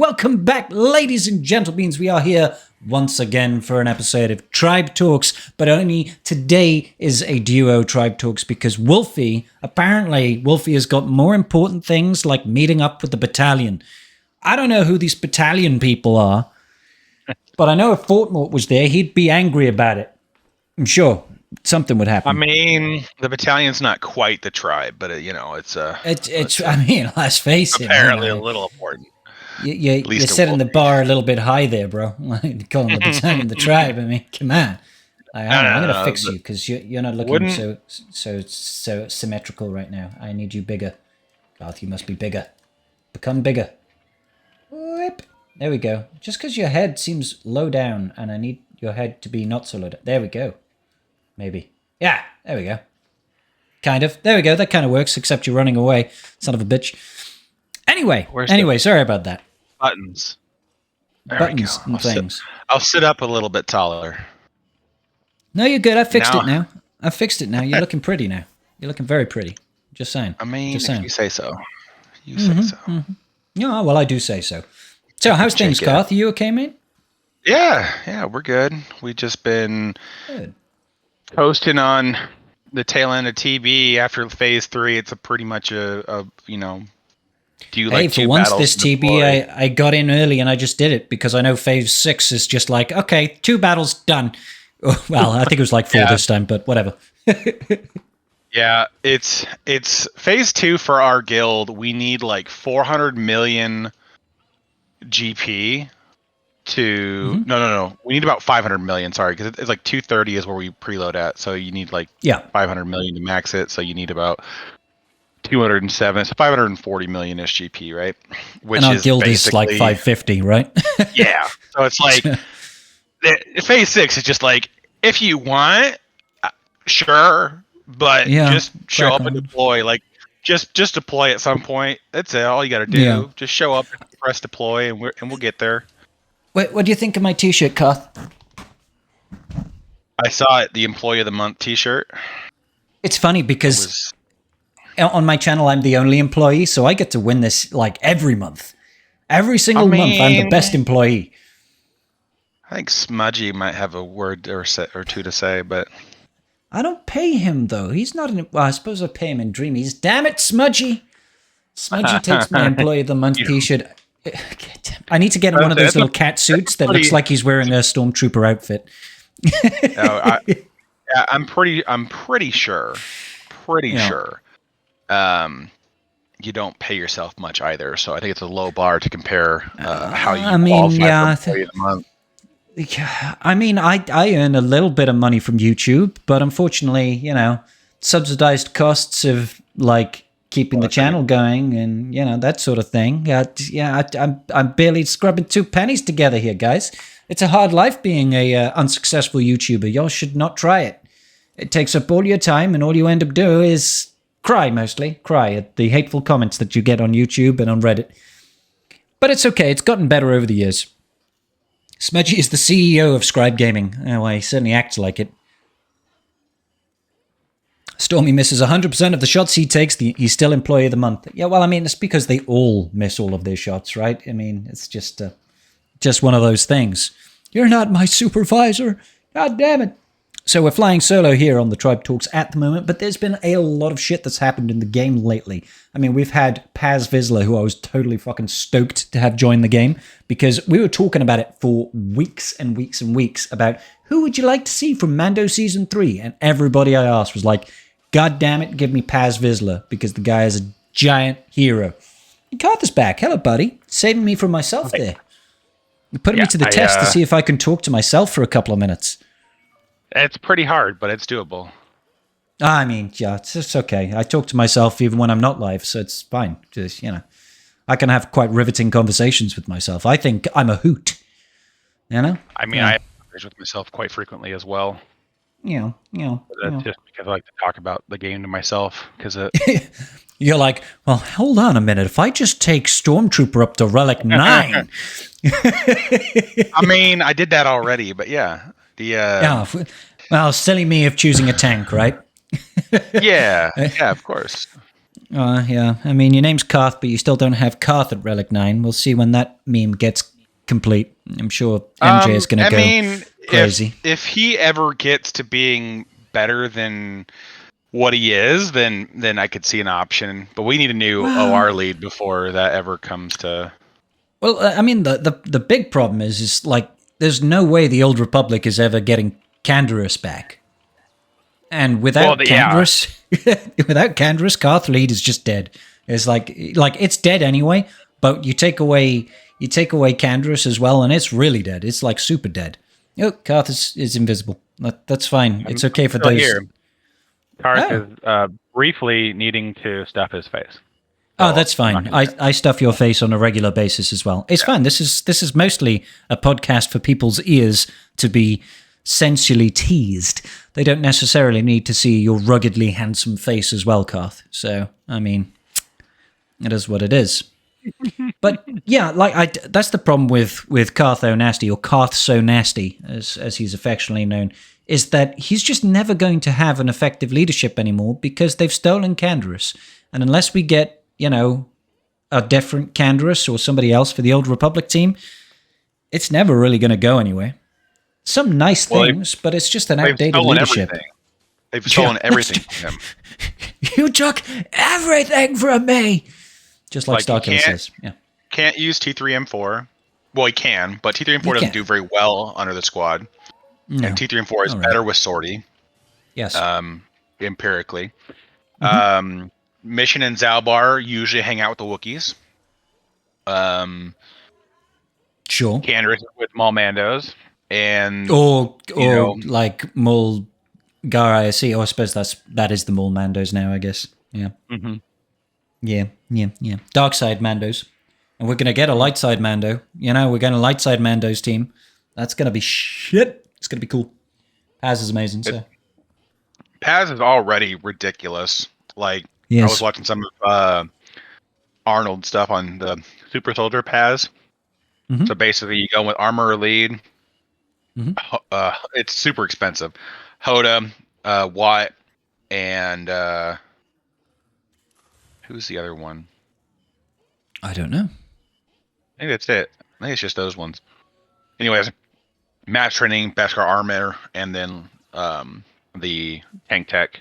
Welcome back, ladies and gentlemen. We are here once again for an episode of Tribe Talks, but only today is a duo Tribe Talks because Wolfie has got more important things like meeting up with the battalion. I don't know who these battalion people are, but I know if Fortmort was there, he'd be angry about it. I'm sure something would happen. I mean, the battalion's not quite the tribe, but it's let's face it. Apparently a little important. You're setting the bar a little bit high there, bro. Calling the battalion the tribe. I mean, come on. I'm going to fix you because you're not looking so symmetrical right now. I need you bigger. Garth, you must be bigger. Become bigger. Whoop. There we go. Just because your head seems low down and I need your head to be not so low down. There we go. Maybe. Yeah, there we go. Kind of. There we go. That kind of works, except you're running away. Son of a bitch. Anyway, sorry about that. Buttons. Buttons and things. I'll sit up a little bit taller. No, you're good. I fixed it now. You're looking pretty now. You're looking very pretty. Just saying. I mean, if you say so. You say so. Mm-hmm. Yeah, well, I do say so. So, how's things, Garth? Are you okay, mate? Yeah, we're good. We just been coasting on the tail end of TB after phase 3. It's pretty much a do you like for once this TB I got in early and I just did it because I know phase 6 is just like, okay, 2 battles done. Well, I think it was like 4 this time, but whatever. Yeah, it's phase 2 for our guild. We need like 400 million GP to no. We need about 500 million. Sorry, because it's like 230 is where we preload at. So you need like 500 million to max it. So you need about 207, so 540 million SGP, right? Which and our guild is like 550, right? Yeah. So it's like phase 6 is just like, if you want, sure, but just show up and deploy. Like just deploy at some point. That's it. All you got to do. Yeah. Just show up, press deploy, and we'll get there. What do you think of my T-shirt, Garth? I saw it. The Employee of the Month T-shirt. It's funny because on my channel, I'm the only employee, so I get to win this like every month. Every single month, I'm the best employee. I think Smudgy might have a word or two to say, but I don't pay him though. He's not well, I suppose I pay him in Dreamies. Damn it, Smudgy! Smudgy takes my Employee of the Month T-shirt. I need to get him one of those little cat suits that looks like he's wearing a stormtrooper outfit. I'm pretty sure. You don't pay yourself much either, so I think it's a low bar to compare how you qualify for Employee of the Month. Yeah, I mean, I earn a little bit of money from YouTube, but unfortunately, subsidized costs of like keeping the channel going and that sort of thing. I'm barely scrubbing 2 pennies together here, guys. It's a hard life being a unsuccessful YouTuber. Y'all should not try it. It takes up all your time, and all you end up doing is cry at the hateful comments that you get on YouTube and on Reddit. But it's okay. It's gotten better over the years. Smudgy is the CEO of Scribe Gaming. Well, he certainly acts like it. Stormy misses 100% of the shots he takes. He's still Employee of the Month. Yeah, well, I mean, it's because they all miss all of their shots, right? I mean, it's just one of those things. You're not my supervisor. God damn it. So we're flying solo here on the Tribe Talks at the moment, but there's been a lot of shit that's happened in the game lately. I mean, we've had Paz Vizsla, who I was totally fucking stoked to have join the game, because we were talking about it for weeks and weeks and weeks about who would you like to see from Mando Season 3? And everybody I asked was like, God damn it, give me Paz Vizsla, because the guy is a giant hero. And Garth is back. Hello, buddy. Saving me from myself there. You're putting me to the test to see if I can talk to myself for a couple of minutes. It's pretty hard, but it's doable. I mean, yeah, it's okay. I talk to myself even when I'm not live, so it's fine. Just, I can have quite riveting conversations with myself. I think I'm a hoot. I mean, I converse with myself quite frequently as well. Just because I like to talk about the game to myself. Because you're like, well, hold on a minute. If I just take Stormtrooper up to Relic 9. I mean, I did that already, but yeah. Well, silly me of choosing a tank, right? yeah, of course. Yeah. I mean, your name's Karth, but you still don't have Karth at Relic 9. We'll see when that meme gets complete. I'm sure MJ is going to go crazy. If he ever gets to being better than what he is, then I could see an option. But we need a new OR lead before that ever comes to. Well, I mean, the big problem is like there's no way the Old Republic is ever getting Canderous back. And without Canderous, Karth lead is just dead. It's like it's dead anyway. But you take away Canderous as well, and it's really dead. It's like super dead. Oh, Karth is invisible. That's fine. It's okay for those. Here. Karth is briefly needing to stuff his face. Oh, that's fine. I stuff your face on a regular basis as well. It's fine. This is mostly a podcast for people's ears to be sensually teased. They don't necessarily need to see your ruggedly handsome face as well, Karth. So, I mean, it is what it is. But yeah, that's the problem with Kartho Nasty, or Karth So Nasty, as he's affectionately known, is that he's just never going to have an effective leadership anymore because they've stolen Canderous. And unless we get, a different Canderous or somebody else for the Old Republic team, it's never really going to go anywhere. Some nice things, but it's just an outdated leadership. Everything. They've stolen everything from him. You took everything from me! Just like Starkiller says. Yeah. Can't use T3M4. Well, he can, but T3M4 doesn't do very well under the squad. No. And T3M4 is better with Sortie. Yes. Empirically. Mm-hmm. Mission and Zalbar usually hang out with the Wookiees. Sure. Canderous with Malmandos. And or like Mul Gar ISC. Oh, I suppose that is the Mul Mandos now, I guess. Yeah. Mm-hmm. Yeah. Dark side Mandos. And we're gonna get a light side Mando. We're getting a light side Mandos team. That's gonna be shit. It's gonna be cool. Paz is amazing, so Paz is already ridiculous. Like I was watching some of Arnold stuff on the Super Soldier Paz. Mm-hmm. So basically you go with Armorer Lead. Mm-hmm. It's super expensive. Hoda, Watt, and who's the other one? I don't know. I think that's it. I think it's just those ones. Anyways, match training, Beskar Armor, and then the tank tech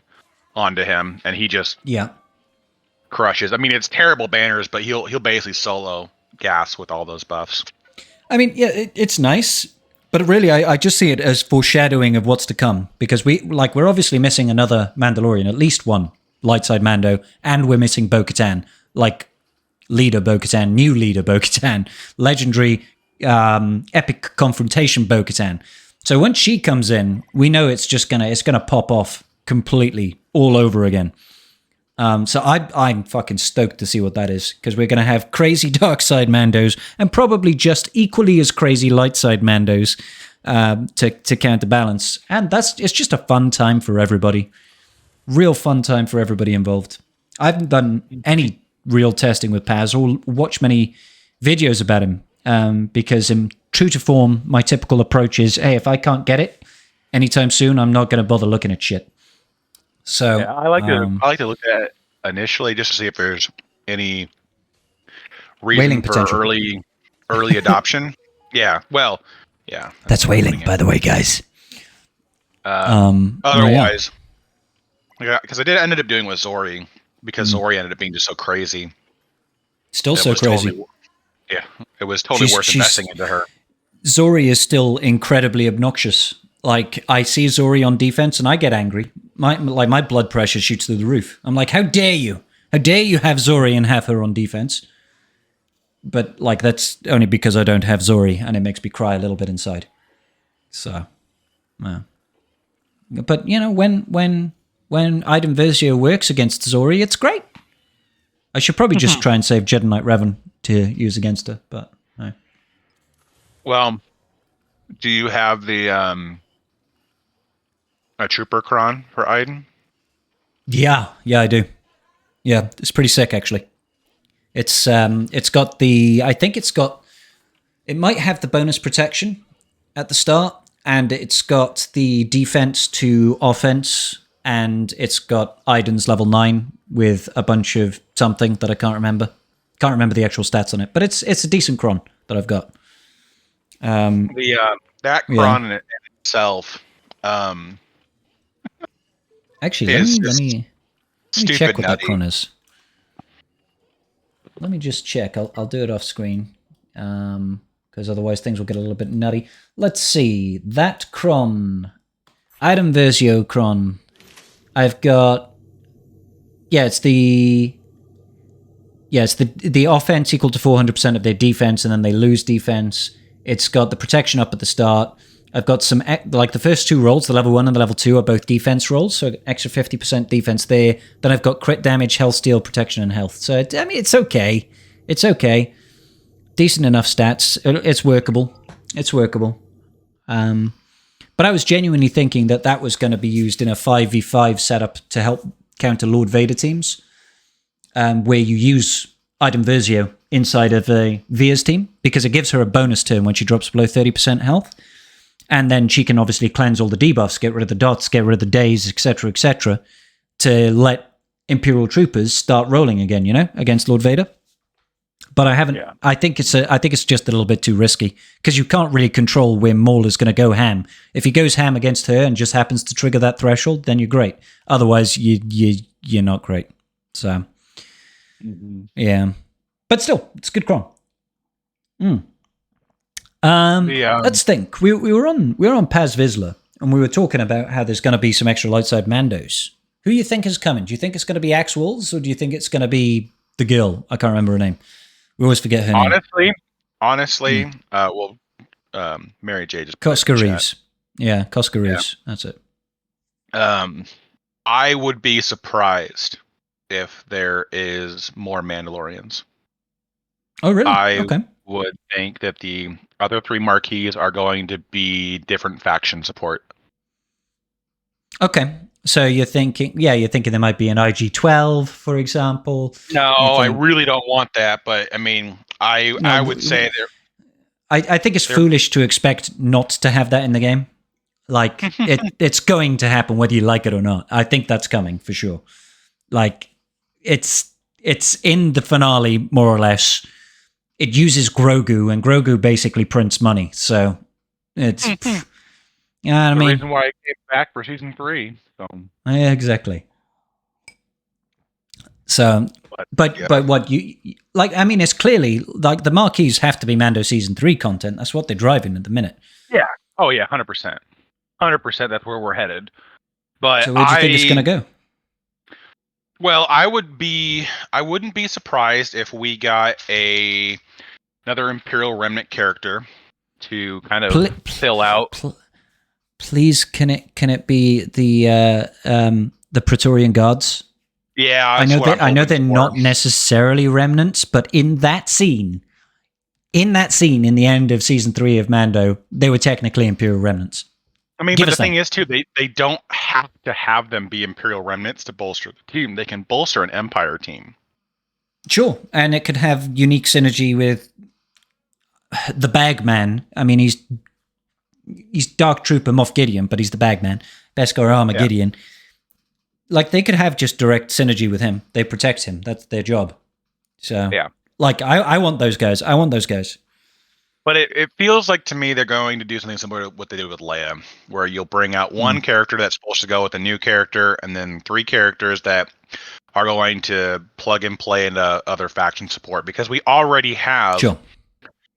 onto him, and he just crushes. I mean, it's terrible banners, but he'll basically solo gas with all those buffs. I mean, yeah, it's nice. But really, I just see it as foreshadowing of what's to come, because we're obviously missing another Mandalorian, at least one light side Mando, and we're missing Bo-Katan, like leader Bo-Katan, new leader Bo-Katan, legendary epic confrontation Bo-Katan. So once she comes in, we know it's gonna pop off completely all over again. So I'm fucking stoked to see what that is, because we're going to have crazy dark side Mandos and probably just equally as crazy light side Mandos to counterbalance. And it's just a fun time for everybody. Real fun time for everybody involved. I haven't done any real testing with Paz or watched many videos about him because in true to form, my typical approach is, hey, if I can't get it anytime soon, I'm not going to bother looking at shit. So I like to look at it initially just to see if there's any reason for early adoption. Yeah, well, yeah. That's whaling, by the way, guys. Otherwise, because I ended up doing with Zori, because Zori ended up being just so crazy. Still so crazy. It was totally worth investing into her. Zori is still incredibly obnoxious. Like, I see Zori on defense and I get angry. My blood pressure shoots through the roof. I'm like, how dare you? How dare you have Zori and have her on defense? But, like, that's only because I don't have Zori, and it makes me cry a little bit inside. So, but, when Item Versio works against Zori, it's great. I should probably just try and save Jedi Knight Revan to use against her, but no. Well, do you have the a Trooper Cron for Iden? Yeah, I do. Yeah, it's pretty sick actually. It's got the, I think it might have the bonus protection at the start, and it's got the defense to offense and it's got Iden's level 9 with a bunch of something that I can't remember. Can't remember the actual stats on it, but it's a decent cron that I've got. That cron in itself, actually, let me check what that cron is. Let me just check. I'll do it off screen, because otherwise things will get a little bit nutty. Let's see that cron, Item Versio cron. I've got, it's the offense equal to 400% of their defense, and then they lose defense. It's got the protection up at the start. I've got some, like the first two rolls, the level 1 and the level 2 are both defense rolls, so extra 50% defense there. Then I've got crit damage, health steal, protection, and health. So, I mean, it's okay. It's okay. Decent enough stats. It's workable. It's workable. But I was genuinely thinking that was going to be used in a 5v5 setup to help counter Lord Vader teams, where you use Item Versio inside of a Via's team, because it gives her a bonus turn when she drops below 30% health. And then she can obviously cleanse all the debuffs, get rid of the dots, get rid of the days, etc., to let Imperial troopers start rolling again, against Lord Vader. But I haven't. Yeah. I think it's just a little bit too risky, because you can't really control where Maul is going to go ham. If he goes ham against her and just happens to trigger that threshold, then you're great. Otherwise, you're not great. So, yeah. But still, it's a good cron. Let's think. We were on Paz Vizsla, and we were talking about how there's going to be some extra light side Mandos. Who do you think is coming? Do you think it's going to be Axe Wolves, or do you think it's going to be the girl? I can't remember her name. We always forget her name. Honestly, Mary J. just Koska Reeves. Yeah, Koska Reeves. Yeah. That's it. I would be surprised if there is more Mandalorians. Oh, really? I would think that the other 3 marquees are going to be different faction support. Okay. So you're thinking there might be an IG-12, for example. No, I really don't want that, but I mean, I would say there. I think it's foolish to expect not to have that in the game. Like, it's going to happen whether you like it or not. I think that's coming for sure. Like, it's in the finale, more or less. It uses Grogu, and Grogu basically prints money. So it's the reason why it came back for season 3. So yeah, exactly. So, but what you like? I mean, it's clearly like the marquees have to be Mando season 3 content. That's what they're driving at the minute. Yeah. Oh yeah, 100%. 100%. That's where we're headed. But so where do you think it's going to go? Well, I wouldn't be surprised if we got another Imperial Remnant character to kind of fill out. Please, can it be the Praetorian Guards? Yeah, I know they're not necessarily remnants, but in that scene in the end of season 3 of Mando, they were technically Imperial remnants. I mean, but the thing is, too, they don't have to have them be Imperial remnants to bolster the team. They can bolster an Empire team. Sure, and it could have unique synergy with the Bagman. I mean, he's Dark Trooper Moff Gideon, but he's the Bagman. Beskar Armor Gideon. Like, they could have just direct synergy with him. They protect him. That's their job. So, like, I want those guys. But it feels like to me they're going to do something similar to what they did with Leia, where you'll bring out one character that's supposed to go with a new character, and then 3 characters that are going to plug and play into other faction support, because we already have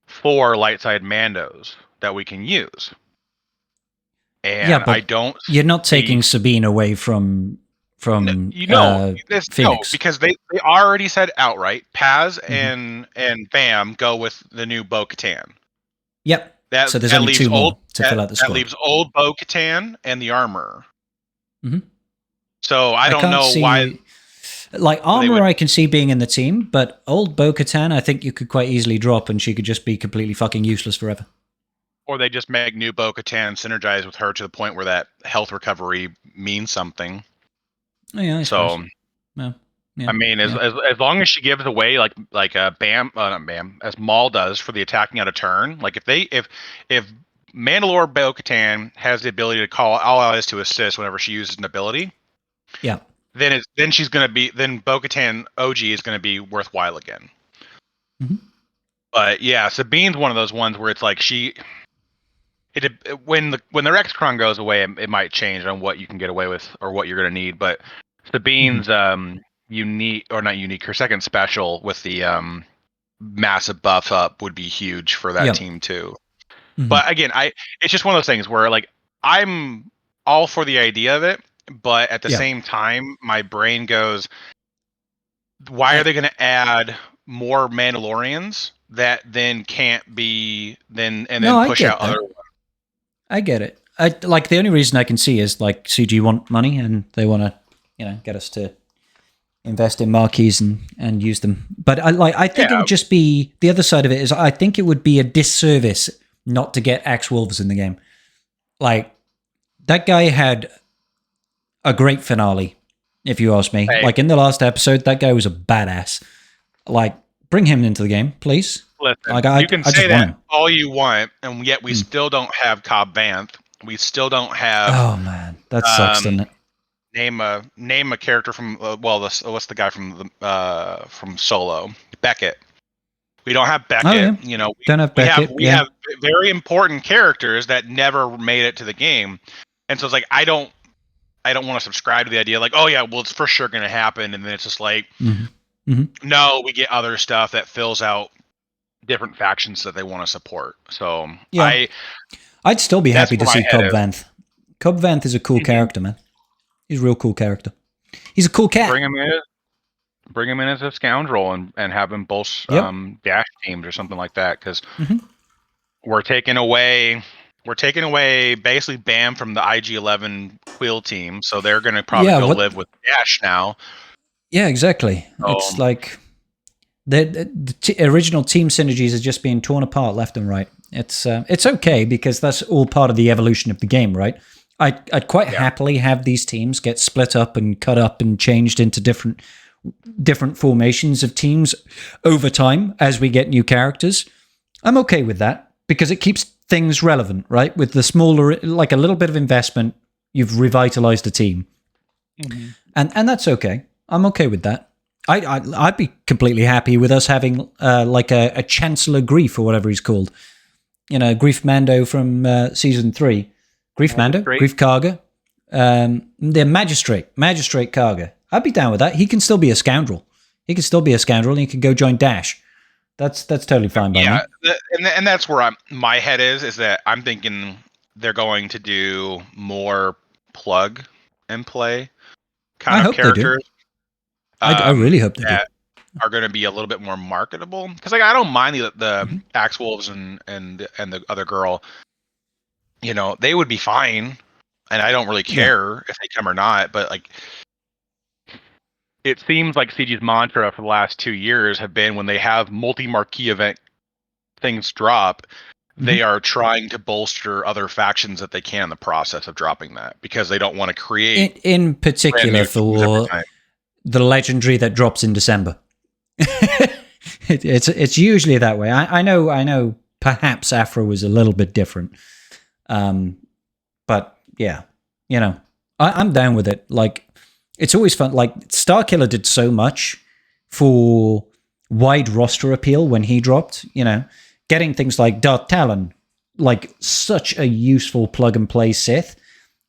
4 light side Mandos that we can use. And I don't. You're not taking Sabine away from Phoenix. No, because they already said outright Paz and Bam go with the new Bo-Katan. Yep. So there's only 2 more to fill out the squad. That leaves old Bo-Katan and the armor. So I don't know why. Like, armor I can see being in the team, but old Bo-Katan I think you could quite easily drop, and she could just be completely fucking useless forever. Or they just make new Bo-Katan synergize with her to the point where that health recovery means something. Yeah, I suppose. I mean, as long as she gives away like Bam, not Bam, as Maul does for the attacking out of turn. Like if Mandalore Bo-Katan has the ability to call all allies to assist whenever she uses an ability, Yeah. then she's gonna be Bo-Katan OG is gonna be worthwhile again. Mhm. But yeah, Sabine's one of those ones where it's like when the Rexcron goes away, it might change on what you can get away with or what you're gonna need. But Sabine's unique or not unique, her second special with the massive buff up would be huge for that team too. Mhm. But again, it's just one of those things where like I'm all for the idea of it, but at the same time, my brain goes, why are they going to add more Mandalorians that then can't be then push out other ones? I get it. Like the only reason I can see is like CG want money and they want to, get us to invest in marquees and use them. But I think it would just be the other side of it is I think it would be a disservice not to get Axe Wolves in the game. Like that guy had a great finale, if you ask me. Hey. Like in the last episode, that guy was a badass. Like bring him into the game, please. Listen, like, you can say that all you want, and yet we still don't have Cobb Vanth. We still don't have. Oh man, that sucks, doesn't it? Name a character from what's the guy from Solo? Beckett. We don't have Beckett. Oh, yeah. Don't have Beckett. We have very important characters that never made it to the game, and so it's like I don't want to subscribe to the idea like, oh yeah, well it's for sure going to happen, and then it's just like, no, we get other stuff that fills out different factions that they want to support. So yeah. I'd still be happy to see Cobb Vanth. Cobb Vanth is a cool character, man. He's a real cool character. He's a cool cat. Bring him in as a scoundrel and have him both dash teams or something like that, because we're taking away basically Bam from the IG-11 Quill team, so they're going to probably live with Dash now. Yeah, exactly. It's like the original team synergies are just being torn apart left and right. It's okay because that's all part of the evolution of the game, right? I'd quite happily have these teams get split up and cut up and changed into different formations of teams over time as we get new characters. I'm okay with that because it keeps things relevant, right? With the smaller, like a little bit of investment, you've revitalized a team, and that's okay. I'm okay with that. I'd be completely happy with us having like a Chancellor Grief or whatever he's called. Grief Mando from season 3. Grief Mando? Grief Karga? The Magistrate Karga. I'd be down with that. He can still be a scoundrel. He and he can go join Dash. That's totally fine by me. And that's where my head is that I'm thinking they're going to do more plug and play kind of characters. I really hope they do. Are going to be a little bit more marketable, because like I don't mind the Axe Wolves and the other girl. They would be fine, and I don't really care if they come or not. But like, it seems like CG's mantra for the last 2 years have been when they have multi-marquee event things drop, they are trying to bolster other factions that they can in the process of dropping that, because they don't want to create in particular for the legendary that drops in December. It's usually that way. I know perhaps Afro was a little bit different, but yeah, I'm down with it. Like, it's always fun. Like, Starkiller did so much for wide roster appeal when he dropped. Getting things like Darth Talon, like such a useful plug and play Sith,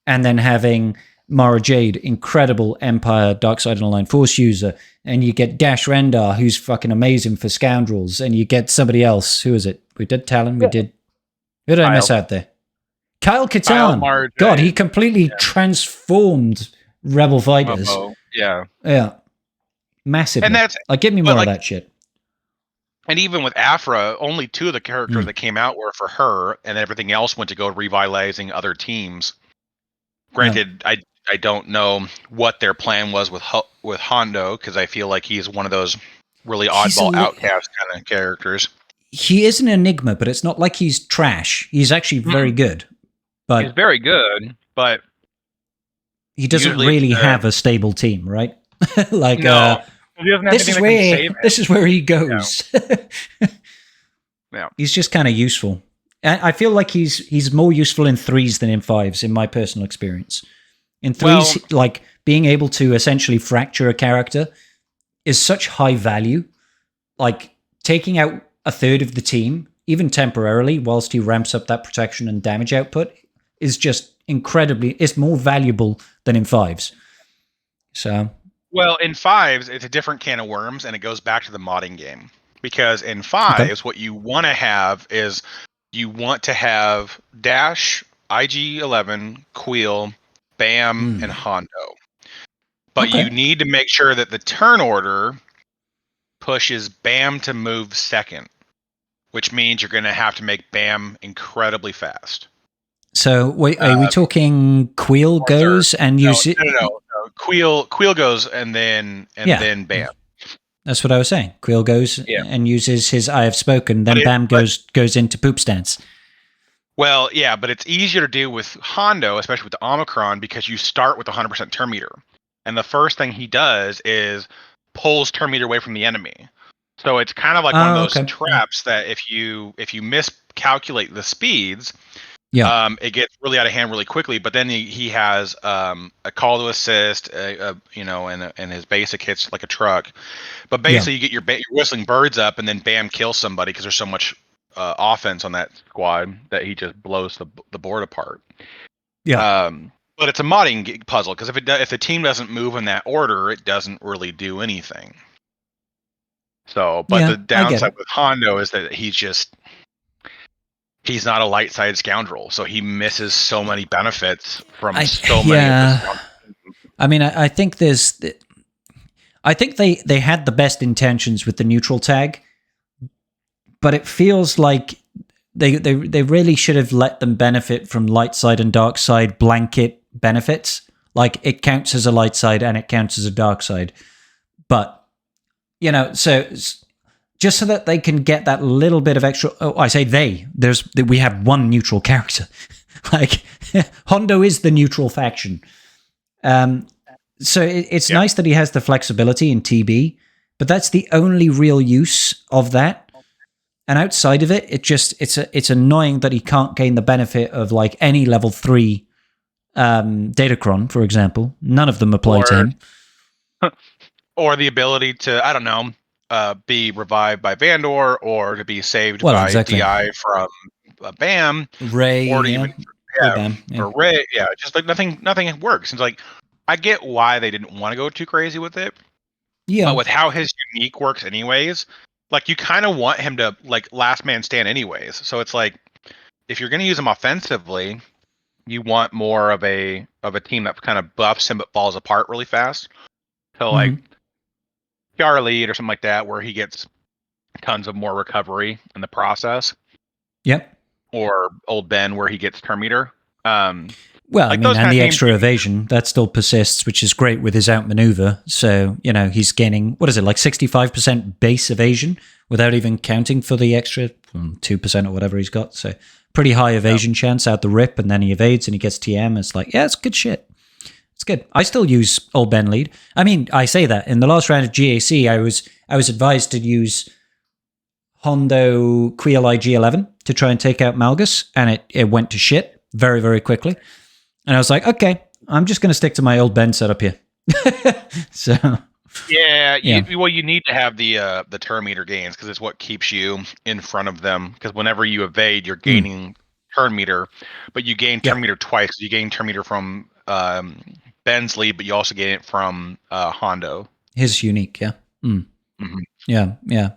and then having Mara Jade, incredible Empire Dark Side of the Line Force user, and you get Dash Rendar, who's fucking amazing for scoundrels, and you get somebody else. Who is it? We did Talon. We did. Who did I miss out there? Kyle Katarn. God, he completely transformed Rebel Fighters. Yeah, massive. And that's like, give me more of that shit. And even with Afra, only 2 of the characters that came out were for her, and everything else went to go revitalizing other teams. Granted, I don't know what their plan was with Hondo, because I feel like he's one of those really oddball outcast kind of characters. He is an enigma, but it's not like he's trash. He's actually very good. But he's very good, but he doesn't really have a stable team, right? Like, no. This is where he goes. Yeah. He's just kind of useful. And I feel like he's more useful in 3s than in 5s, in my personal experience. In 3s, like being able to essentially fracture a character is such high value. Like, taking out a third of the team, even temporarily, whilst he ramps up that protection and damage output, is just incredibly, it's more valuable than in 5s. So, well, in 5s, it's a different can of worms, and it goes back to the modding game. Because in 5s, what you want to have is you want to have Dash, IG-11, Queel, Bam, and Hondo. But you need to make sure that the turn order pushes Bam to move second, which means you're going to have to make Bam incredibly fast. So, wait, are we talking Queel goes and use it? No. Queel goes and then Bam. That's what I was saying. Queel goes and uses his I Have Spoken, then Bam goes into poop stance. Well, yeah, but it's easier to do with Hondo, especially with the Omicron, because you start with 100% turn meter. And the first thing he does is pulls turn meter away from the enemy. So it's kind of like one of those traps that if you miscalculate the speeds, it gets really out of hand really quickly. But then he has a call to assist, and his basic hits like a truck. But basically, you get your whistling birds up, and then Bam kills somebody because there's so much offense on that squad that he just blows the board apart. Yeah. But it's a modding puzzle because if the team doesn't move in that order, it doesn't really do anything. So, but the downside with Hondo is that he's not a light side scoundrel, so he misses so many benefits from many of the scoundrels. I mean, I think I think they had the best intentions with the neutral tag, but it feels like they really should have let them benefit from light side and dark side blanket benefits. Like, it counts as a light side and it counts as a dark side, but so just so that they can get that little bit of extra. Oh, I say we have one neutral character. Like, Hondo is the neutral faction. So it's nice that he has the flexibility in TB, but that's the only real use of that. And outside of it, it's annoying that he can't gain the benefit of like any level 3 Datacron, for example. None of them apply to him. Or the ability to, I don't know, be revived by Vandor, or to be saved by DI from Bam, Ray, or to even for Ray. Yeah, just like nothing works. It's like, I get why they didn't want to go too crazy with it. Yeah. But with how his unique works anyways, like, you kind of want him to like last man stand anyways. So it's like, if you're going to use him offensively, you want more of a team that kind of buffs him but falls apart really fast. So like PR lead or something like that, where he gets tons of more recovery in the process. Yep. Or Old Ben, where he gets turn meter. Well, like, I mean, and the extra evasion, that still persists, which is great with his outmaneuver. So, he's gaining, what is it, like 65% base evasion without even counting for the extra 2% or whatever he's got. So, pretty high evasion chance out the rip, and then he evades and he gets TM. It's like, yeah, it's good shit. It's good. I still use Old Ben lead. I mean, I say that. In the last round of GAC, I was advised to use Hondo Queel IG-11 to try and take out Malgus, and it went to shit very, very quickly. And I was like, okay, I'm just going to stick to my Old Ben setup here. So, you need to have the turn meter gains, because it's what keeps you in front of them. Because whenever you evade, you're gaining turn meter, but you gain turn meter twice. You gain turn meter from Ben's lead, but you also gain it from Hondo. His unique, yeah. Yeah.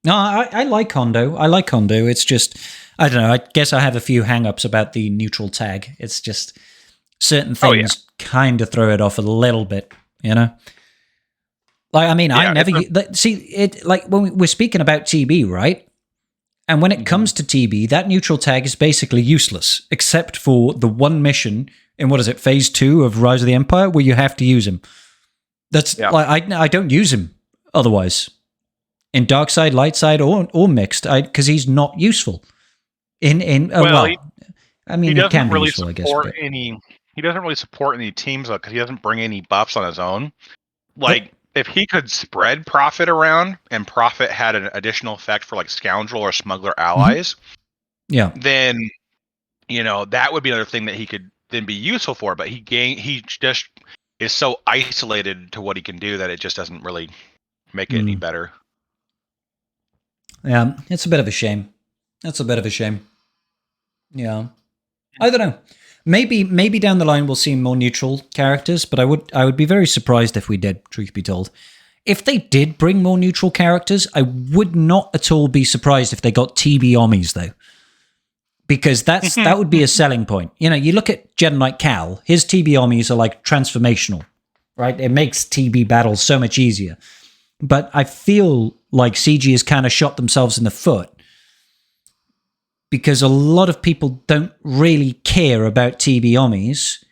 No, I like Hondo. It's just, I don't know, I guess I have a few hang-ups about the neutral tag. It's just certain things kind of throw it off a little bit, Like, I mean, I never see it, like, when we're speaking about TB, right? And when it comes to TB, that neutral tag is basically useless, except for the one mission in, what is it, Phase 2 of Rise of the Empire, where you have to use him. That's like, I don't use him otherwise. In dark side, light side, or mixed, because he's not useful. I mean, he can be useful, I guess. He doesn't really support any teams, because he doesn't bring any buffs on his own. Like, if he could spread Prophet around, and Prophet had an additional effect for like Scoundrel or Smuggler allies, then that would be another thing that he could then be useful for. But he just is so isolated to what he can do that it just doesn't really make it any better. Yeah, it's a bit of a shame. That's a bit of a shame. Yeah, I don't know. Maybe down the line we'll see more neutral characters, but I would be very surprised if we did. Truth be told, if they did bring more neutral characters, I would not at all be surprised if they got TB Ommies though, because that would be a selling point. You know, you look at Jedi Knight Cal, his TB Ommies are like transformational, right? It makes TB battles so much easier. But I feel like CG has kind of shot themselves in the foot because a lot of people don't really care about TB Ommies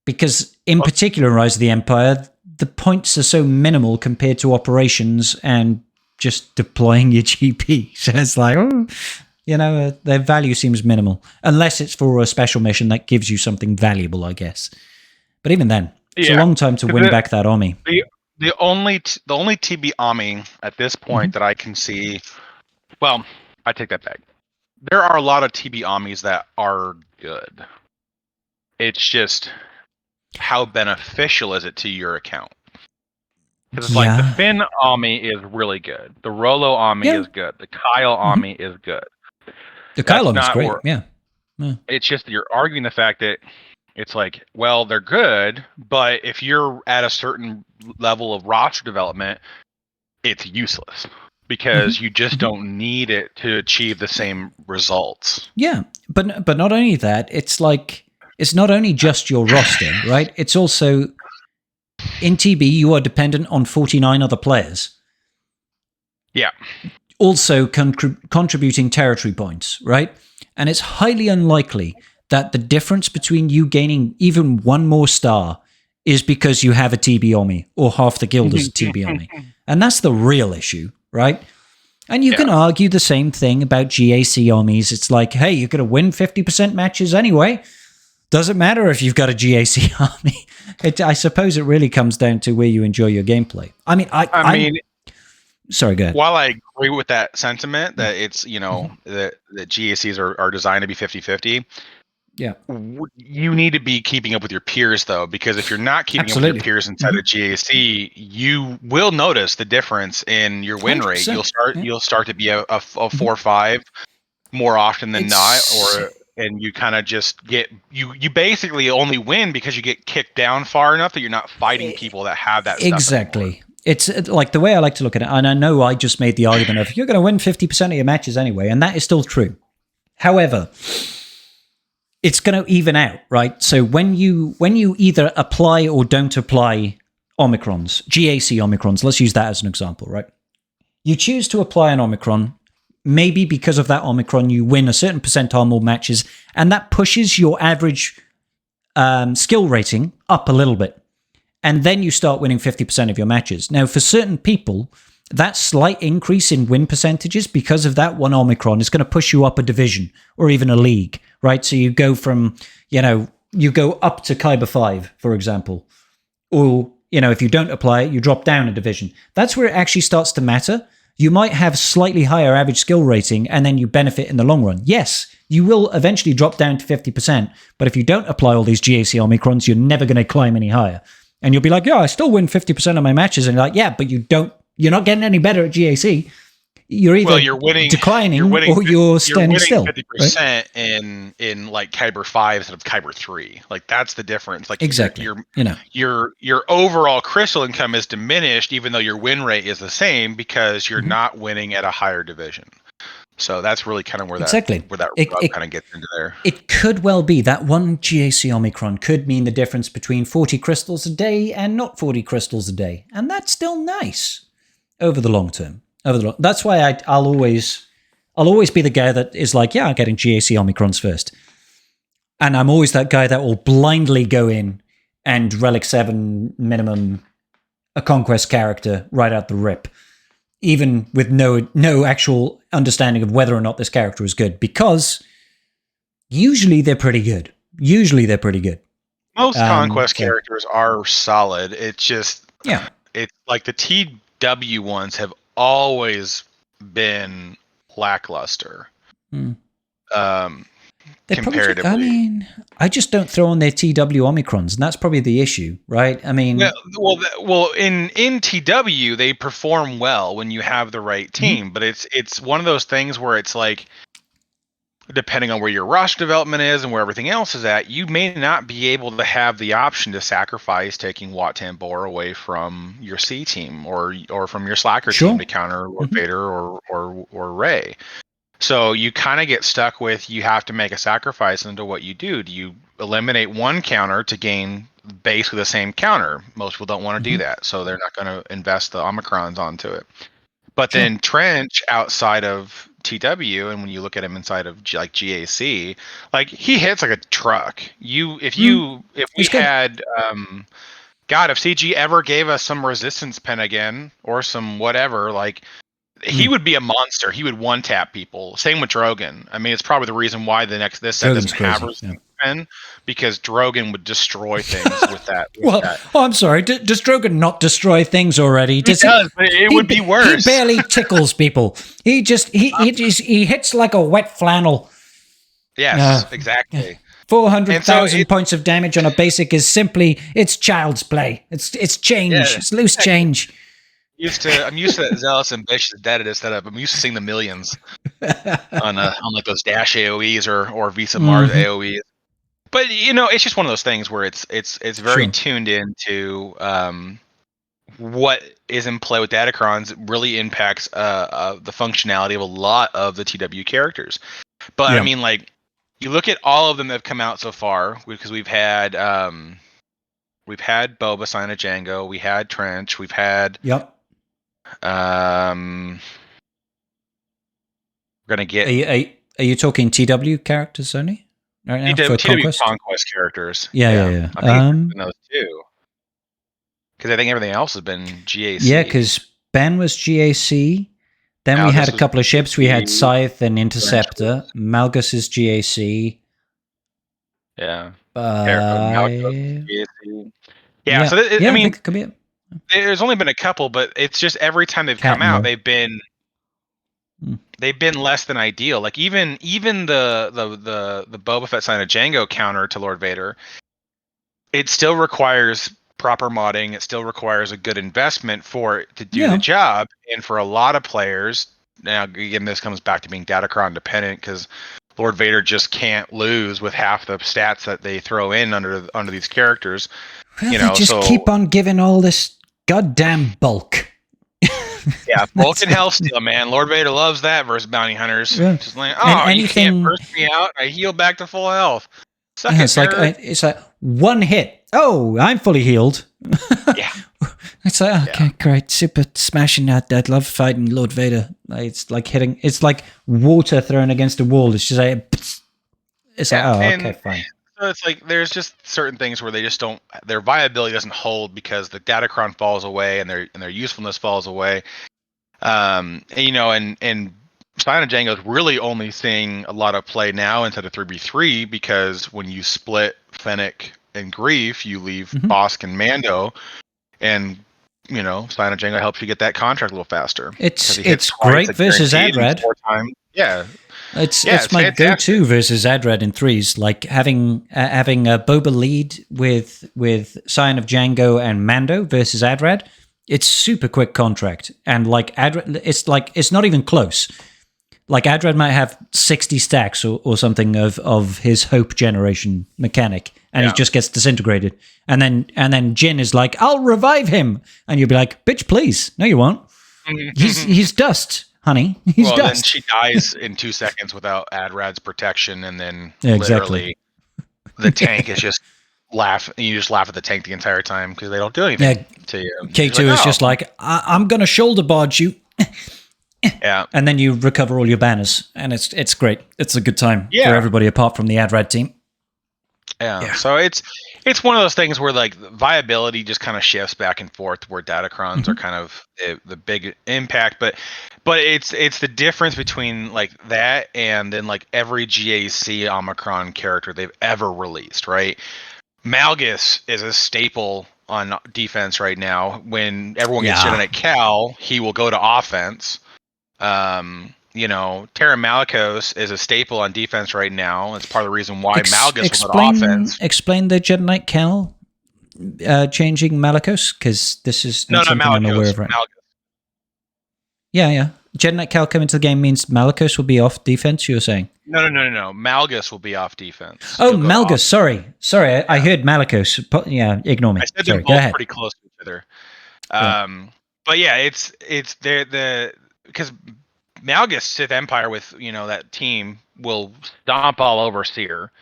because, in particular, in Rise of the Empire, the points are so minimal compared to operations and just deploying your GP. So it's like, their value seems minimal, unless it's for a special mission that gives you something valuable, I guess. But even then, it's a long time to win back that Ommy. The only TB Ommy at this point that I can see, well, I take that back. There are a lot of TB Ommies that are good. It's just how beneficial is it to your account? Because it's like the Finn Ommy is really good. The Rolo Ommy is good. The Kyle Ommy is good. The Kyle Ommy is great. Yeah. It's just that you're arguing the fact that it's like, well, they're good, but if you're at a certain level of roster development, it's useless because you just don't need it to achieve the same results. Yeah, but not only that, it's like it's not only just your roster, right? It's also in TB you are dependent on 49 other players. Yeah. Also contributing territory points, right? And it's highly unlikely that the difference between you gaining even one more star is because you have a TB Ommy or half the guild is a TB Ommy. And that's the real issue, right? And you can argue the same thing about GAC Ommies. It's like, hey, you're going to win 50% matches anyway. Doesn't matter if you've got a GAC Army. I suppose it really comes down to where you enjoy your gameplay. I mean, sorry, go ahead. While I agree with that sentiment that it's, that GACs are designed to be 50-50, yeah, you need to be keeping up with your peers though, because if you're not keeping up with your peers inside of GAC, you will notice the difference in your win 100%. Rate. You'll start to be a 4-5 more often than not, and you kind of just get you basically only win because you get kicked down far enough that you're not fighting people that have that stuff exactly anymore. It's like the way I like to look at it, and I know I just made the argument of you're going to win 50% of your matches anyway, and that is still true. However, it's going to even out, right? So when you either apply or don't apply Omicrons, GAC Omicrons, let's use that as an example, right? You choose to apply an Omicron, maybe because of that Omicron, you win a certain percentile more matches, and that pushes your average skill rating up a little bit. And then you start winning 50% of your matches. Now, for certain people, that slight increase in win percentages because of that one Omicron is going to push you up a division or even a league, right? So you go from, you go up to Kyber 5, for example. Or, if you don't apply it, you drop down a division. That's where it actually starts to matter. You might have slightly higher average skill rating and then you benefit in the long run. Yes, you will eventually drop down to 50%, but if you don't apply all these GAC Omicrons, you're never going to climb any higher. And you'll be like, I still win 50% of my matches. And you're like, yeah, but you're not getting any better at GAC. You're either declining or you're standing still. 50% right? in like Kyber 5 instead of Kyber 3. Like that's the difference. Like exactly. Your overall crystal income is diminished even though your win rate is the same because you're not winning at a higher division. So that's really kind of where that kind of gets into there. It could well be that one GAC Omicron could mean the difference between 40 crystals a day and not 40 crystals a day. And that's still nice over the long term. That's why I'll always be the guy that is like, I'm getting GAC Omicrons first. And I'm always that guy that will blindly go in and Relic 7 minimum a Conquest character right out the rip, even with no actual understanding of whether or not this character is good, because usually they're pretty good. Most Conquest characters are solid. It's just, it's like the TW ones have always been lackluster. comparatively. I mean, I just don't throw on their TW Omicrons, and that's probably the issue, right? I mean, well, in TW they perform well when you have the right team, but it's one of those things where it's like, depending on where your rush development is and where everything else is at, you may not be able to have the option to sacrifice taking Wat Tambor away from your C team or from your Slacker team to counter Lord Vader or Rey. So you kind of get stuck with, you have to make a sacrifice into what you do. Do you eliminate one counter to gain basically the same counter? Most people don't want to do that, so they're not going to invest the Omicrons onto it. But then Trench outside of TW, and when you look at him inside of like GAC, like he hits like a truck. If we had God, if CG ever gave us some resistance pen again or some whatever, like he would be a monster. He would one tap people. Same with Drogon. I mean, it's probably the reason why this set doesn't have resistance pen, because Drogon would destroy things with that. I'm sorry. Does Drogon not destroy things already? He does, but it would be worse. He barely tickles people. He hits like a wet flannel. Yes, exactly. 400,000 points of damage on a basic is simply, it's child's play. It's change. It's loose change. I'm used to that zealous ambitious dead setup. I'm used to seeing the millions on like those dash AoEs or Visa Mars AoEs. But it's just one of those things where it's very tuned into what is in play with Datacrons. It really impacts the functionality of a lot of the TW characters. But I mean, like, you look at all of them that have come out so far, because we've had Boba sign a Django, we had Trench, we've had we're gonna get. Are you talking TW characters only right now? TW Conquest characters. Yeah. I think those two. Because I think everything else has been GAC. Yeah, because Ben was GAC. Then we had a couple of ships. We had Scythe and Interceptor. Malgus is GAC. Yeah. Yeah. So I mean, it could be it. There's only been a couple, but it's just every time they've come out, they've been less than ideal. Like even the Boba Fett sign a Django counter to Lord Vader, it still requires proper modding. It still requires a good investment for it to do the job. And for a lot of players, now again, this comes back to being Datacron dependent, because Lord Vader just can't lose with half the stats that they throw in under these characters. Well, they just keep on giving all this goddamn bulk. Yeah, bulk and Hellsteel, man. Lord Vader loves that versus bounty hunters. Yeah. Just like, you can't burst me out. I heal back to full health. It's like one hit. Oh, I'm fully healed. Yeah. It's like, okay, great, super smashing out that. Love fighting Lord Vader. It's like hitting. It's like water thrown against a wall. It's just like, okay, fine. So it's like there's just certain things where they just don't. Their viability doesn't hold because the Datacron falls away and their usefulness falls away. And Silent Django is really only seeing a lot of play now instead of 3v3, because when you split Fennec and Grief, you leave Bosk and Mando, and Silent Django helps you get that contract a little faster. It's great versus Adrad. Yeah. It's my go-to versus Adrad in threes. Like having a Boba lead with Scion of Django and Mando versus Adrad. It's super quick contract, and like Adrad, it's not even close. Like Adrad might have 60 stacks or something of his hope generation mechanic, and he just gets disintegrated. And then Jin is like, "I'll revive him," and you'll be like, "Bitch, please, no, you won't. He's dust, honey. He's dust." Then she dies in 2 seconds without Adrad's protection, and then literally the tank is just laugh. You just laugh at the tank the entire time because they don't do anything to you. K2 is just like, I'm gonna shoulder barge you. Yeah, and then you recover all your banners, and it's great. It's a good time for everybody apart from the Adrad team. Yeah. So it's one of those things where like viability just kind of shifts back and forth, where Datacrons are kind of the big impact, but it's the difference between like that and then like every GAC Omicron character they've ever released, right? Malgus is a staple on defense right now. When everyone gets shit on at Cal, he will go to offense. Terra Malicos is a staple on defense right now. It's part of the reason why Malgus was on offense. Explain the Jedi Knight Cal changing Malicos, because this is not something I'm aware of right now. Yeah. Jedi Knight Cal coming to the game means Malicos will be off defense, you were saying? No. Malgus will be off defense. Oh, Malgus. Sorry. I heard Malicos. Yeah, ignore me. I said sorry, they're both pretty close to each other. But yeah, it's because Malgus Sith Empire with that team will stomp all over Seer,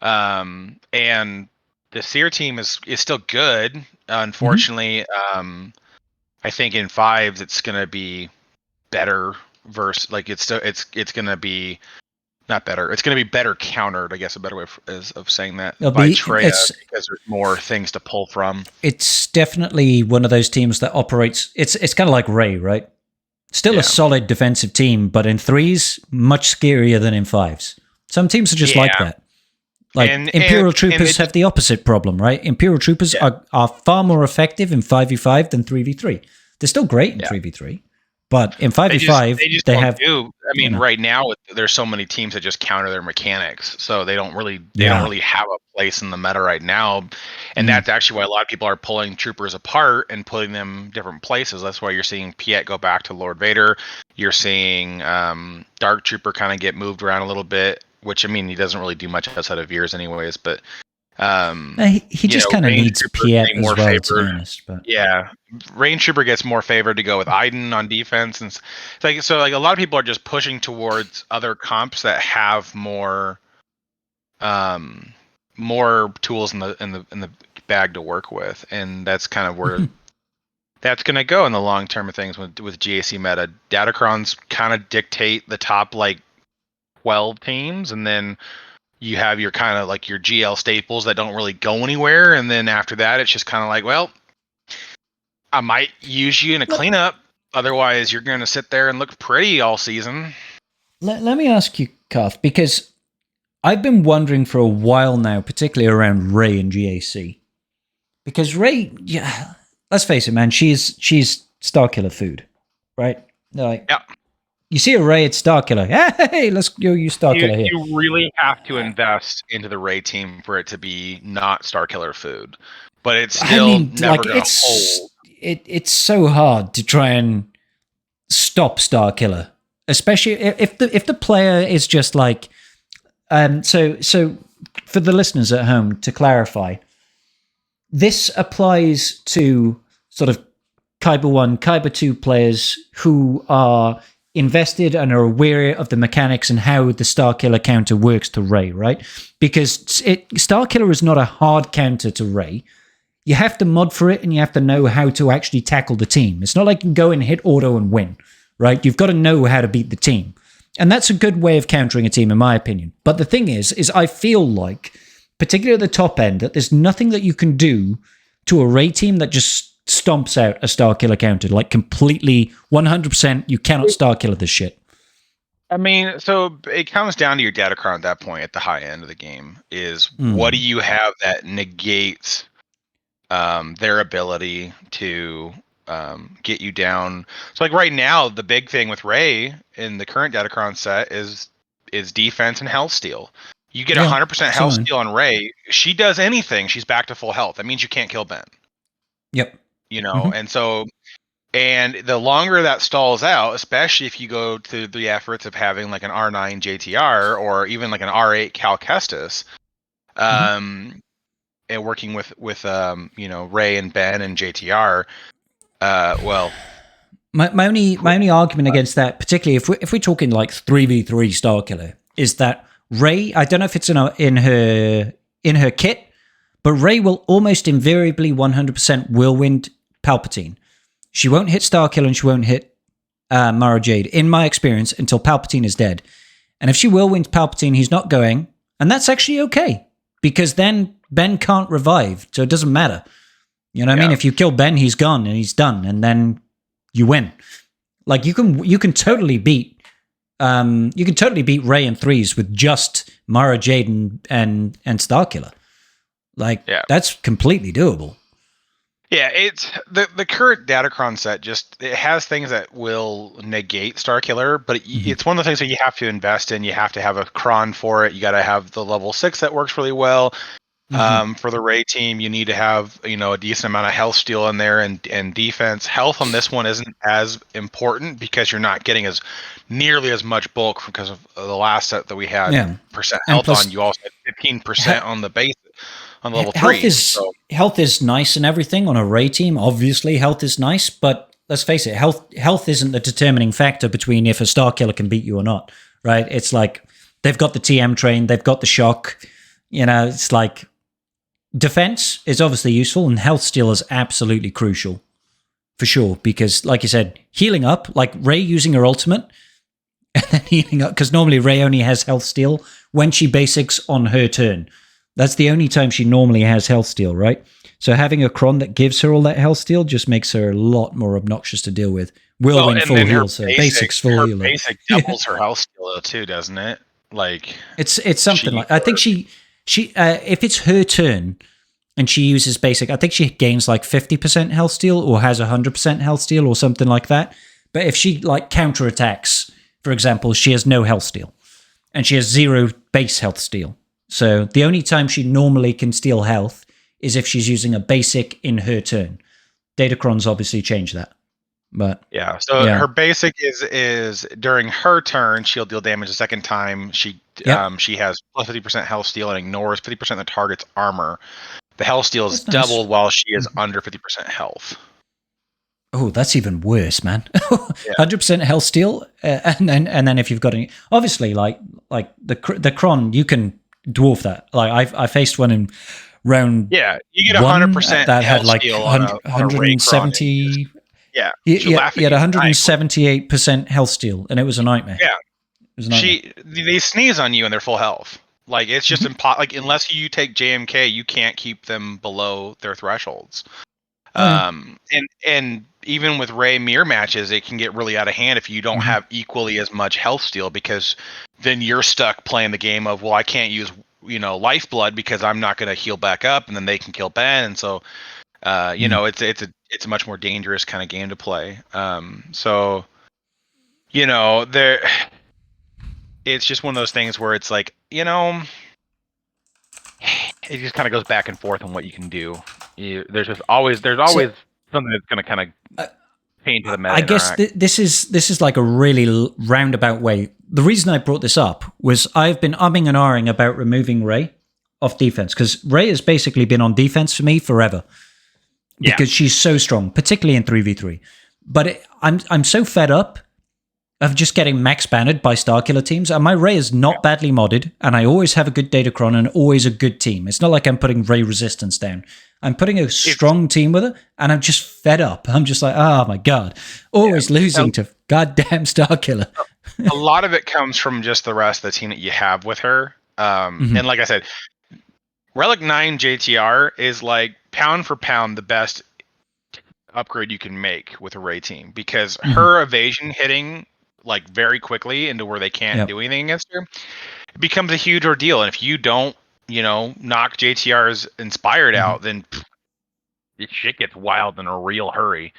and the Seer team is still good. Unfortunately, I think in 5s it's gonna be better versus it's gonna be not better. It's gonna be better countered. I guess a better way of saying that by Traya, because there's more things to pull from. It's definitely one of those teams that operates. It's kind of like Rey, right? Still a solid defensive team, but in 3s, much scarier than in 5s. Some teams are just like that. Like Imperial Troopers have the opposite problem, right? Imperial Troopers are far more effective in 5v5 than 3v3. They're still great in 3v3, but in 5v5 they have. Right now there's so many teams that just counter their mechanics, so they don't really have a place in the meta right now, and that's actually why a lot of people are pulling troopers apart and putting them different places. That's why you're seeing Piet go back to Lord Vader. You're seeing Dark Trooper kind of get moved around a little bit, which he doesn't really do much outside of Veers anyways, but he just kind of needs Piet as well, favored, to be honest. But Range Trooper gets more favored to go with Iden on defense, and so a lot of people are just pushing towards other comps that have more tools in the bag to work with, and that's kind of where that's going to go in the long term of things with GAC meta. Datacrons kind of dictate the top 12 teams, and then you have your kind of your GL staples that don't really go anywhere, and then after that it's just kind of well, I might use you in a cleanup, otherwise you're going to sit there and look pretty all season. Let me ask you, Kath, because I've been wondering for a while now, particularly around Rey and GAC, because Rey, let's face it, man, she's Starkiller food, right? You see a Rey, it's Starkiller. Hey, let's go use Starkiller here. You really have to invest into the Rey team for it to be not Starkiller food, but it's still never going to hold. It's so hard to try and stop Starkiller, especially if the player is just so for the listeners at home, to clarify, this applies to sort of Kyber 1, Kyber 2 players who are invested and are aware of the mechanics and how the Starkiller counter works to Rey, right? Because Starkiller is not a hard counter to Rey. You have to mod for it, and you have to know how to actually tackle the team. It's not like you can go and hit auto and win, right? You've got to know how to beat the team. And that's a good way of countering a team, in my opinion. But the thing is I feel like, particularly at the top end, that there's nothing that you can do to a Rey team that just stomps out a Starkiller counter, completely 100%. You cannot Starkiller this shit. So it comes down to your Datacron at that point, at the high end of the game, is what do you have that negates their ability to get you down. So right now, the big thing with Rey in the current Datacron set is defense and health steal. You get 100% health steal on Rey. She does anything, she's back to full health. That means you can't kill Ben. Yep. And so, and the longer that stalls out, especially if you go to the efforts of having an R9 JTR or even an R8 Cal Kestis, and working with Rey and Ben and JTR, my only argument against that, particularly if we're talking 3v3 Starkiller, is that Rey, I don't know if it's in her kit, but Rey will almost invariably 100% whirlwind Palpatine. She won't hit Starkiller and she won't hit Mara Jade, in my experience, until Palpatine is dead. And if she whirlwinds Palpatine, he's not going, and that's actually okay, because then Ben can't revive, so it doesn't matter. You know what I mean? If you kill Ben, he's gone and he's done, and then you win. You can totally beat Rey in 3s with just Mara Jade and Starkiller. That's completely doable. Yeah, it's the current Datacron set. Just it has things that will negate Starkiller, but it's one of the things that you have to invest in. You have to have a cron for it. You got to have the level 6 that works really well. For the Ray team, you need to have a decent amount of health steal in there and defense. Health on this one isn't as important because you're not getting as nearly as much bulk because of the last set that we had percent And health plus, on. You also had 15% on the base on level health 3. So. health is nice and everything on a Ray team. Obviously, health is nice, but let's face it, health isn't the determining factor between if a Star Killer can beat you or not, right? It's like they've got the TM train, they've got the shock. It's like defense is obviously useful, and health steal is absolutely crucial for sure. Because, like you said, healing up, like Ray using her ultimate and then healing up, because normally Ray only has health steal when she basics on her turn. That's the only time she normally has health steal, right? So having a cron that gives her all that health steal just makes her a lot more obnoxious to deal with. Whirlwind full heal, so basics full heal. Basic doubles her health steal too, doesn't it? Like it's something like, I think she if it's her turn and she uses basic, I think she gains like 50% health steal or has 100% health steal or something like that. But if she like counterattacks, for example, she has no health steal and she has 0 base health steal. So the only time she normally can steal health is if she's using a basic in her turn. Datacrons obviously change that. But her basic is during her turn, she'll deal damage the second time. She has plus 50% health steal and ignores 50% of the target's armor. The health steal is doubled while she is under 50% health. Oh, that's even worse, man. 100% health steal, and then if you've got any, obviously like the cron, you can dwarf that. Like I faced one in round. Yeah, you get 100% that had like steal 170. Yeah, he had 178% health steal, and it was a nightmare. Yeah, they sneeze on you and they're full health. Like it's just like unless you take JMK, you can't keep them below their thresholds. And even with Ray mirror matches, it can get really out of hand if you don't have equally as much health steal, because then you're stuck playing the game of, well, I can't use lifeblood because I'm not going to heal back up, and then they can kill Ben, and so it's a much more dangerous kind of game to play. There. It's just one of those things where it's like, it just kind of goes back and forth on what you can do. There's always something that's going to kind of paint to the meta. I guess this is like a really roundabout way. The reason I brought this up was I've been umming and ahhing about removing Ray off defense, because Ray has basically been on defense for me forever because she's so strong, particularly in 3v3. But I'm so fed up of just getting max banned by Starkiller teams. And my Ray is not badly modded, and I always have a good Datacron and always a good team. It's not like I'm putting Ray resistance down. I'm putting a strong team with her, and I'm just fed up. I'm just like, oh my God, always losing to goddamn Starkiller. A lot of it comes from just the rest of the team that you have with her. And like I said, Relic 9 JTR is like pound for pound the best upgrade you can make with a Ray team, because her evasion hitting like very quickly into where they can't do anything against her, it becomes a huge ordeal. And if you don't, knock JTR's inspired out, then shit gets wild in a real hurry.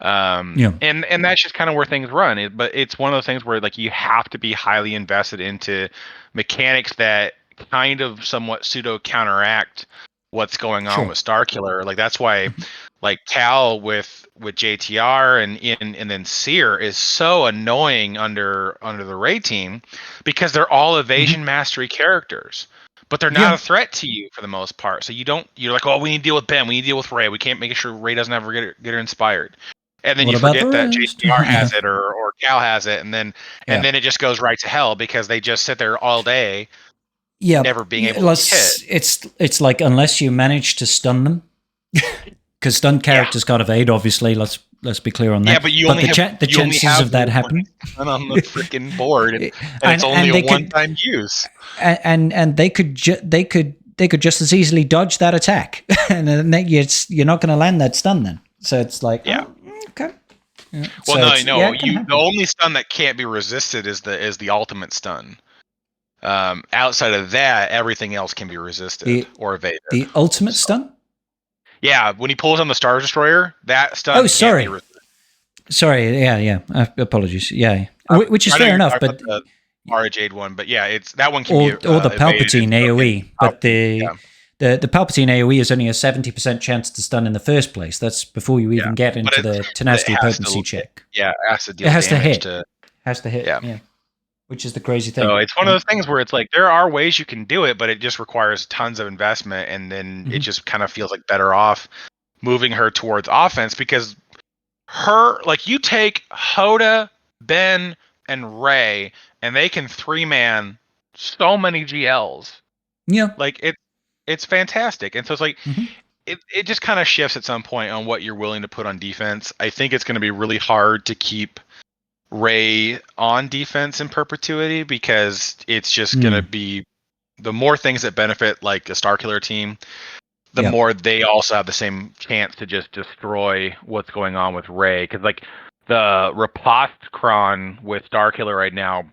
And that's just kind of where things run. But it's one of those things where like you have to be highly invested into mechanics that kind of somewhat pseudo counteract what's going on with Starkiller. Like that's why like Cal with JTR and then Seer is so annoying under the Ray team, because they're all evasion mastery characters, but they're not a threat to you for the most part. So you're like, oh, we need to deal with Ben, we need to deal with Ray, we can't make sure Ray doesn't ever get her inspired. And then you forget that JTR has it or Cal has it, and then it just goes right to hell because they just sit there all day never being able to hit. It's like, unless you manage to stun them, because stun characters can't evade, obviously. Let's be clear on that. Yeah, but you only have the chances of that happening on the freaking board, and it's only a one-time use. And they could just as easily dodge that attack, and then you're not going to land that stun then. So it's like, okay. Yeah. Well, the only stun that can't be resisted is the ultimate stun. Outside of that, everything else can be resisted or evaded. The ultimate stun? Yeah, when he pulls on the Star Destroyer, that stun. Oh, sorry. Sorry, yeah. Apologies. Yeah, which is fair enough, but the Mara Jade one, but yeah, it's that one can or be or the evaded. Palpatine AOE, but the yeah. the Palpatine AOE is only a 70% chance to stun in the first place. That's before you even get into the tenacity potency check. Yeah, it has to deal it has damage to hit. Has to hit. Yeah. Which is the crazy thing. So it's one of those things where it's like there are ways you can do it, but it just requires tons of investment, and then it just kind of feels like better off moving her towards offense because you take Hoda, Ben, and Rey, and they can 3-man so many GLs. Yeah. Like it's fantastic. And so it's like it just kind of shifts at some point on what you're willing to put on defense. I think it's going to be really hard to keep Rey on defense in perpetuity because it's just going to be the more things that benefit like a Starkiller team, the more they also have the same chance to just destroy what's going on with Rey. Because like the riposte cron with Starkiller right now,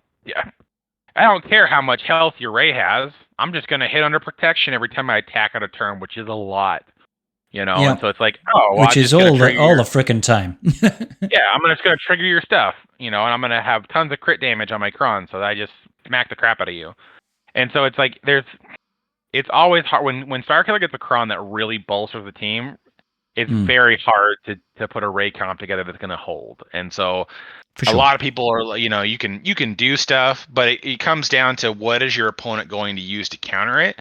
I don't care how much health your Rey has. I'm just going to hit under protection every time I attack on a turn, which is a lot. And so it's like, which is all the frickin' time. Yeah, I'm just going to trigger your stuff, and I'm going to have tons of crit damage on my cron, so I just smack the crap out of you. And so it's like it's always hard when Starkiller gets a cron that really bolsters the team. It's very hard to put a Rey comp together that's going to hold. And so a lot of people are, you can do stuff, but it comes down to what is your opponent going to use to counter it.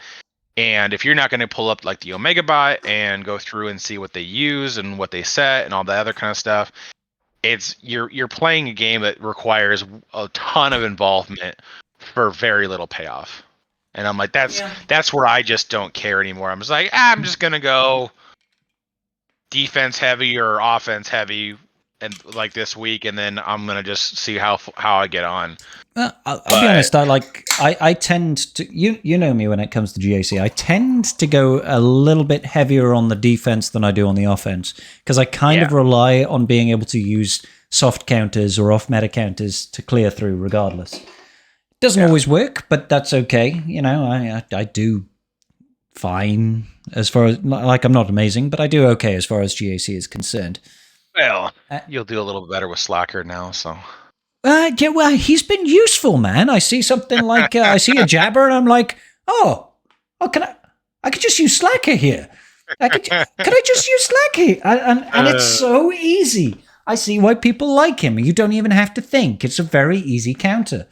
And if you're not going to pull up like the Omega Bot and go through and see what they use and what they set and all that other kind of stuff, you're playing a game that requires a ton of involvement for very little payoff. And I'm like, that's where I just don't care anymore. I'm just like, I'm just going to go defense heavy or offense heavy and like this week, and then I'm going to just see how I get on. I'll be honest. I tend to you know me when it comes to GAC. I tend to go a little bit heavier on the defense than I do on the offense because I kind of rely on being able to use soft counters or off meta counters to clear through regardless. Doesn't always work, but that's okay. I do fine as far as I'm not amazing, but I do okay as far as GAC is concerned. Well, you'll do a little bit better with Slacker now, so. Well, he's been useful, man. I see something like I see a jabber, and I'm like, can I could just use Slacker here. Can I just use Slacker here? And it's so easy. I see why people like him. You don't even have to think. It's a very easy counter.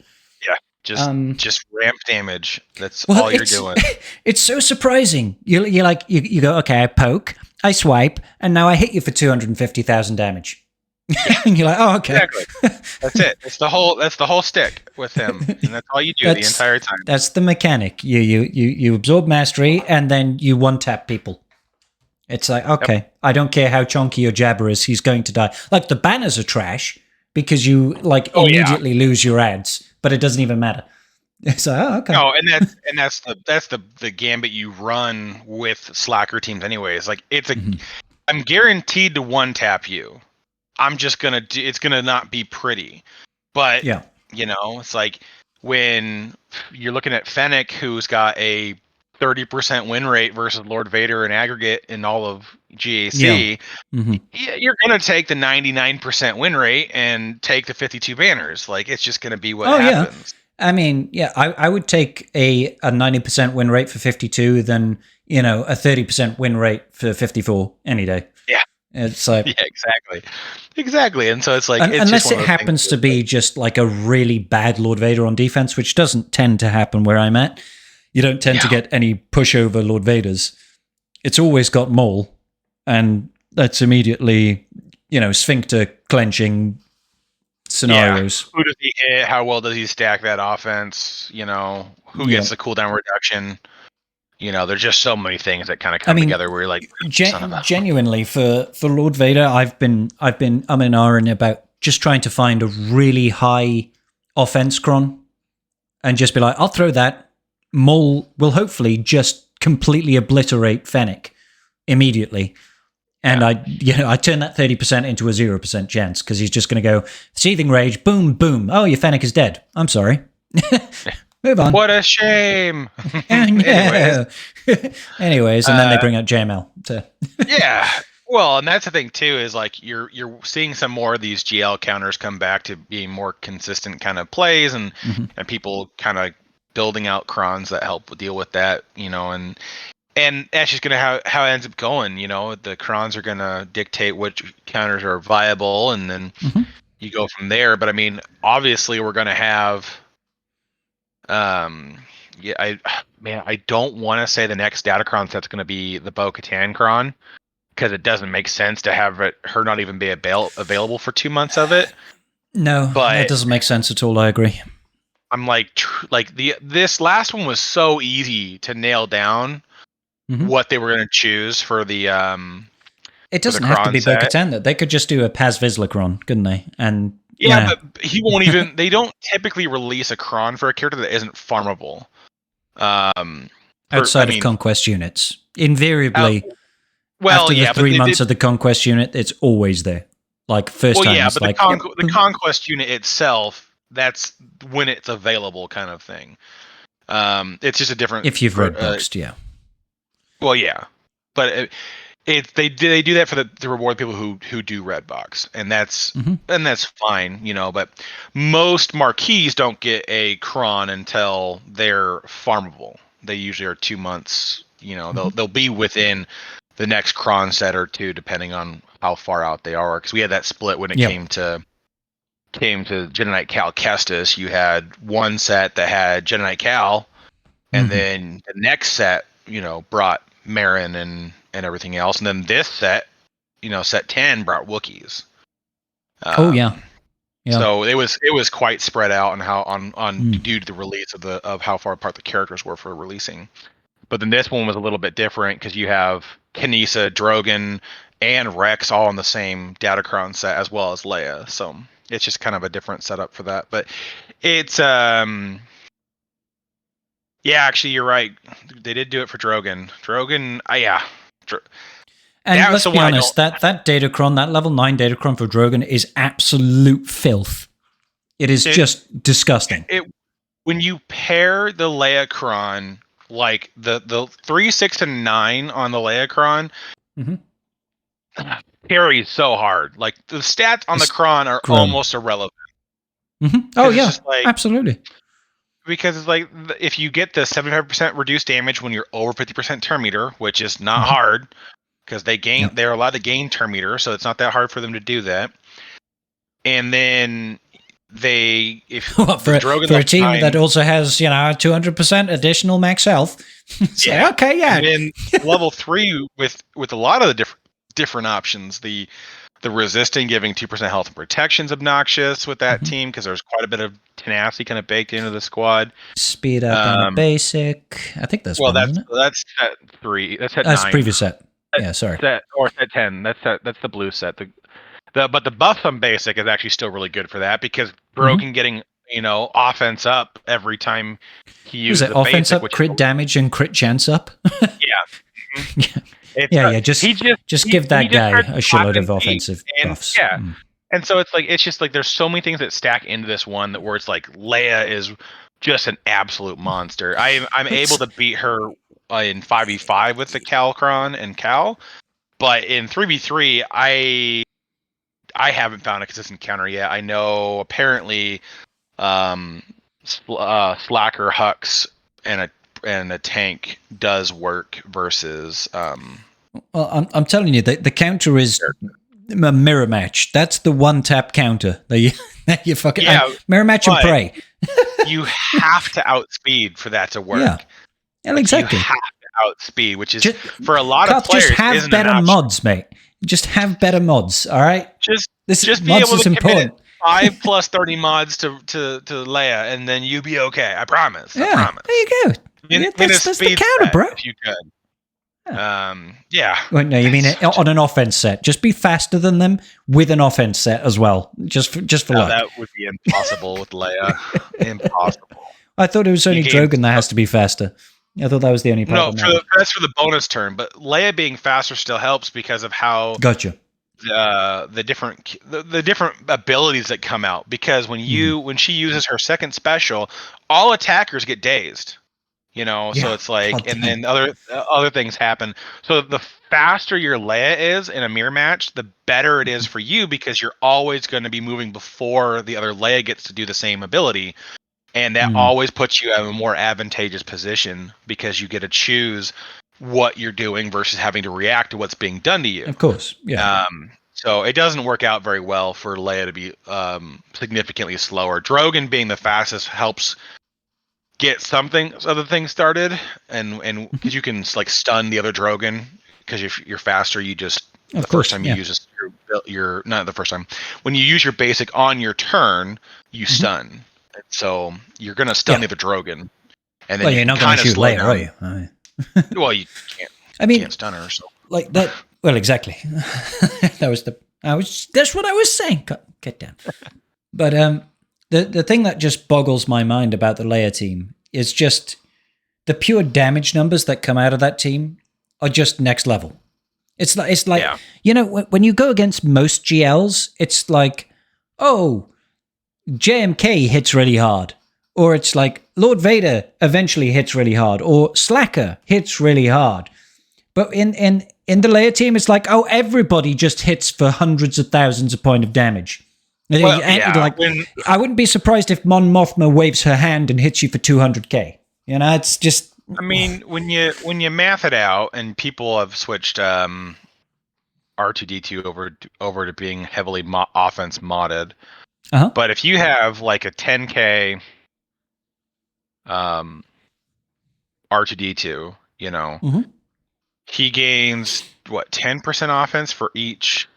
Yeah, just ramp damage. That's all you're doing. It's so surprising. You go, okay, I poke, I swipe, and now I hit you for 250,000 damage. And you're like, oh, okay. Exactly. That's it. That's the whole stick with him, and that's all you do the entire time. That's the mechanic. You absorb mastery, and then you one tap people. It's like, okay, I don't care how chonky your jabber is, he's going to die. Like the banners are trash because you immediately lose your ads, but it doesn't even matter. So okay. No, and that's the gambit you run with Slacker teams anyways. Like I'm guaranteed to one tap you. I'm just gonna it's gonna not be pretty, but it's like when you're looking at Fennec, who's got a 30% win rate versus Lord Vader in aggregate in all of GAC. You're gonna take the 99% win rate and take the 52 banners. Like it's just gonna be what happens. I mean, I would take a 90% win rate for 52 than a 30% win rate for 54 any day. Yeah. It's like exactly, and so it's like unless it happens to be just like a really bad Lord Vader on defense, which doesn't tend to happen where I'm at. You don't tend to get any pushover Lord Vaders. It's always got Maul, and that's immediately sphincter clenching scenarios. Who does he hit? How well does he stack that offense? Who gets the cooldown reduction? There's just so many things that kind of come together where you're like, genuinely for Lord Vader, I've been ahhing about just trying to find a really high offense cron and just be like, I'll throw that. Maul will hopefully just completely obliterate Fennec immediately. And I turn that 30% into a 0% chance because he's just going to go Seething Rage, boom, boom. Oh, your Fennec is dead. I'm sorry. Move on. What a shame. Anyways. Anyways, and then they bring out JML. Yeah. Well, and that's the thing too, is like you're seeing some more of these GL counters come back to being more consistent kind of plays, and people kind of building out crons that help deal with that, and that's just gonna how it ends up going. The crons are gonna dictate which counters are viable, and then you go from there. But I mean, obviously, we're gonna have. I don't want to say the next Datacron set's going to be the Bo-Katan cron, because it doesn't make sense to have her not even be available for 2 months of it. No, but that doesn't make sense at all. I agree. I'm this last one was so easy to nail down what they were going to choose for the. It doesn't have to be Bo-Katan. They could just do a Paz Vizsla cron, couldn't they? And yeah, but he won't even. They don't typically release a cron for a character that isn't farmable. Outside of conquest units, invariably. After the 3 months of the conquest unit, it's always there. Like first time. Yeah, but the conquest unit itself, that's when it's available, kind of thing. It's just a different. If you've red boxed, yeah. Well, yeah, but they do that to reward people who do red box, and that's fine, But most marquees don't get a cron until they're farmable. They usually are 2 months. They'll be within the next cron set or two, depending on how far out they are. Because we had that split when it came to Jedi Knight Cal Kestis. You had one set that had Jedi Knight Cal, and then the next set, brought Marin and everything else, and then this set, set 10 brought Wookiees. So it was quite spread out on how due to the release of how far apart the characters were for releasing. But then this one was a little bit different because you have Kanisa, Drogon, and Rex all on the same Datacron set, as well as Leia. So it's just kind of a different setup for that. But it's actually you're right. They did do it for Drogon. And let's be honest, that Datacron, that level 9 Datacron for Drogon is absolute filth. It is just disgusting. When you pair the Leia cron, like the 3, 6, and 9 on the Leia cron, carries so hard. Like the stats on the cron are almost irrelevant. Oh yeah, absolutely. Because it's like if you get the 75% reduced damage when you're over 50% turn meter, which is not hard, because they're allowed to gain turn meter, so it's not that hard for them to do that. And then for a team that also has 200% additional max health. And then level 3 with a lot of the different options, the resisting giving 2% health and protection's obnoxious with that team, because there's quite a bit of tenacity kind of baked into the squad. Speed up on the basic. I think that's that's set 3. That's set 9. That's previous set. Sorry. Set 10. That's the blue set. But the buff on basic is actually still really good for that, because Broken getting offense up every time he uses the offense basic, up, crit damage and crit chance up. Just give that guy a shitload of offensive buffs. And so it's just like there's so many things that stack into this one where it's like Leia is just an absolute monster. I'm able to beat her in 5v5 with the Calcron and Cal, but in 3v3 I haven't found a consistent counter yet. I know apparently Slacker Hux and a tank does work versus well, I'm telling you, the counter is a mirror match. That's the one tap counter that you fucking mirror match and pray. You have to outspeed for that to work. Yeah, exactly. You have to outspeed, which is for a lot of players. Just have better mods, mate. Just have better mods. All right. Just be able to commit 5 plus 30 mods to Leia, and then you be okay. I promise. I promise. There you go. That's the counter, bro. If you could. Well, no, you mean on an offense set. Just be faster than them with an offense set as well. Just for luck. That would be impossible with Leia. Impossible. I thought it was only Drogon that has to be faster. I thought that was the only part. No, that's for the bonus turn. But Leia being faster still helps because of how. Gotcha. the different abilities that come out, because when she uses her second special, all attackers get dazed. So it's like, God and damn. then other things happen. So the faster your Leia is in a mirror match, the better it is for you, because you're always going to be moving before the other Leia gets to do the same ability, and that always puts you in a more advantageous position, because you get to choose what you're doing versus having to react to what's being done to you. Of course, yeah. So it doesn't work out very well for Leia to be significantly slower. Drogon being the fastest helps get other things started, and because you can like stun the other Drogon, because if you're faster, you just Of the course, first time you use your not the first time, when you use your basic on your turn, you stun. So you're gonna stun the other Drogon, and then well, you're not going to shoot Leia, are you? Well, you can't. I mean, can't stun her. So like that. Well, exactly. That's what I was saying. Get down. But the thing that just boggles my mind about the Leia team is just the pure damage numbers that come out of that team are just next level. It's like when you go against most GLs, it's like, oh, JMK hits really hard, or it's like Lord Vader eventually hits really hard, or Slacker hits really hard. But in the Leia team, it's like, oh, everybody just hits for hundreds of thousands of points of damage. Well, I wouldn't be surprised if Mon Mothma waves her hand and hits you for 200k. It's just. I mean, when you math it out, and people have switched R2D2 over to being heavily offense modded. Uh-huh. But if you have like a 10k R2D2, he gains what, 10% offense for each.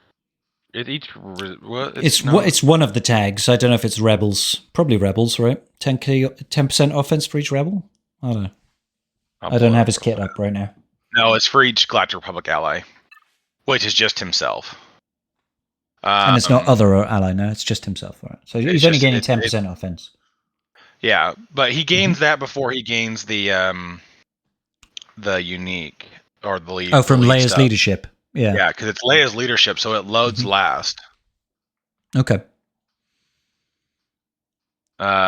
It's one of the tags. I don't know if it's Rebels. Probably Rebels, right? 10% offense for each Rebel. I don't know. I don't have his kit up right now. No, it's for each Galactic Republic ally, which is just himself. And it's not other ally, no, it's just himself, right? So he's only gaining 10% offense. Yeah, but he gains that before he gains the unique or the lead. Oh, from Leia's stuff. leadership. Yeah. Yeah, because it's Leia's leadership, so it loads last. Okay.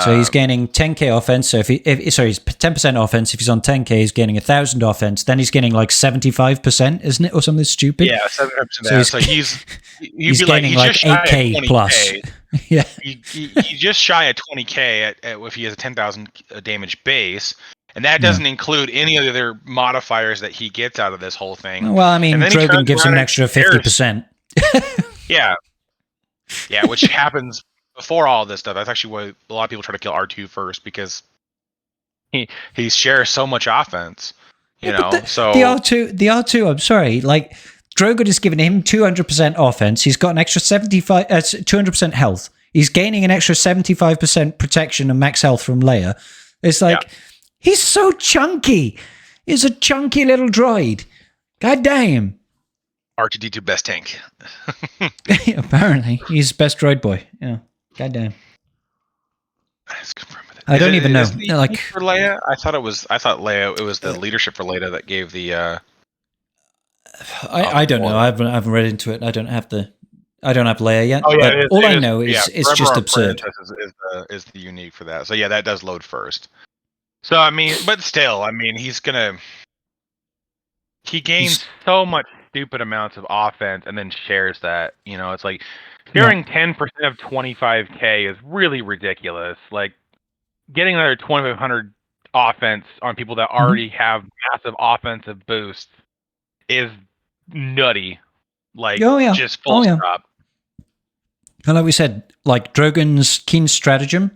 So he's gaining 10k offense. So he's 10% offense. If he's on 10k, he's gaining 1,000 offense. Then he's getting like 75%, isn't it, or something stupid? Yeah, 75%. So he's gaining like 8k plus. Yeah, he's just shy of 20k if he has a 10,000 damage base, and that doesn't include any of the other modifiers that he gets out of this whole thing. Well, I mean, Drogon gives him an extra 50%. Yeah, which happens before all this stuff. That's actually why a lot of people try to kill R2 first, because he shares so much offense. So the R2. I'm sorry, like Drogon is giving him 200% offense. He's got an extra 200% health. He's gaining an extra 75% protection and max health from Leia. It's like he's so chunky. He's a chunky little droid. God damn. R2D2 best tank. Apparently, he's best droid boy. Yeah. God damn. Let's confirm it. I don't even know. Like for Leia, I thought Leia. It was the leadership for Leia that gave the. I don't know. I haven't read into it. I don't have Leia yet. Oh, yeah, but all I know is it's just absurd. Is the unique for that? So yeah, that does load first. So I mean, but still, I mean, he gains so much stupid amounts of offense and then shares that. It's like sharing 10% of 25k is really ridiculous. Like getting another 2,500 offense on people that already have massive offensive boosts is nutty. Like just full stop. And like we said, like Drogon's keen stratagem,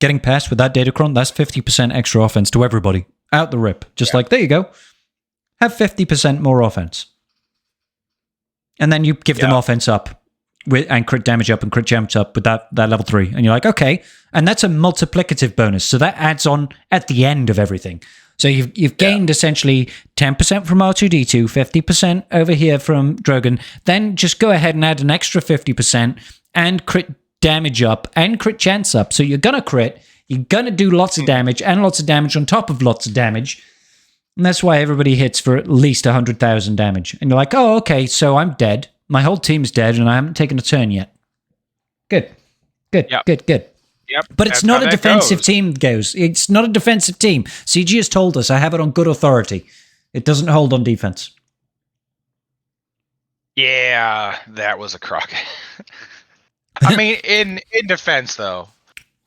getting past with that datacron, that's 50% extra offense to everybody out the rip. Just like, there you go. Have 50% more offense. And then you give them offense up and crit damage up and crit damage up with that level 3. And you're like, okay. And that's a multiplicative bonus. So that adds on at the end of everything. So you've gained essentially 10% from R2D2, 50% over here from Drogon. Then just go ahead and add an extra 50% and crit damage up and crit chance up. So you're going to crit. You're going to do lots of damage and lots of damage on top of lots of damage. And that's why everybody hits for at least 100,000 damage. And you're like, oh, okay, so I'm dead. my whole team's dead, and I haven't taken a turn yet. Good. Good. Yep. But it's not a defensive team, Goes. It's not a defensive team. CG has told us. I have it on good authority. It doesn't hold on defense. Yeah, that was a crock. I mean, in defense, though,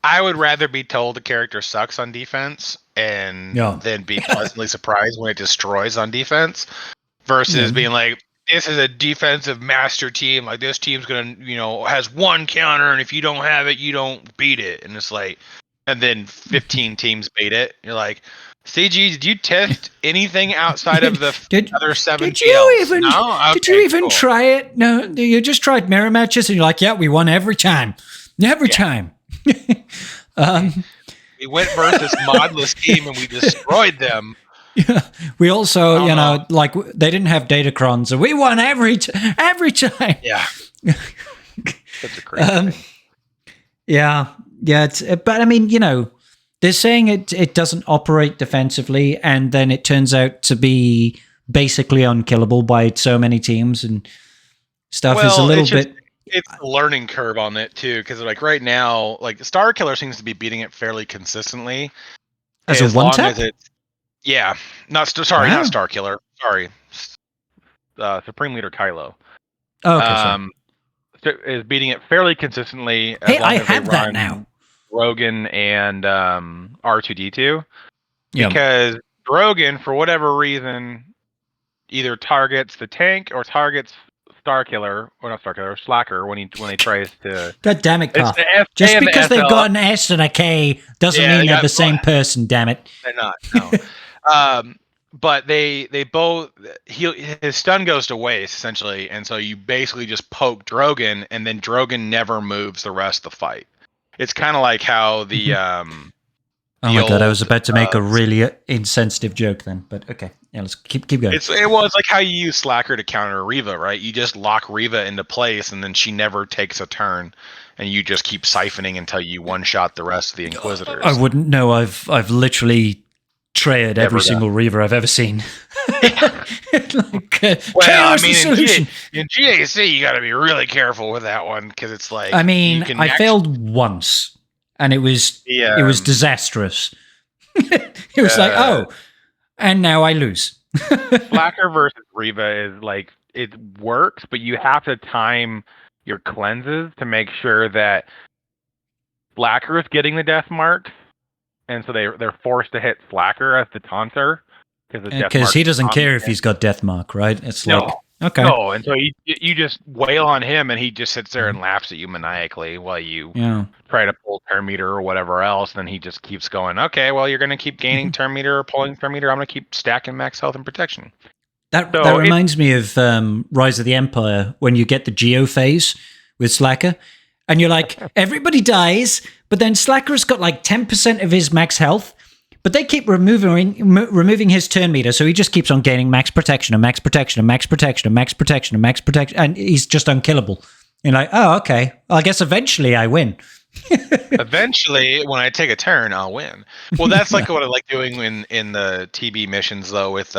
I would rather be told the character sucks on defense and then be pleasantly surprised when it destroys on defense versus being like, this is a defensive master team. Like, this team's going to, has one counter, and if you don't have it, you don't beat it. And it's like, and then 15 teams beat it. You're like, CG, did you test anything outside of the other 7 Did you even, did you even try it? No, you just tried mirror matches, and you're like, yeah, we won every time. Every time. We went versus modless team, and we destroyed them. Yeah, we also, like they didn't have Datacrons, so we won every time. Yeah, that's a crazy thing. Yeah. But I mean, they're saying it doesn't operate defensively, and then it turns out to be basically unkillable by so many teams and stuff. Is a little bit. It's a learning curve on it too, because like right now, like Star Killer seems to be beating it fairly consistently. As a one tap. Yeah, not Star Killer. Sorry, Supreme Leader Kylo. Oh, okay, is beating it fairly consistently. Hey, I have that now. Rogan and R2D2, because Rogan, for whatever reason, either targets the tank or targets Slacker when he tries to. God damn it, Carl. Just because they've got an S and a K doesn't mean they're the same person. Damn it. They're not. No. But they both his stun goes to waste essentially, and so you basically just poke Drogon, and then Drogon never moves the rest of the fight. It's kind of like how the oh my god, I was about to make a really insensitive joke then, but okay, yeah, let's keep going. It's like how you use Slacker to counter Reva, right? You just lock Reva into place, and then she never takes a turn, and you just keep siphoning until you one shot the rest of the Inquisitors. I wouldn't know. I've literally trayed every single Reaver I've ever seen. Well, I mean, in GAC, you got to be really careful with that one, because it's like, I mean, I failed once, and it was disastrous. It was like, and now I lose. Slacker versus Reva is like, it works, but you have to time your cleanses to make sure that Slacker is getting the death marks, and so they're forced to hit Slacker as the taunter, because he doesn't care if he's got death mark, right? It's like, okay, no, and so you just wail on him, and he just sits there and laughs at you maniacally while you try to pull turn meter or whatever else. Then he just keeps going, okay, well, you're going to keep gaining turn meter or pulling turn meter. I'm going to keep stacking max health and protection. That reminds me of Rise of the Empire, when you get the Geo phase with Slacker, and you're like, everybody dies, but then Slacker's got like 10% of his max health, but they keep removing his turn meter, so he just keeps on gaining max protection and max protection and max protection and max protection and max protection, and he's just unkillable. You're like, oh, okay, I guess eventually I win. Eventually, when I take a turn, I'll win. Well, that's like what I like doing in the TB missions, though, with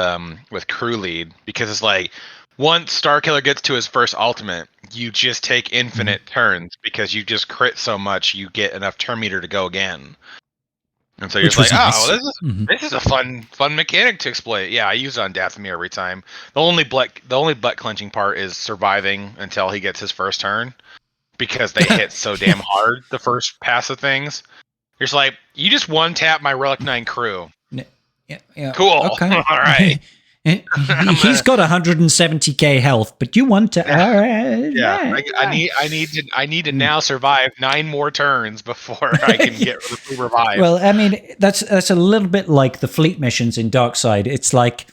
crew lead, because it's like, once Starkiller gets to his first ultimate, you just take infinite turns, because you just crit so much, you get enough turn meter to go again. And so you're like, nice. This is a fun mechanic to exploit. Yeah, I use it on Dathomir every time. The only butt clenching part is surviving until he gets his first turn, because they hit so damn hard the first pass of things. You're just like, you just one tap my Relic 9 crew. Yeah. Cool. Okay. All right. He's got 170k health, but you want to. Yeah, I need to now survive 9 more turns before I can get revived. Well, I mean, that's a little bit like the fleet missions in Darkside. It's like,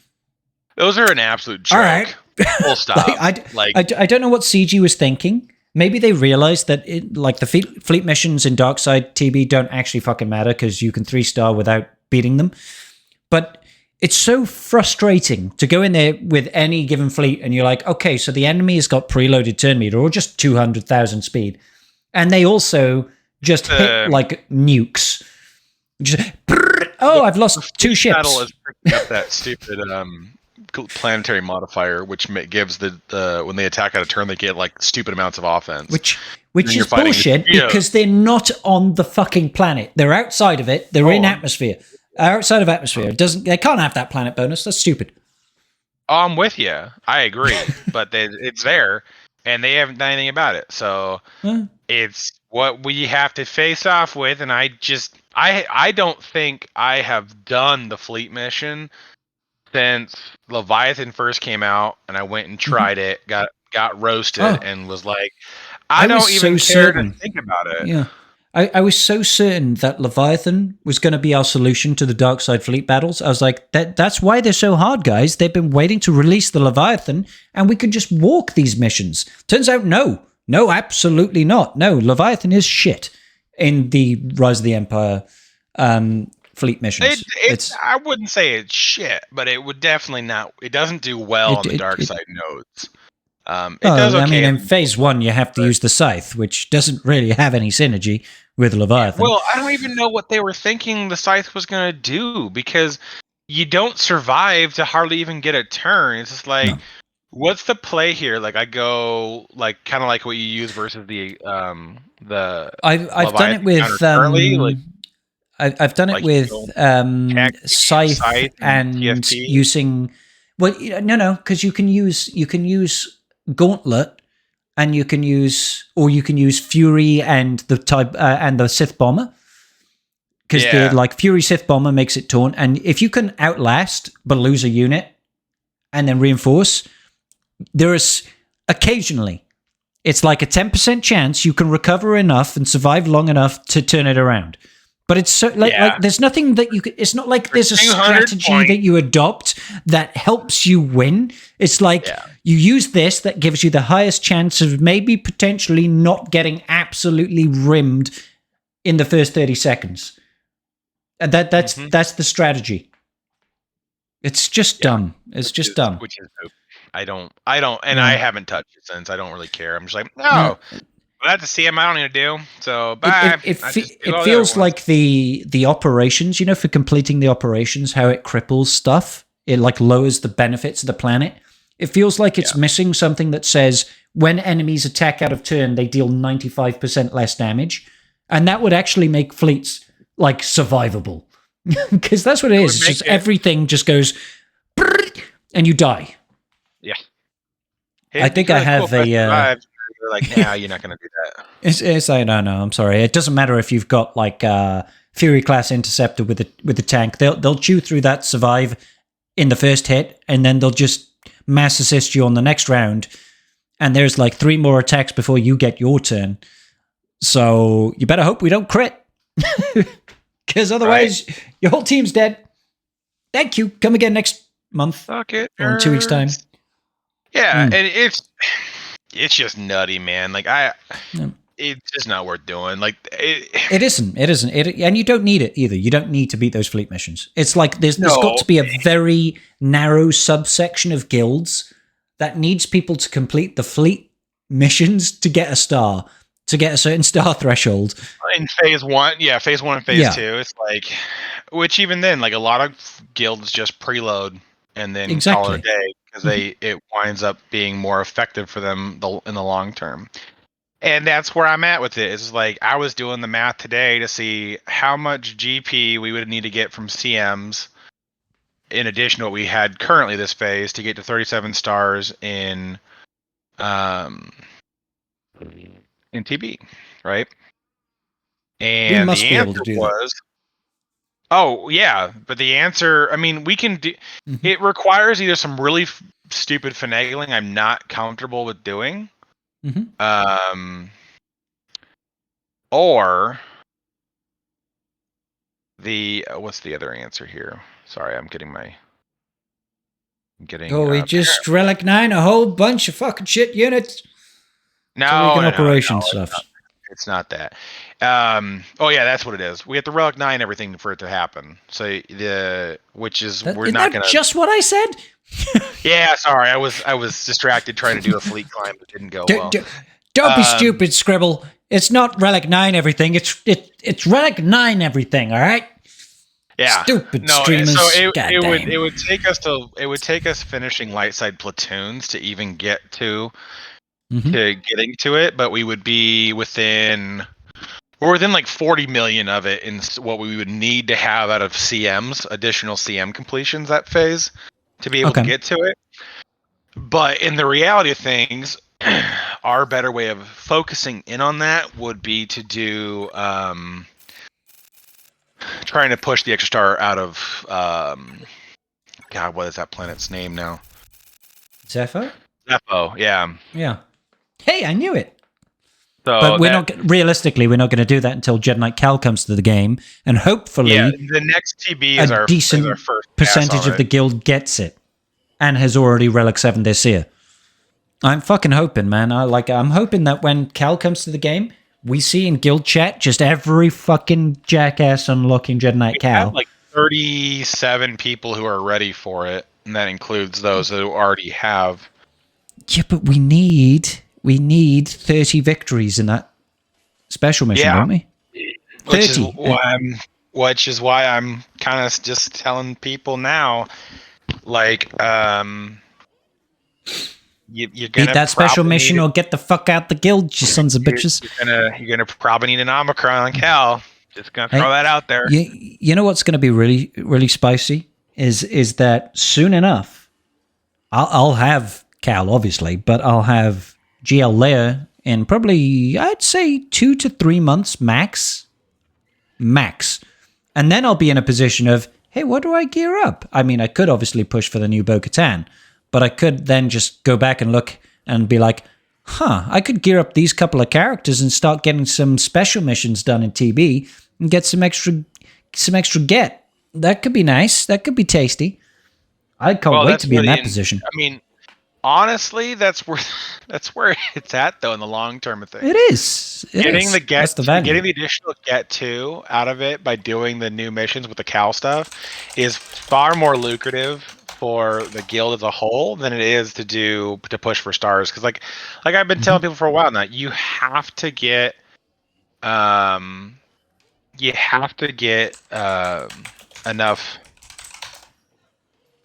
those are an absolute joke. All right, full stop. I don't know what CG was thinking. Maybe they realized that the fleet missions in Darkside TB don't actually fucking matter, because you can 3-star without beating them. But it's so frustrating to go in there with any given fleet, and you're like, okay, so the enemy has got preloaded turn meter or just 200,000 speed, and they also just hit like nukes. Just, I've lost 2 ships. Battle is picking up that stupid planetary modifier, which gives the when they attack out of turn, they get like stupid amounts of offense. Which is bullshit because they're not on the fucking planet. They're outside of it. They're in atmosphere. Outside of atmosphere. They can't have that planet bonus. That's stupid. Oh, I'm with you. I agree, but it's there, and they haven't done anything about it. So it's what we have to face off with. And I don't think I have done the fleet mission since Leviathan first came out, and I went and tried it, got roasted, and was like, I don't even care to think about it. Yeah. I was so certain that Leviathan was going to be our solution to the dark side fleet battles. I was like, that's why they're so hard, guys. They've been waiting to release the Leviathan, and we could just walk these missions. Turns out, no, absolutely not. No, Leviathan is shit in the Rise of the Empire fleet missions. I wouldn't say it's shit, but it would definitely not. It doesn't do well on the dark side nodes. It does okay. I mean, in phase 1, you have to use the Scythe, which doesn't really have any synergy with Leviathan. Well, I don't even know what they were thinking the Scythe was going to do, because you don't survive to hardly even get a turn. It's just like, what's the play here? Like, I go like kind of like what you use versus the I've done it with I've done it with Scythe and TFT. Using because you can use Gauntlet, and you can use Fury and the Sith Bomber, because the like Fury Sith Bomber makes it taunt, and if you can outlast but lose a unit and then reinforce, there is occasionally it's like a 10% chance you can recover enough and survive long enough to turn it around. But it's so like there's nothing that you could. It's not like there's a strategy that you adopt that helps you win. It's like you use this that gives you the highest chance of maybe potentially not getting absolutely rimmed in the first 30 seconds. And that's the strategy. It's just dumb. It's just dumb. Which is I don't, and I haven't touched it since. I don't really care. I'm just like, no. Well, that's a CM I don't need to do. So bye. It feels like the operations, for completing the operations, how it cripples stuff. It like lowers the benefits of the planet. It feels like it's missing something that says when enemies attack out of turn, they deal 95% less damage, and that would actually make fleets like survivable, because that's what it is. It's just everything just goes, and you die. Yeah. I think I have a. You're like, nah, you're not going to do that. It's like, no, I'm sorry. It doesn't matter if you've got like a Fury class interceptor with the tank. They'll chew through that, survive in the first hit, and then they'll just mass assist you on the next round. And there's like 3 more attacks before you get your turn. So you better hope we don't crit, because otherwise your whole team's dead. Thank you. Come again next month. Fuck it. Or in 2 weeks' time. Yeah, and it's just nutty, man. Like it's just not worth doing. Like it isn't. And you don't need it either. You don't need to beat those fleet missions. It's like there's got to be a very narrow subsection of guilds that needs people to complete the fleet missions to get a star, to get a certain star threshold. In phase 1, phase 1 and phase 2, it's like, which even then, like a lot of guilds just preload and then call it a day, because it winds up being more effective for them in the long term. And that's where I'm at with it. It's like I was doing the math today to see how much GP we would need to get from CMs in addition to what we had currently this phase to get to 37 stars in TB, right? And we must the be answer able to do was, oh yeah, but the answer, I mean, we can do. It requires either some really stupid finagling I'm not comfortable with doing, or the what's the other answer here? Sorry, I'm getting. We just Relic 9 a whole bunch of fucking shit units. No, operation stuff. It's not that. That's what it is. We have to Relic 9 everything for it to happen. So we're not going to. Just what I said. Yeah, sorry, I was distracted trying to do a fleet climb that didn't go well. Don't be stupid, Scribble. It's not Relic 9 everything. It's Relic 9 everything. All right. Yeah. Stupid No, streamers. so it Goddamn. would take us finishing light side platoons to even get to Mhm. getting to it, but we would be within we're within like 40 million of it in what we would need to have out of CMs, additional CM completions that phase to be able to get to it. But in the reality of things, our better way of focusing in on that would be to do trying to push the extra star out of God, what is that planet's name now? Zepho? Zepho, yeah. Yeah. Hey, I knew it. So But we're not realistically, we're not going to do that until Jedi Knight Cal comes to the game, and hopefully, the next TB is our decent first percentage of the guild gets it, and has already Relic 7 this year. I'm fucking hoping, man. I'm hoping that when Cal comes to the game, we see in guild chat just every fucking jackass unlocking Jedi Knight Cal. We have like 37 people who are ready for it, and that includes those who already have. Yeah, but we need 30 victories in that special mission, don't we? 30. Which is why I'm kind of just telling people now, like, you're gonna beat that special mission or get the fuck out the guild, you sons of bitches. You're gonna probably need an Omicron on Cal. Just gonna throw that out there. You know what's gonna be really, really spicy is that soon enough, I'll have Cal obviously, but I'll have GL Leia in probably, I'd say 2 to 3 months max, and then I'll be in a position of, hey, what do I gear up? I mean, I could obviously push for the new Bo-Katan, but I could then just go back and look and be like, I could gear up these couple of characters and start getting some special missions done in TB and get some extra get. That could be nice. That could be tasty. I can't wait to be in that position. I mean, honestly, that's where it's at though in the long term of things. It is. Getting the value. additional get to out of it by doing the new missions with the Cal stuff is far more lucrative for the guild as a whole than it is to push for stars, because like I've been telling people for a while now, you have to get enough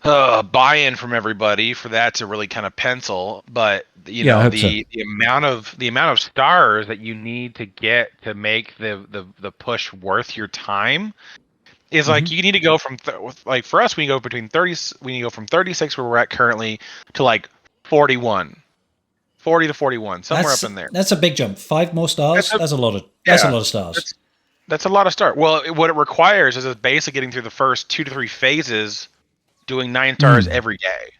buy-in from everybody for that to really kind of pencil. But the amount of stars that you need to get to make the push worth your time is like you need to go from like for us we go between 30 we need to go from 36 where we're at currently to like 40 to 41 somewhere up in there. That's a big jump. 5 more stars. That's a lot of stars. That's a lot of stars. Well, what it requires is basically getting through the first 2 to 3 phases, doing 9 stars every day.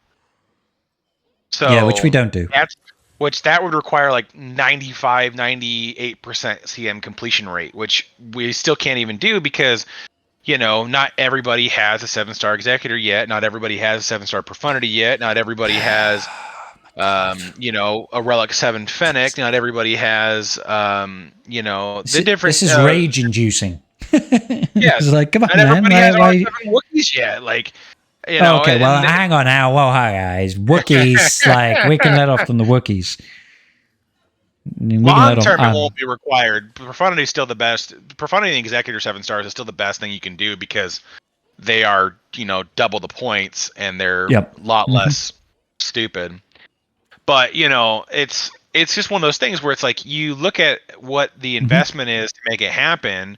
So yeah, which we don't do. That would require like 95, 98% CM completion rate, which we still can't even do because, not everybody has a 7-star executor yet. Not everybody has a 7-star profundity yet. Not everybody has, a relic 7 Fennec. Not everybody has, the different. This is rage inducing. Yeah, it's like, come on, not man. Everybody has 7 Wookiees yet. Like, okay, well, hang on now. Well, hi guys, Wookiees. Like, we can let off on the Wookiees. Long term, it won't be required. Profundity is still the best. Profundity and Executor 7 stars is still the best thing you can do because they are, double the points and they're a lot less stupid. But it's just one of those things where it's like you look at what the investment is to make it happen.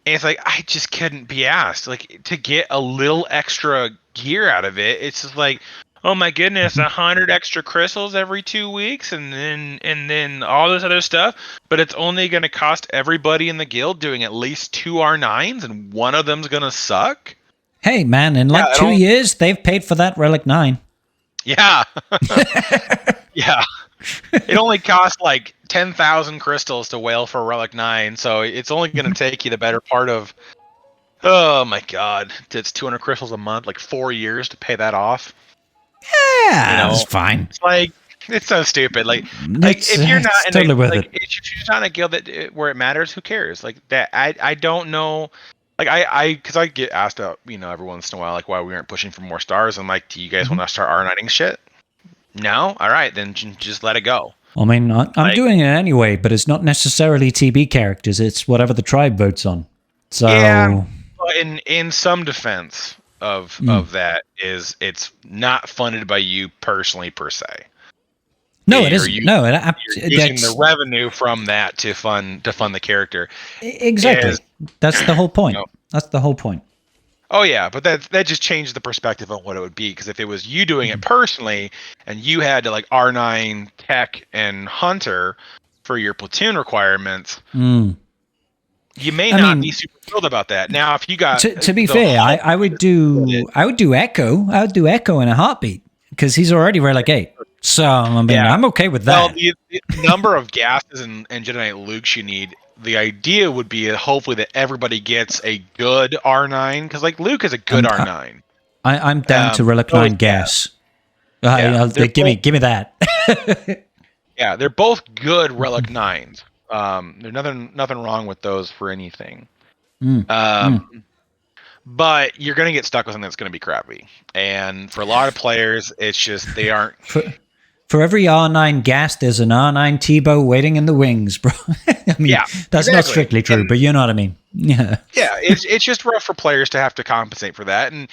And it's like, I just couldn't be asked, like, to get a little extra gear out of it. It's just like, oh my goodness, 100 extra crystals every 2 weeks, and then all this other stuff. But it's only going to cost everybody in the guild doing at least 2 R9s, and one of them's going to suck. Hey, man, in 2 years, they've paid for that Relic 9. Yeah. Yeah. It only costs like 10,000 crystals to whale for Relic 9, so it's only going to take you the better part of, oh my god, it's 200 crystals a month, like 4 years to pay that off. Yeah, that's fine. It's like, it's so stupid. Like if you're not if you're not in a guild where it matters, who cares? Like that, I don't know. Like because I get asked out, every once in a while, like why we aren't pushing for more stars. I'm like, do you guys want to start R9ing shit? No? All right, then just let it go. I mean, I'm doing it anyway, but it's not necessarily TB characters. It's whatever the tribe votes on. So, yeah, But in some defense of that is it's not funded by you personally per se. No, it isn't. No, you're using the revenue from that to fund the character. Exactly. That's the whole point. That's the whole point. Oh yeah, but that just changed the perspective on what it would be, because if it was you doing it personally and you had to like R9 tech and hunter for your platoon requirements, you may not be super thrilled about that. Now, if you got to be fair, I would do Echo. I would do Echo in a heartbeat because he's already relic 8. So I mean, I'm okay with that. Well, the number of gases and Jedi Knight Lukes you need. The idea would be hopefully that everybody gets a good R9, because like Luke is a good R9. I'm down to relic 9 gas. Give me that. Yeah, they're both good relic 9s. There's nothing wrong with those for anything. But you're going to get stuck with something that's going to be crappy. And for a lot of players, it's just they aren't. For every R9 gas, there's an R9 Tebow waiting in the wings, bro. I mean, that's not strictly true, but you know what I mean. Yeah. Yeah, it's just rough for players to have to compensate for that. And,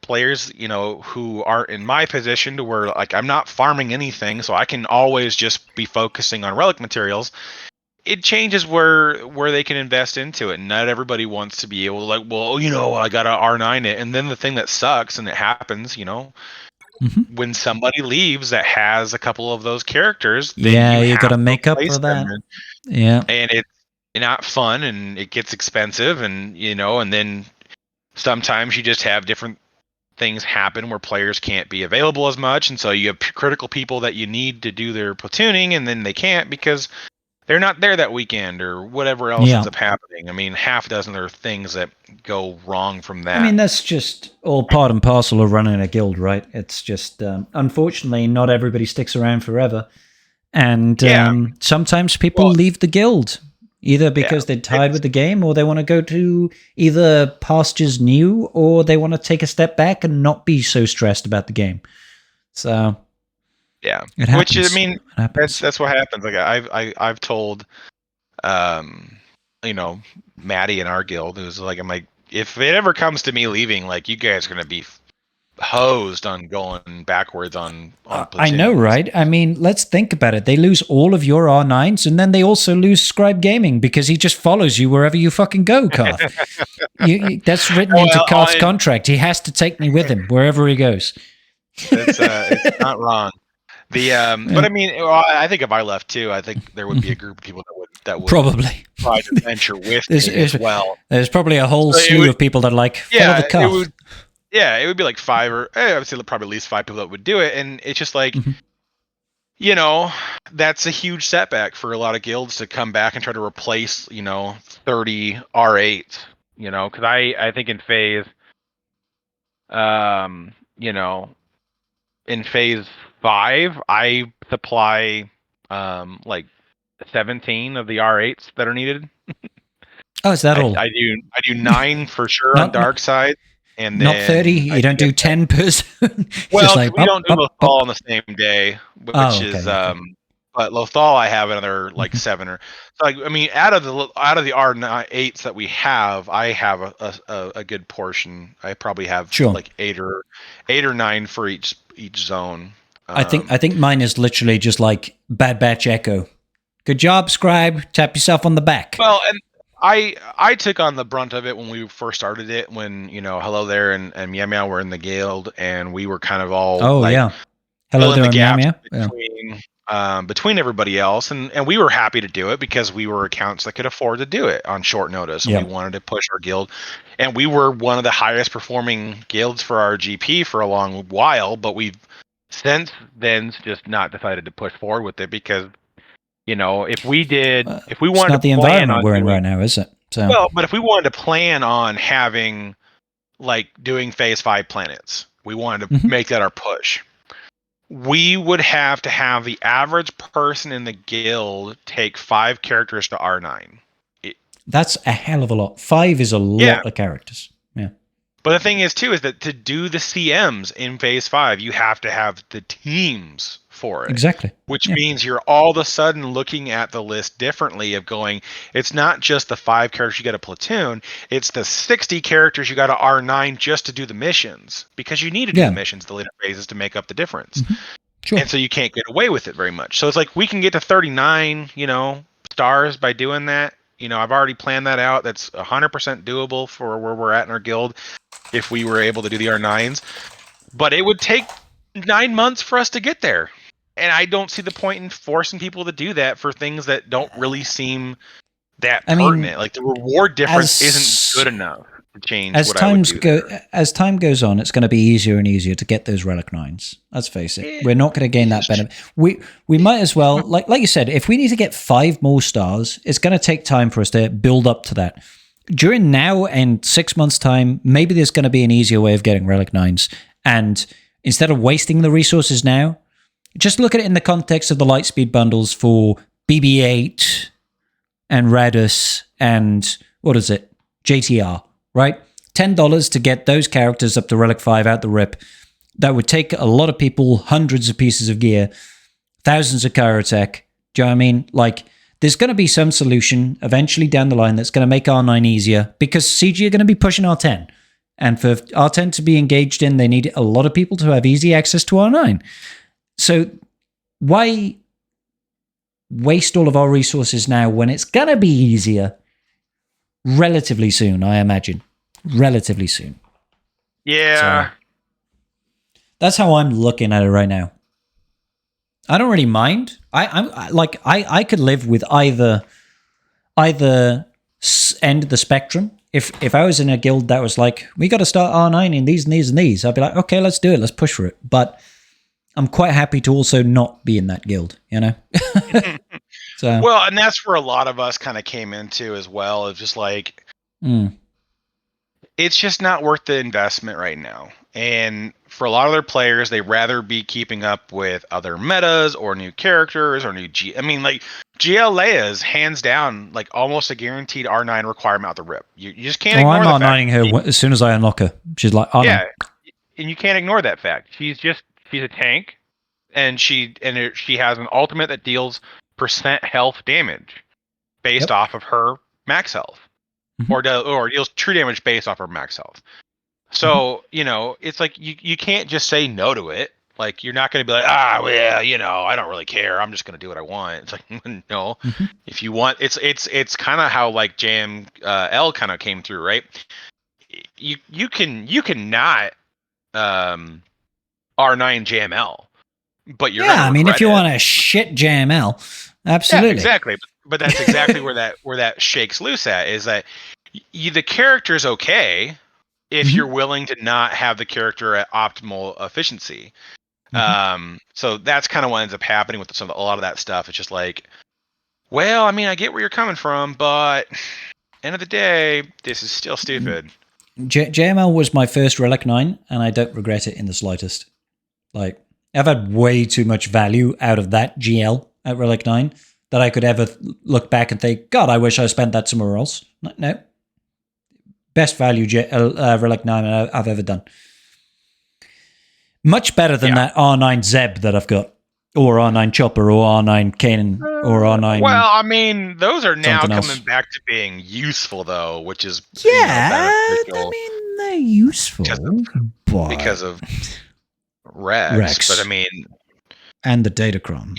players, who aren't in my position to where, like, I'm not farming anything, so I can always just be focusing on relic materials. It changes where they can invest into it. Not everybody wants to be able to, like, well, I got to R9 it. And then the thing that sucks, and it happens, when somebody leaves that has a couple of those characters, then you got to make up for that. And it's not fun, and it gets expensive, and and then sometimes you just have different things happen where players can't be available as much, and so you have critical people that you need to do their platooning, and then they can't because they're not there that weekend or whatever else ends up happening. I mean, half a dozen other things that go wrong from that. I mean, that's just all part and parcel of running a guild, right? It's just, unfortunately, not everybody sticks around forever. And sometimes people leave the guild, either because they're tired with the game, or they want to go to either pastures new, or they want to take a step back and not be so stressed about the game. So... yeah, which I mean, that's what happens. Like I've told, Maddie in our guild, who's like, I'm like, if it ever comes to me leaving, like, you guys are gonna be hosed on going backwards on I know, right? I mean, let's think about it. They lose all of your R9s, and then they also lose Scribe Gaming because he just follows you wherever you fucking go, Karth. That's written into Karth's contract. He has to take me with him wherever he goes. It's not wrong. But I mean, I think if I left too, I think there would be a group of people that would probably try to venture with me as well. There's probably a whole slew of people that follow the cuff. It would be like 5 or I would say probably at least 5 people that would do it, and it's just like, that's a huge setback for a lot of guilds to come back and try to replace 30 R8s, because I think in phase, in phase 5, I supply like 17 of the R8s that are needed. Oh, is that all? I do 9 for sure on dark side, and then not 30. You don't do 10 person. Well, we don't do Lothal on the same day, which is but Lothal I have another like 7 or so. Like, I mean, out of the R8s that we have, I have a good portion. I probably have like 8 or 9 for each zone. I think mine is literally just like Bad Batch Echo. Good job, Scribe. Tap yourself on the back. Well, and I took on the brunt of it when we first started it, when Hello There and Meow Meow were in the guild, and we were kind of all Hello There and Meow Meow between everybody else, and we were happy to do it because we were accounts that could afford to do it on short notice, and we wanted to push our guild, and we were one of the highest performing guilds for our GP for a long while, but we've since then just not decided to push forward with it because if we wanted it's not the environment we're in right now, is it? So. Well, but if we wanted to plan on having doing phase 5 planets, we wanted to make that our push, we would have to have the average person in the guild take 5 characters to R9. That's a hell of a lot. 5 is a lot of characters. Yeah. But the thing is, too, is that to do the CMs in Phase 5, you have to have the teams for it. Exactly. Which means you're all of a sudden looking at the list differently of going, it's not just the 5 characters you got to platoon, it's the 60 characters you got to R9 just to do the missions. Because you need to do the missions, the later phases, to make up the difference. Sure. And so you can't get away with it very much. So it's like we can get to 39, stars by doing that. I've already planned that out. That's 100% doable for where we're at in our guild if we were able to do the R9s. But it would take 9 months for us to get there. And I don't see the point in forcing people to do that for things that don't really seem that pertinent. Like the reward difference isn't good enough to change what I would do. As time goes on, it's going to be easier and easier to get those Relic 9s. Let's face it. We're not going to gain that benefit. We might as well, like you said, if we need to get 5 more stars, it's going to take time for us to build up to that. During now and 6 months' time, maybe there's going to be an easier way of getting Relic 9s. And instead of wasting the resources now, just look at it in the context of the Lightspeed bundles for BB-8 and Radus and, what is it, JTR, right? $10 to get those characters up to Relic 5 out the rip. That would take a lot of people, hundreds of pieces of gear, thousands of Kyrotech. Do you know what I mean? Like, there's going to be some solution eventually down the line that's going to make R9 easier because CG are going to be pushing R10. And for R10 to be engaged in, they need a lot of people to have easy access to R9. So why waste all of our resources now when it's going to be easier relatively soon, I imagine. Relatively soon. Yeah. So that's how I'm looking at it right now. I don't really mind. I could live with either end of the spectrum. If I was in a guild that was like, we got to start R9 in these and these and these, I'd be like, okay, let's do it. Let's push for it. But I'm quite happy to also not be in that guild, So well, and that's where a lot of us kind of came into as well. It's just like, it's just not worth the investment right now. And for a lot of their players, they rather be keeping up with other metas or new characters or new GL Leia is hands down like almost a guaranteed R9 requirement out the rip. You just can't ignore I'm the R9ing her as soon as I unlock her. She's like, R9. Yeah, and you can't ignore that fact. She's a tank, and she has an ultimate that deals % health damage based off of her max health, or deals true damage based off her max health. So it's like you can't just say no to it. Like you're not going to be like, I don't really care. I'm just going to do what I want. It's like no, if you want, it's kind of how like JML kind of came through, right? You cannot R9 JML, but you're if you want a shit JML, absolutely, exactly. But that's exactly where that shakes loose at is that the character's okay if you're willing to not have the character at optimal efficiency. So that's kind of what ends up happening with a lot of that stuff. It's just like, well, I get where you're coming from, but end of the day, this is still stupid. JML was my first Relic 9, and I don't regret it in the slightest. Like, I've had way too much value out of that GL at Relic 9 that I could ever look back and think, God, I wish I spent that somewhere else. No. Best value Relic 9 I've ever done. Much better than that R9 Zeb that I've got, or R9 Chopper, or R9 Kanan, or R9... Well, those are now coming back to being useful, though, which is beneficial. They're useful. Because of Rex. But, and the Datacron.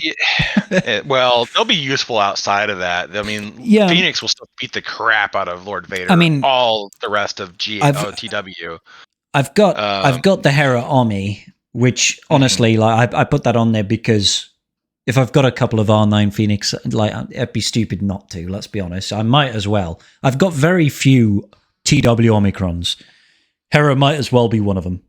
Well, they'll be useful outside of that. Phoenix will still beat the crap out of Lord Vader. All the rest of TW. I've got the Hera Army, which honestly, I put that on there because if I've got a couple of R9 Phoenix, it'd be stupid not to. Let's be honest. I might as well. I've got very few TW Omicrons. Hera might as well be one of them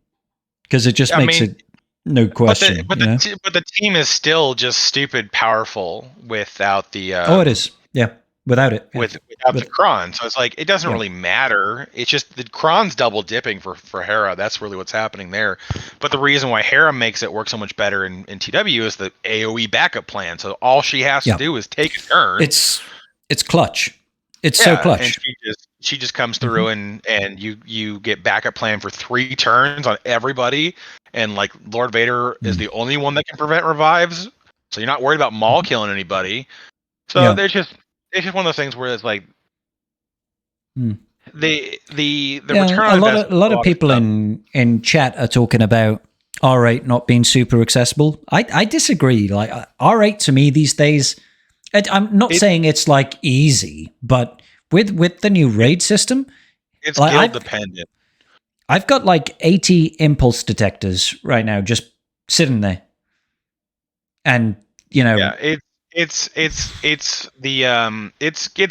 because it just makes it. No question. But the team is still just stupid powerful without the... it is. Yeah, without it. Yeah. Without the Kron. So it's like, it doesn't really matter. It's just the Kron's double dipping for Hera. That's really what's happening there. But the reason why Hera makes it work so much better in TW is the AoE backup plan. So all she has to do is take a turn. It's clutch. It's so clutch. And she just she just comes through and you get backup plan for 3 turns on everybody, and like Lord Vader is the only one that can prevent revives, so you're not worried about Maul killing anybody. So it's just one of those things where it's like the return on investment. A lot of people in chat are talking about R8 not being super accessible. I disagree. Like R8 to me these days, I'm not saying it's like easy, but with the new raid system, it's like, guild dependent. I've got like 80 impulse detectors right now just sitting there, and it's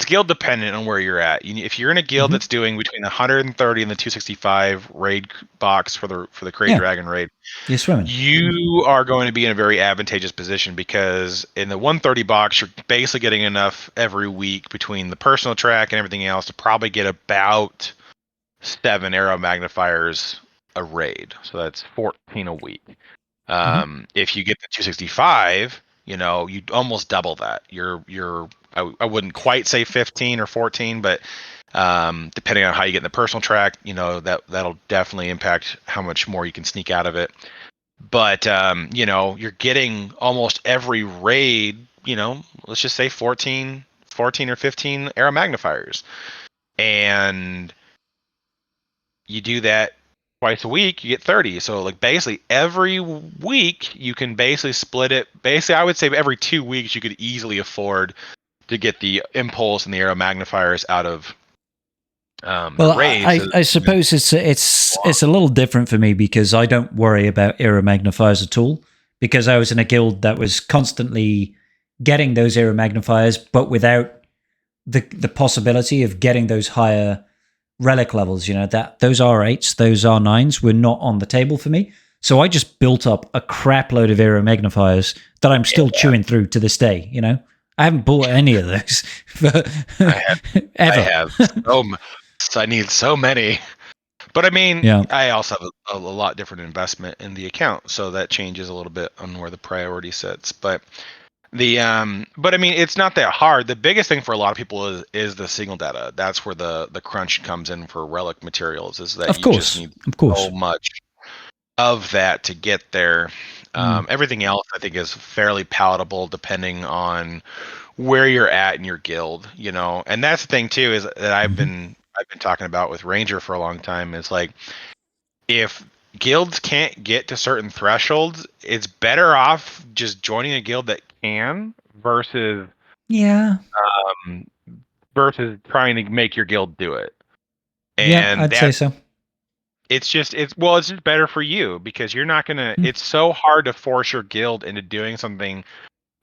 guild dependent on where you're at. If you're in a guild that's doing between 130 and the 265 raid box for the Crate Dragon raid, you're swimming. You are going to be in a very advantageous position, because in the 130 box, you're basically getting enough every week between the personal track and everything else to probably get about 7 arrow magnifiers a raid. So that's 14 a week. If you get the 265, you almost double that. I wouldn't quite say 15 or 14, but depending on how you get in the personal track, that'll definitely impact how much more you can sneak out of it. But you're getting almost every raid, let's just say 14 or 15 arrow magnifiers, and you do that twice a week, you get 30. So like basically every week you can basically split it. Basically, I would say every 2 weeks you could easily afford to get the impulse and the arrow magnifiers out of the raids. I suppose it's a little different for me, because I don't worry about arrow magnifiers at all, because I was in a guild that was constantly getting those arrow magnifiers, but without the possibility of getting those higher relic levels. That those R8s, those R9s were not on the table for me. So I just built up a crap load of arrow magnifiers that I'm still chewing through to this day. I haven't bought any of those ever. I have. I need so many. But I mean, I also have a lot different investment in the account, so that changes a little bit on where the priority sits. But but I mean, it's not that hard. The biggest thing for a lot of people is the signal data. That's where the crunch comes in for relic materials. Is that just need so much of that to get there. Everything else, I think, is fairly palatable depending on where you're at in your guild. And that's the thing too, is that I've been talking about with Ranger for a long time, is like, if guilds can't get to certain thresholds, it's better off just joining a guild that can versus trying to make your guild do it. And I'd say so. It's just better for you, because you're not gonna. It's so hard to force your guild into doing something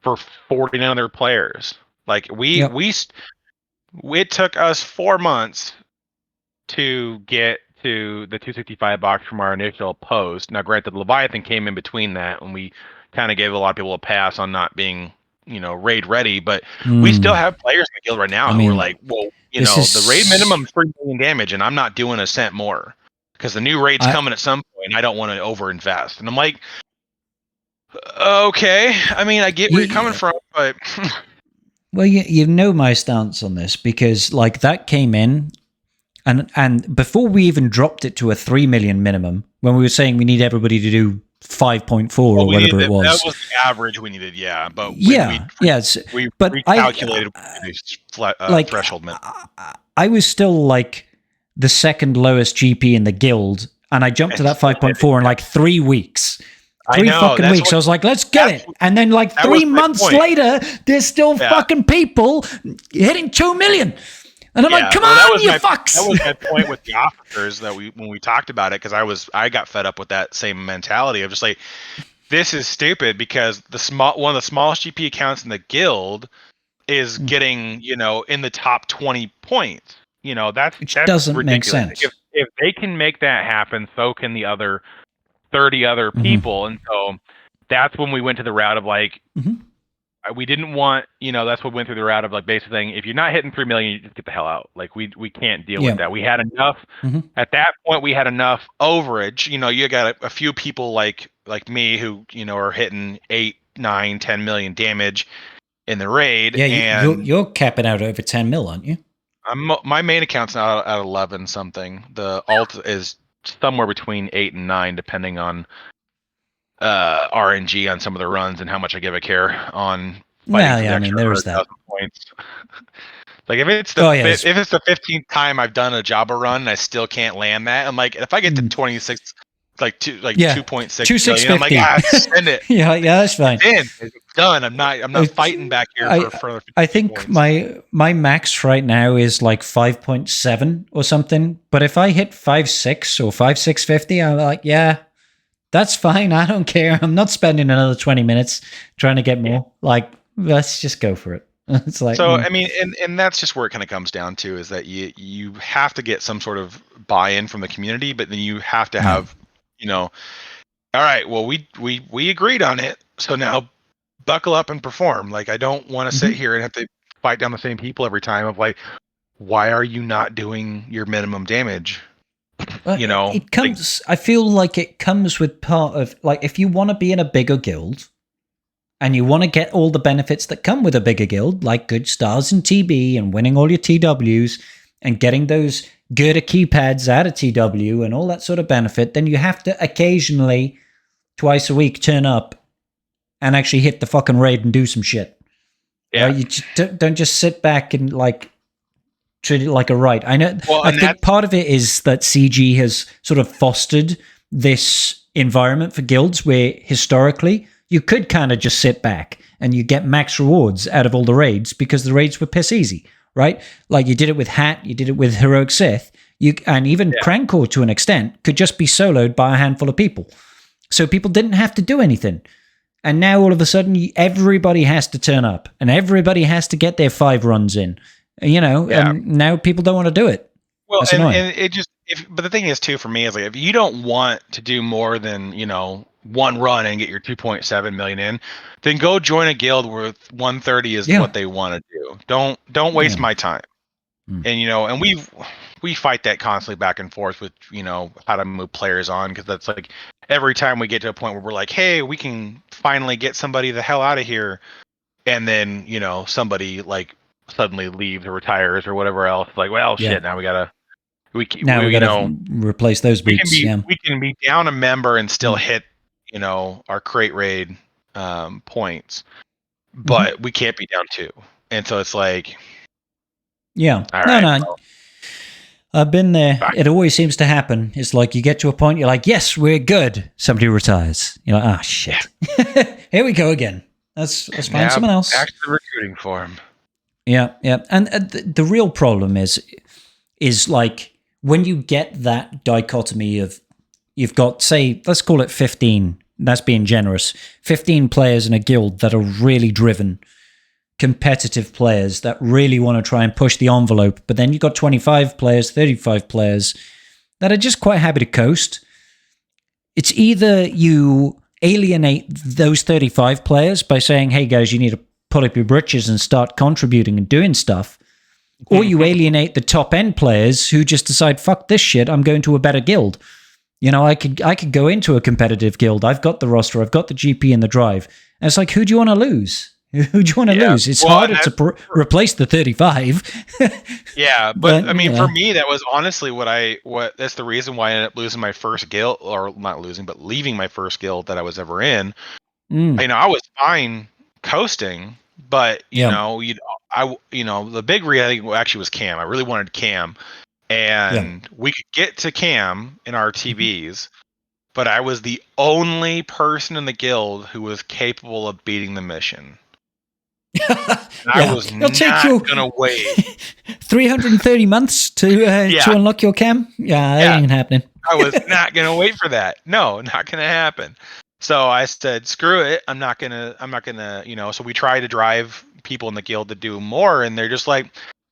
for 49 other players. Like it took us 4 months to get to the 265 box from our initial post. Now, granted, Leviathan came in between that, and we kind of gave a lot of people a pass on not being, raid ready. But we still have players in the guild right now who are like, well, the raid minimum is 3 million damage, and I'm not doing a cent more, because the new raid's coming at some point, and I don't want to overinvest. And I'm like, okay, I mean, I get where you're coming from, but well, you know my stance on this, because like that came in. And before we even dropped it to a 3 million minimum, when we were saying we need everybody to do 5.4 or whatever it was. That was the average we needed, yeah. But we calculated threshold. I was still like the second lowest GP in the guild, and I jumped to that 5.4 in like 3 weeks. 3 fucking weeks. I was like, let's get it. And then like 3 months later, there's still fucking people hitting 2 million. And I'm like, come on, you fucks! That was my point with the officers when we talked about it, because I got fed up with that same mentality of just like, this is stupid, because one of the smallest GP accounts in the guild is getting, in the top 20 points. That's doesn't ridiculous. Make sense. If they can make that happen, so can the other 30 other people. And so that's when we went to the route of like, we didn't want, that's what went through the route of like basically saying, if you're not hitting 3 million, you just get the hell out. Like we can't deal with that. We had enough at that point. We had enough overage. You got a few people like me who are hitting 8, 9, 10 million damage in the raid. Yeah, and you're capping out over 10 mil, aren't you? My main account's now at 11 something. The alt is somewhere between 8 and 9, depending on RNG on some of the runs and how much I give a care on fighting Well, for the yeah, I mean, extra there is that. 100,000 points. Like if it's if it's the 15th time I've done a Jabba run and I still can't land that, I'm like, if I get to 26, like 2.6 million, I'm like, send it. yeah, that's fine. It's done. I'm not fighting back here for I think points. my max right now is like 5.7 or something. But if I hit 5.6 or 5.650, I'm like, yeah, that's fine. I don't care. I'm not spending another 20 minutes trying to get more. Like, let's just go for it. It's like, so I mean, and that's just where it kind of comes down to, is that you have to get some sort of buy-in from the community, but then you have to have, all right, well, we agreed on it, so now buckle up and perform. Like, I don't want to sit here and have to fight down the same people every time of like, why are you not doing your minimum damage? It comes, I feel like it comes with part of, like, if you want to be in a bigger guild and you want to get all the benefits that come with a bigger guild, like good stars in TB and winning all your TWs and getting those Gerda keypads out of TW and all that sort of benefit, then you have to occasionally, twice a week, turn up and actually hit the fucking raid and do some shit. Yeah. You don't just sit back and like treat it like a right. I know. Well, I think part of it is that CG has sort of fostered this environment for guilds where historically you could kind of just sit back and you get max rewards out of all the raids because the raids were piss easy, right? Like you did it with Hat, you did it with Heroic Sith, and even Crankor to an extent could just be soloed by a handful of people. So people didn't have to do anything. And now all of a sudden everybody has to turn up and everybody has to get their 5 runs in. And now people don't want to do it. Well, and it just, but the thing is too, for me, is like, if you don't want to do more than, one run and get your 2.7 million in, then go join a guild where 130 is what they want to do. Don't waste my time. And, and we fight that constantly back and forth with, how to move players on. Cause that's like every time we get to a point where we're like, hey, we can finally get somebody the hell out of here. And then, somebody like suddenly leaves or retires or whatever else. Like, well, shit, now we gotta replace those boots. We can be down a member and still hit, our crate raid points, but we can't be down 2. And so it's like, I've been there. It always seems to happen. It's like you get to a point, you're like, yes, we're good. Somebody retires. You're like, shit. Here we go again. Let's find someone else. Back to the recruiting form. Yeah. And the real problem is like when you get that dichotomy of you've got, say, let's call it 15. That's being generous. 15 players in a guild that are really driven, competitive players that really want to try and push the envelope. But then you've got 25 players, 35 players that are just quite happy to coast. It's either you alienate those 35 players by saying, hey guys, you need to pull up your britches and start contributing and doing stuff, or you alienate the top end players who just decide, fuck this shit, I'm going to a better guild. I could go into a competitive guild. I've got the roster, I've got the GP and the drive. And it's like, who do you want to lose? Who do you want to lose? It's harder to replace the 35. but I mean, for me, that was honestly that's the reason why I ended up losing my first guild, or not losing, but leaving my first guild that I was ever in. I was fine coasting, but the big reason actually was Cam. I really wanted Cam, and we could get to Cam in our TVs, but I was the only person in the guild who was capable of beating the mission. I was not going to wait 330 months to unlock your Cam. That ain't happening. I was not going to wait for that. No, not going to happen. So I said, screw it. I'm not going to, so we try to drive people in the guild to do more. And they're just like,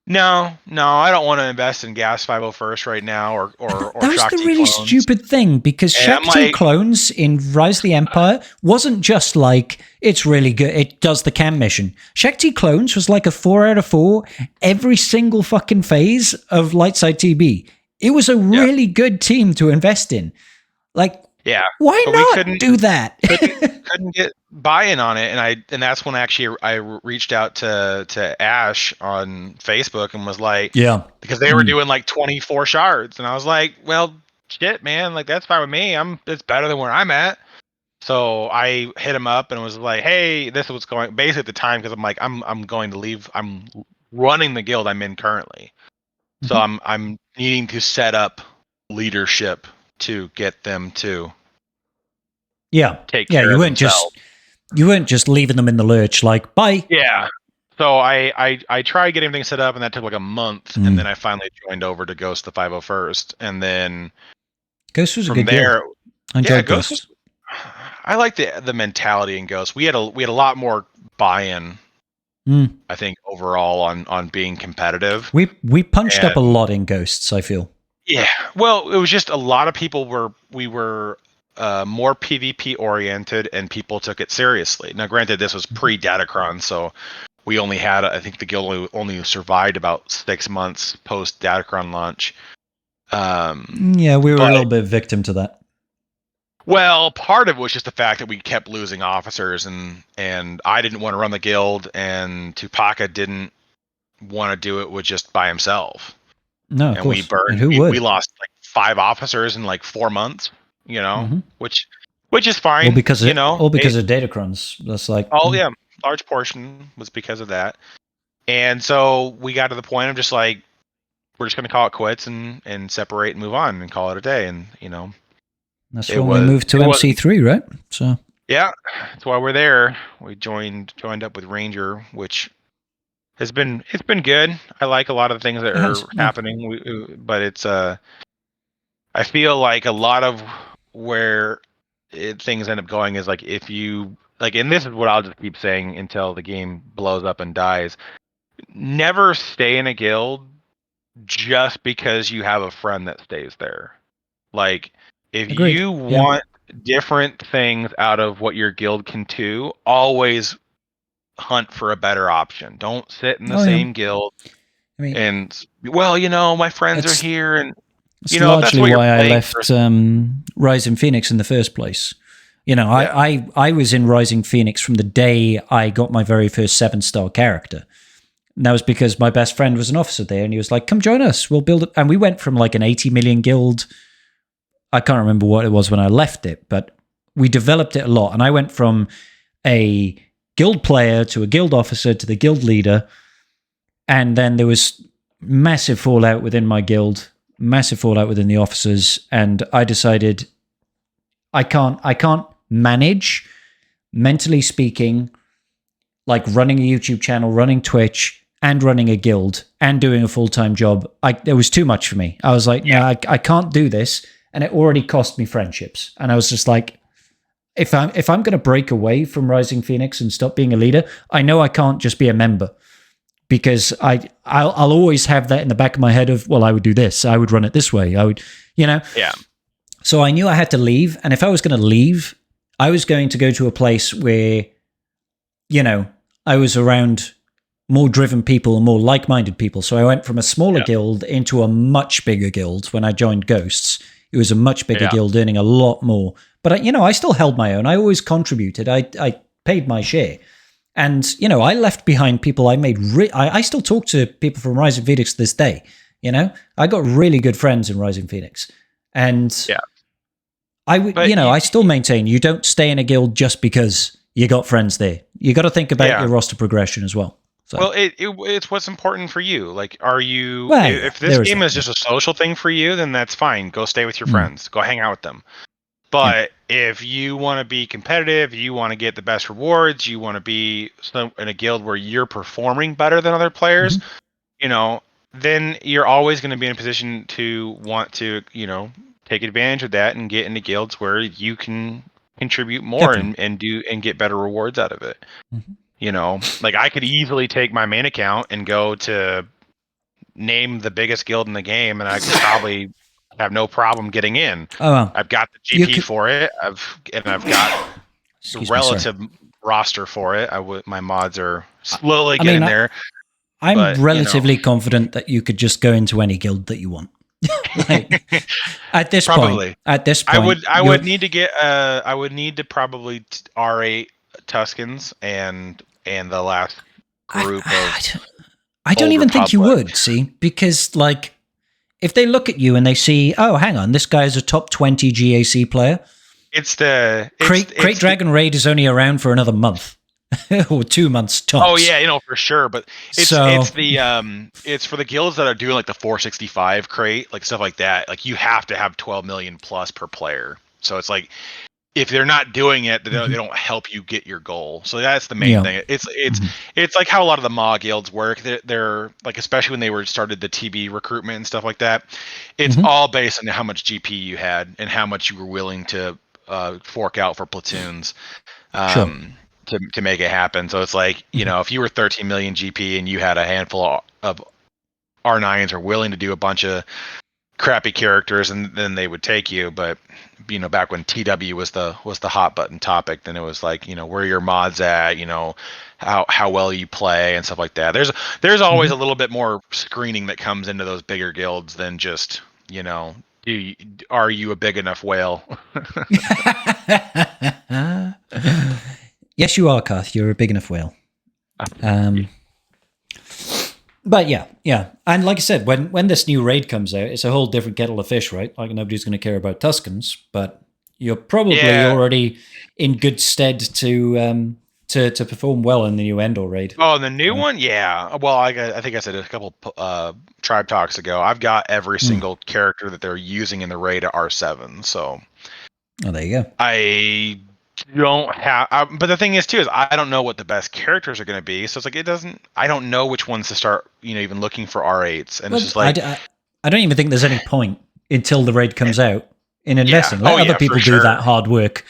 no, I don't want to invest in Gas 501st right now or that was the really clones. Stupid thing, because Shakti clones in Rise of the Empire wasn't just like, it's really good, it does the cam mission. Shakti clones was like a 4 out of 4 every single fucking phase of Lightside TB. It was a really good team to invest in. Like, why not do that? couldn't get buy-in on it, and that's when actually I reached out to Ash on Facebook and was like, Yeah. because they were doing like 24 shards, and I was like, well, shit, man, like that's fine with me. It's better than where I'm at. So I hit him up and was like, hey, this is what's going. Basically at the time, because I'm like, I'm going to leave. I'm running the guild I'm in currently, so I'm needing to set up leadership to get them to take care you of weren't themselves. you weren't just leaving them in the lurch like bye. Yeah. So I tried getting everything set up, and that took like a month, and then I finally joined over to Ghost the 501st, and then Ghost was a from good there, guild. I enjoyed Ghost. Ghost. I like the mentality in Ghost. We had a lot more buy-in. I think overall on being competitive. We punched up a lot in Ghosts, I feel. Yeah. Well, it was just a lot of people were more PvP oriented, and people took it seriously. Now, granted, this was pre-Datacron, so we only had, I think the guild only survived about 6 months post Datacron launch. Yeah, we were a little bit victim to that. Well, part of it was just the fact that we kept losing officers, and I didn't want to run the guild, and Tupaka didn't want to do it with just by himself. No, of and course. we burned. And who would? We lost like 5 officers in like 4 months. Which is fine. All because of of Datacrons. That's like yeah, large portion was because of that. And so we got to the point of just like, we're just going to call it quits and separate and move on and call it a day. And that's when we moved to MC3, right? So yeah, that's why we're there. We joined up with Ranger, which it's been good. I like a lot of the things that are happening, but it's I feel like a lot of where things end up going is like, if you like, and this is what I'll just keep saying until the game blows up and dies. Never stay in a guild just because you have a friend that stays there. Like, if you want different things out of what your guild can do, always hunt for a better option. Don't sit in the same guild. I mean, and my friends are here, and that's largely why I left Rising Phoenix in the first place. I was in Rising Phoenix from the day I got my very first 7-star character. And that was because my best friend was an officer there, and he was like, come join us, we'll build it. And we went from like an 80 million guild. I can't remember what it was when I left it, but we developed it a lot. And I went from a guild player to a guild officer to the guild leader. And then there was massive fallout within my guild, massive fallout within the officers. And I decided I can't manage, mentally speaking, like running a YouTube channel, running Twitch, and running a guild, and doing a full-time job. It was too much for me. I was like, no, I can't do this. And it already cost me friendships. And I was just like, if I'm going to break away from Rising Phoenix and stop being a leader, I know I can't just be a member, because I'll always have that in the back of my head of, well, I would do this, I would run it this way, I would, Yeah. So I knew I had to leave, and if I was going to leave, I was going to go to a place where, I was around more driven people and more like-minded people. So I went from a smaller guild into a much bigger guild when I joined Ghosts. It was a much bigger guild, earning a lot more. But, I still held my own. I always contributed. I paid my share. And, I left behind people I made. I still talk to people from Rising Phoenix to this day. I got really good friends in Rising Phoenix. And I would, I still maintain you don't stay in a guild just because you got friends there. You got to think about your roster progression as well. So. Well, it's what's important for you. Like, are you? Well, if this game is just a social thing for you, then that's fine. Go stay with your friends. Go hang out with them. But if you want to be competitive, you want to get the best rewards, you want to be in a guild where you're performing better than other players, then you're always going to be in a position to want to, take advantage of that and get into guilds where you can contribute more and get better rewards out of it. Like, I could easily take my main account and go to name the biggest guild in the game, and I could probably have no problem getting in. Oh, well. I've got the GP for it. I've got the relative roster for it. My mods are slowly getting there. I'm relatively confident that you could just go into any guild that you want. Like at this Probably. point, I would need to get I would need to probably R8 Tuscans and the last group of I don't Old even think you Republic. would, see, because like if they look at you and they see, oh, hang on, this guy is a top 20 GAC player. Crate Dragon Raid is only around for another month or 2 months tops. Oh yeah, for sure. But it's for the guilds that are doing like the 465 crate, like stuff like that. Like you have to have 12 million plus per player. So it's like if they're not doing it, they don't help you get your goal. So that's the main thing. It's like how a lot of the MA guilds work. They're like, especially when they were started the TB recruitment and stuff like that. It's all based on how much GP you had and how much you were willing to fork out for platoons. To make it happen. So it's like, if you were 13 million GP and you had a handful of R9s are willing to do a bunch of crappy characters, and then they would take you. But back when TW was the hot button topic, then it was like, where are your mods at, how well you play and stuff like that. There's always a little bit more screening that comes into those bigger guilds than just, are you a big enough whale? Yes, you are, Kath. You're a big enough whale. But yeah. And like I said, when this new raid comes out, it's a whole different kettle of fish, right? Like nobody's going to care about Tuscans, but you're probably already in good stead to perform well in the new Endor raid. Oh, the new one? Yeah. Well, I think I said a couple tribe talks ago, I've got every single character that they're using in the raid at R7. So, there you go. I don't have, but the thing is too, is I don't know what the best characters are going to be. So it's like, I don't know which ones to start, even looking for R8s. And it's just like, I don't even think there's any point until the raid comes out in investing. Let other people do that hard work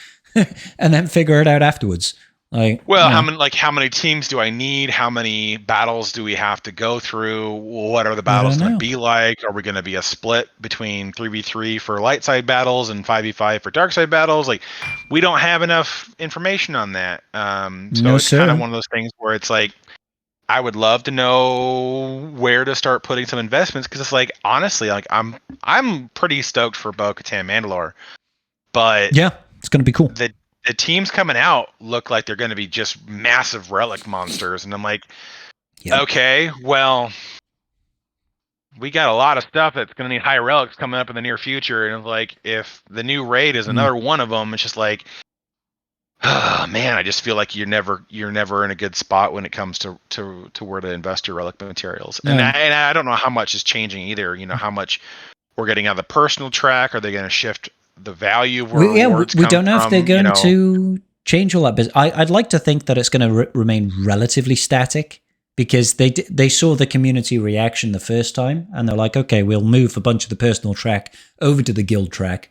and then figure it out afterwards. How many teams do I need? How many battles do we have to go through? What are the battles going to be like? Are we going to be a split between 3v3 for light side battles and 5v5 for dark side battles? Like, we don't have enough information on that. It's kind of one of those things where it's like, I would love to know where to start putting some investments, because it's like, honestly, like I'm pretty stoked for Bo-Katan Mandalore, but yeah, it's going to be cool. The teams coming out look like they're going to be just massive relic monsters. And I'm like, okay, well, we got a lot of stuff that's going to need high relics coming up in the near future. And like, if the new raid is another one of them, it's just like, oh, man, I just feel like you're never in a good spot when it comes to where to invest your relic materials. And I don't know how much is changing either. How much we're getting out of the personal track. Are they going to shift the value of where rewards we don't know from, if they're going to change all that, but I'd like to think that it's going to remain relatively static, because they saw the community reaction the first time and they're like, okay, we'll move a bunch of the personal track over to the guild track.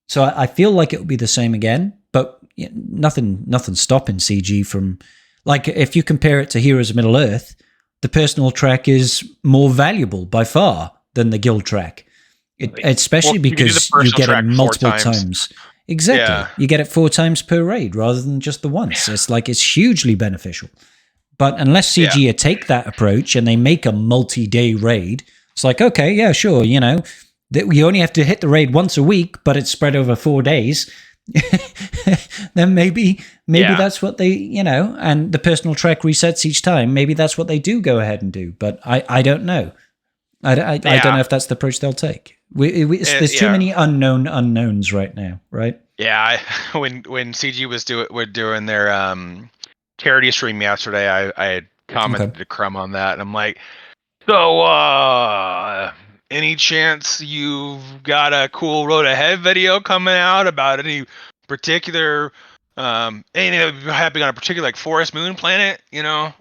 So I feel like it will be the same again, but nothing stopping CG from, like, if you compare it to Heroes of Middle Earth, the personal track is more valuable by far than the guild track. Especially because you get it multiple times. Exactly. Yeah. You get it 4 times per raid rather than just the once. Yeah. It's hugely beneficial. But unless CG take that approach and they make a multi-day raid, it's like, okay, yeah, sure, that we only have to hit the raid once a week, but it's spread over 4 days. Then maybe that's what they, and the personal track resets each time. Maybe that's what they do go ahead and do. But I don't know. I don't know if that's the approach they'll take. There's too many unknowns right now, right? Yeah, when CG was doing their charity stream yesterday, I had commented to Crumb on that, and I'm like, so any chance you've got a cool Road Ahead video coming out about any particular anything happening on a particular like forest moon planet? Can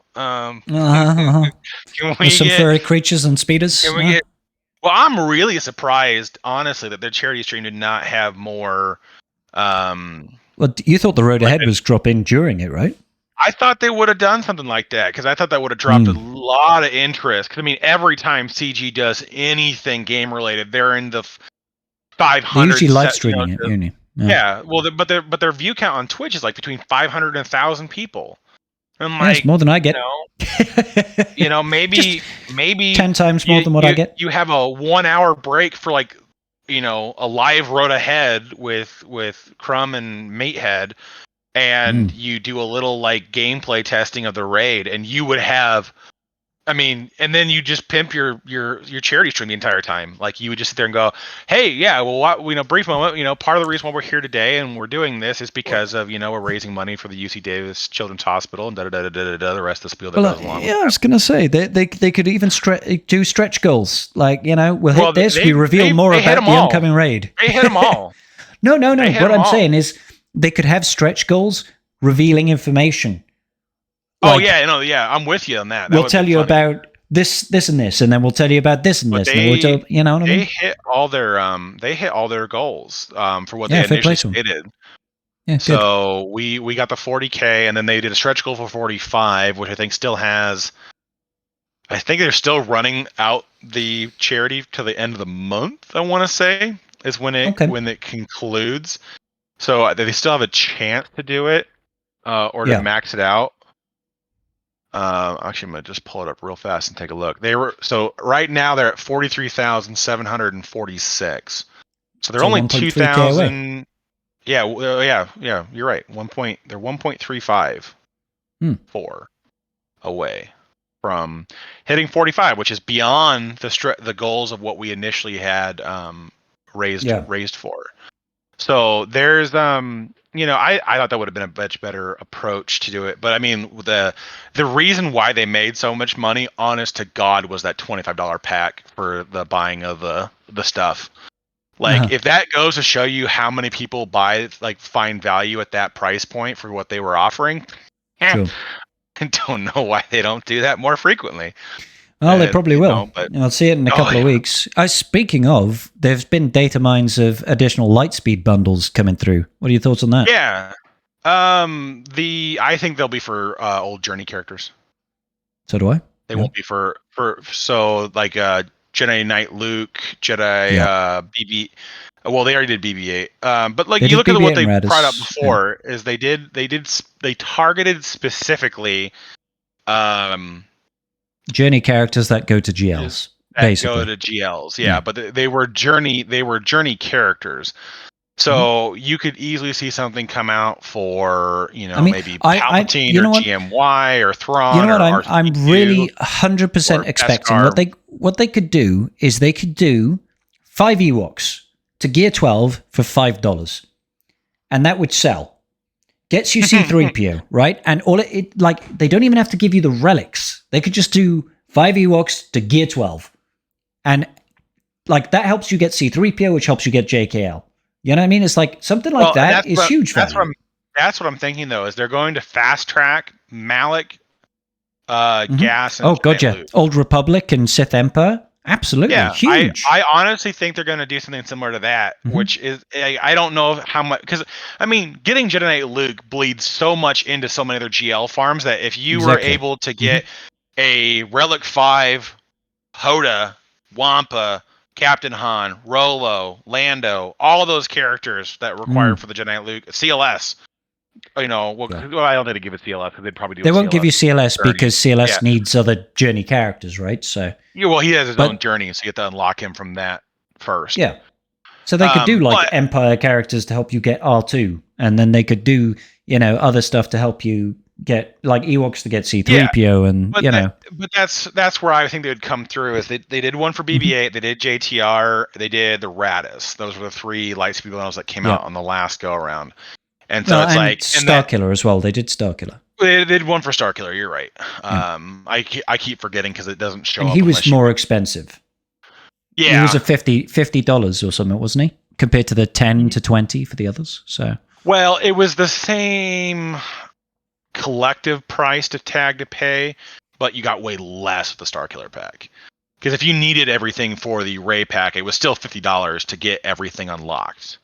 we some furry creatures and speeders? Can we get? Well, I'm really surprised, honestly, that their charity stream did not have more. Well, you thought the Road Ahead was dropping during it, right? I thought they would have done something like that, because I thought that would have dropped a lot of interest. Because I mean, every time CG does anything game related, they're in the 500. They're usually live streaming it. Yeah. Well, but their view count on Twitch is like between 500 and 1,000 people. I'm Yeah, it's like, more than I get. Maybe 10 times more than what I get. You have a 1 hour break for like, a live road ahead with Crumb and Matehead, and you do a little like gameplay testing of the raid, and you would have. And then you just pimp your charity stream the entire time. Like you would just sit there and go, "Hey, yeah, well, brief moment. Part of the reason why we're here today and we're doing this is because of we're raising money for the UC Davis Children's Hospital and da da da da da. The rest of the spiel that goes along. Yeah, I was gonna say they could even do stretch goals. Like we'll hit this. We reveal more about the upcoming raid. They hit them all. No. What I'm saying is they could have stretch goals revealing information. Like, I'm with you on that. We'll tell you about this, and this, and then we'll tell you about this and this. You know what I mean? They hit all their goals for what they initially stated. Yeah, so we got the 40K, and then they did a stretch goal for 45, which I think still has. I think they're still running out the charity to the end of the month. I want to say is when it concludes. So they still have a chance to do it or to max it out. Actually, I'm gonna just pull it up real fast and take a look. Right now they're at 43,746. So they're only 2,000. Yeah, you're right. They're 1.35 away from hitting 45, which is beyond the goals of what we initially had raised for. So there's I thought that would have been a much better approach to do it. But the reason why they made so much money, honest to God, was that $25 pack for the buying of the stuff. Like if that goes to show you how many people find value at that price point for what they were offering, I don't know why they don't do that more frequently. Well, they probably will. I'll see it in a couple of weeks. Speaking of, there's been data mines of additional Lightspeed bundles coming through. What are your thoughts on that? Yeah. I think they'll be for old Journey characters. So do I. They won't be for Jedi Knight Luke, Jedi BB. Well, they already did BB-8. But you look at what they brought up before is they targeted specifically Journey characters that go to GLs. Basically. Go to GLs, but they were Journey characters. So you could easily see something come out for maybe Palpatine or GMY or Thrawn. You know what I'm really 100% expecting. What they could do is they could do 5 Ewoks to Gear 12 for $5, and that would sell. Gets you C-3PO, right? And they don't even have to give you the relics. They could just do 5 Ewoks to Gear 12. And that helps you get C-3PO, which helps you get JKL. You know what I mean? It's something like that is huge value. That's what I'm thinking, though, is they're going to fast track Malik, Gas, and gotcha. Old Republic and Sith Empire. Absolutely, huge. I honestly think they're going to do something similar to that, which is I don't know how much, because getting Jedi Knight Luke bleeds so much into so many other GL farms that if you were able to get a Relic 5, Hoda, Wampa, Captain Han, Rolo, Lando, all of those characters that were required for the Jedi Knight Luke, CLS. I don't need to give it CLS because they'd probably do. They won't give you CLS 30. Because CLS needs other Journey characters, right? So he has his own Journey, so you have to unlock him from that first. Yeah. So they could do Empire characters to help you get R2, and then they could do other stuff to help you get Ewoks to get C-3PO, and But that's where I think they would come through. Is they did one for BB-8, they did JTR, they did the Radis. Those were the 3 Lightspeed bundles that came out on the last go around. And so Starkiller as well. They did Starkiller. They did one for Starkiller. You're right. I keep forgetting because it doesn't show. And he was more expensive. Yeah, he was a $50 or something, wasn't he? Compared to the 10 to 20 for the others. So it was the same collective price to pay, but you got way less with the Starkiller pack. Because if you needed everything for the Rey pack, it was still $50 to get everything unlocked.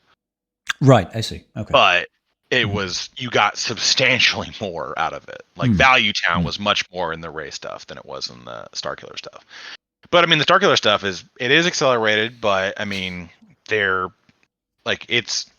Right, I see. Okay, but it was, you got substantially more out of it. Value Town was much more in the Rey stuff than it was in the Starkiller stuff. But the Starkiller stuff is accelerated, but they're it's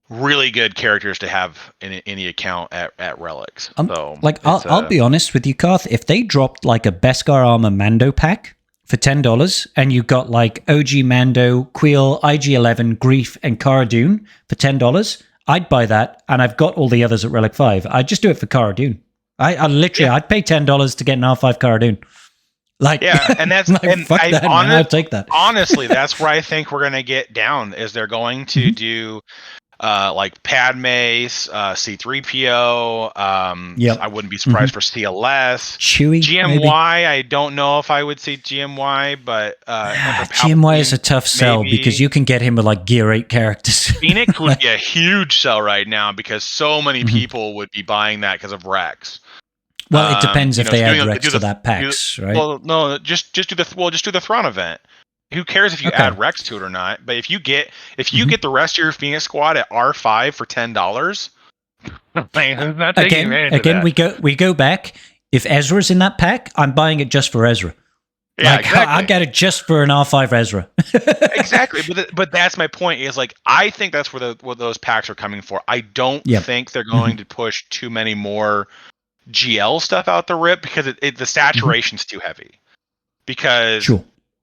really good characters to have in any account at Relics. So like I'll be honest with you, Karth. If they dropped like a Beskar Armor Mando pack for $10, and you got like OG Mando, Queel, IG-11, Grief, and Cara Dune for $10, I'd buy that. And I've got all the others at Relic 5. I'd just do it for Cara Dune. I literally, I'd pay $10 to get an R5 Cara Dune. Like, yeah, and that's like, and fuck that, man. I'll take that. Honestly, that's where I think we're gonna get down. Is they're going to do like Padme, C-3PO. I wouldn't be surprised for CLS. Chewie, GMY. maybe? I don't know if I would see GMY, but GMY is a tough sell because you can get him with like Gear 8 characters. Phoenix would be a huge sell right now because so many people would be buying that because of Rex. Well, it depends if they add Rex to that packs, right? Well, no, just do the Thrawn event. Who cares if you add Rex to it or not? But if you get the rest of your Phoenix squad at R5 for $10, again, we go back. If Ezra's in that pack, I'm buying it just for Ezra. Yeah, like, exactly. I get it just for an R5 Ezra. Exactly, but that's my point. Is like I think that's what those packs are coming for. I don't think they're going to push too many more GL stuff out the rip because the saturation's too heavy. Because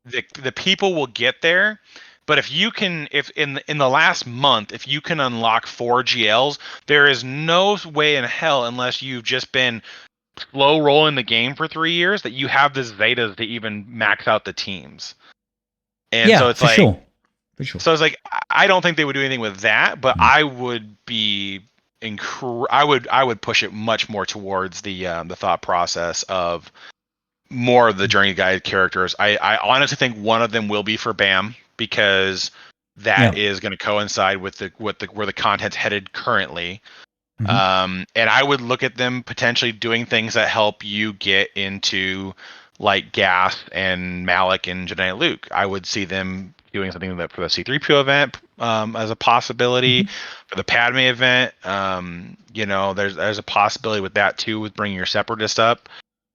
the people will get there, but if in the last month, if you can unlock 4 GLs, there is no way in hell, unless you've just been slow rolling the game for 3 years, that you have the Zetas to even max out the teams. And so it's like, for sure. So it's like, I don't think they would do anything with that, but I would be I would push it much more towards the thought process of more of the journey guide characters. I honestly think one of them will be for BAM because that is going to coincide with where the content's headed currently. And I would look at them potentially doing things that help you get into like Gas and Malik and Jedi Luke. I would see them doing something for the C-3PO event as a possibility. For the Padme event, there's a possibility with that too, with bringing your Separatist up.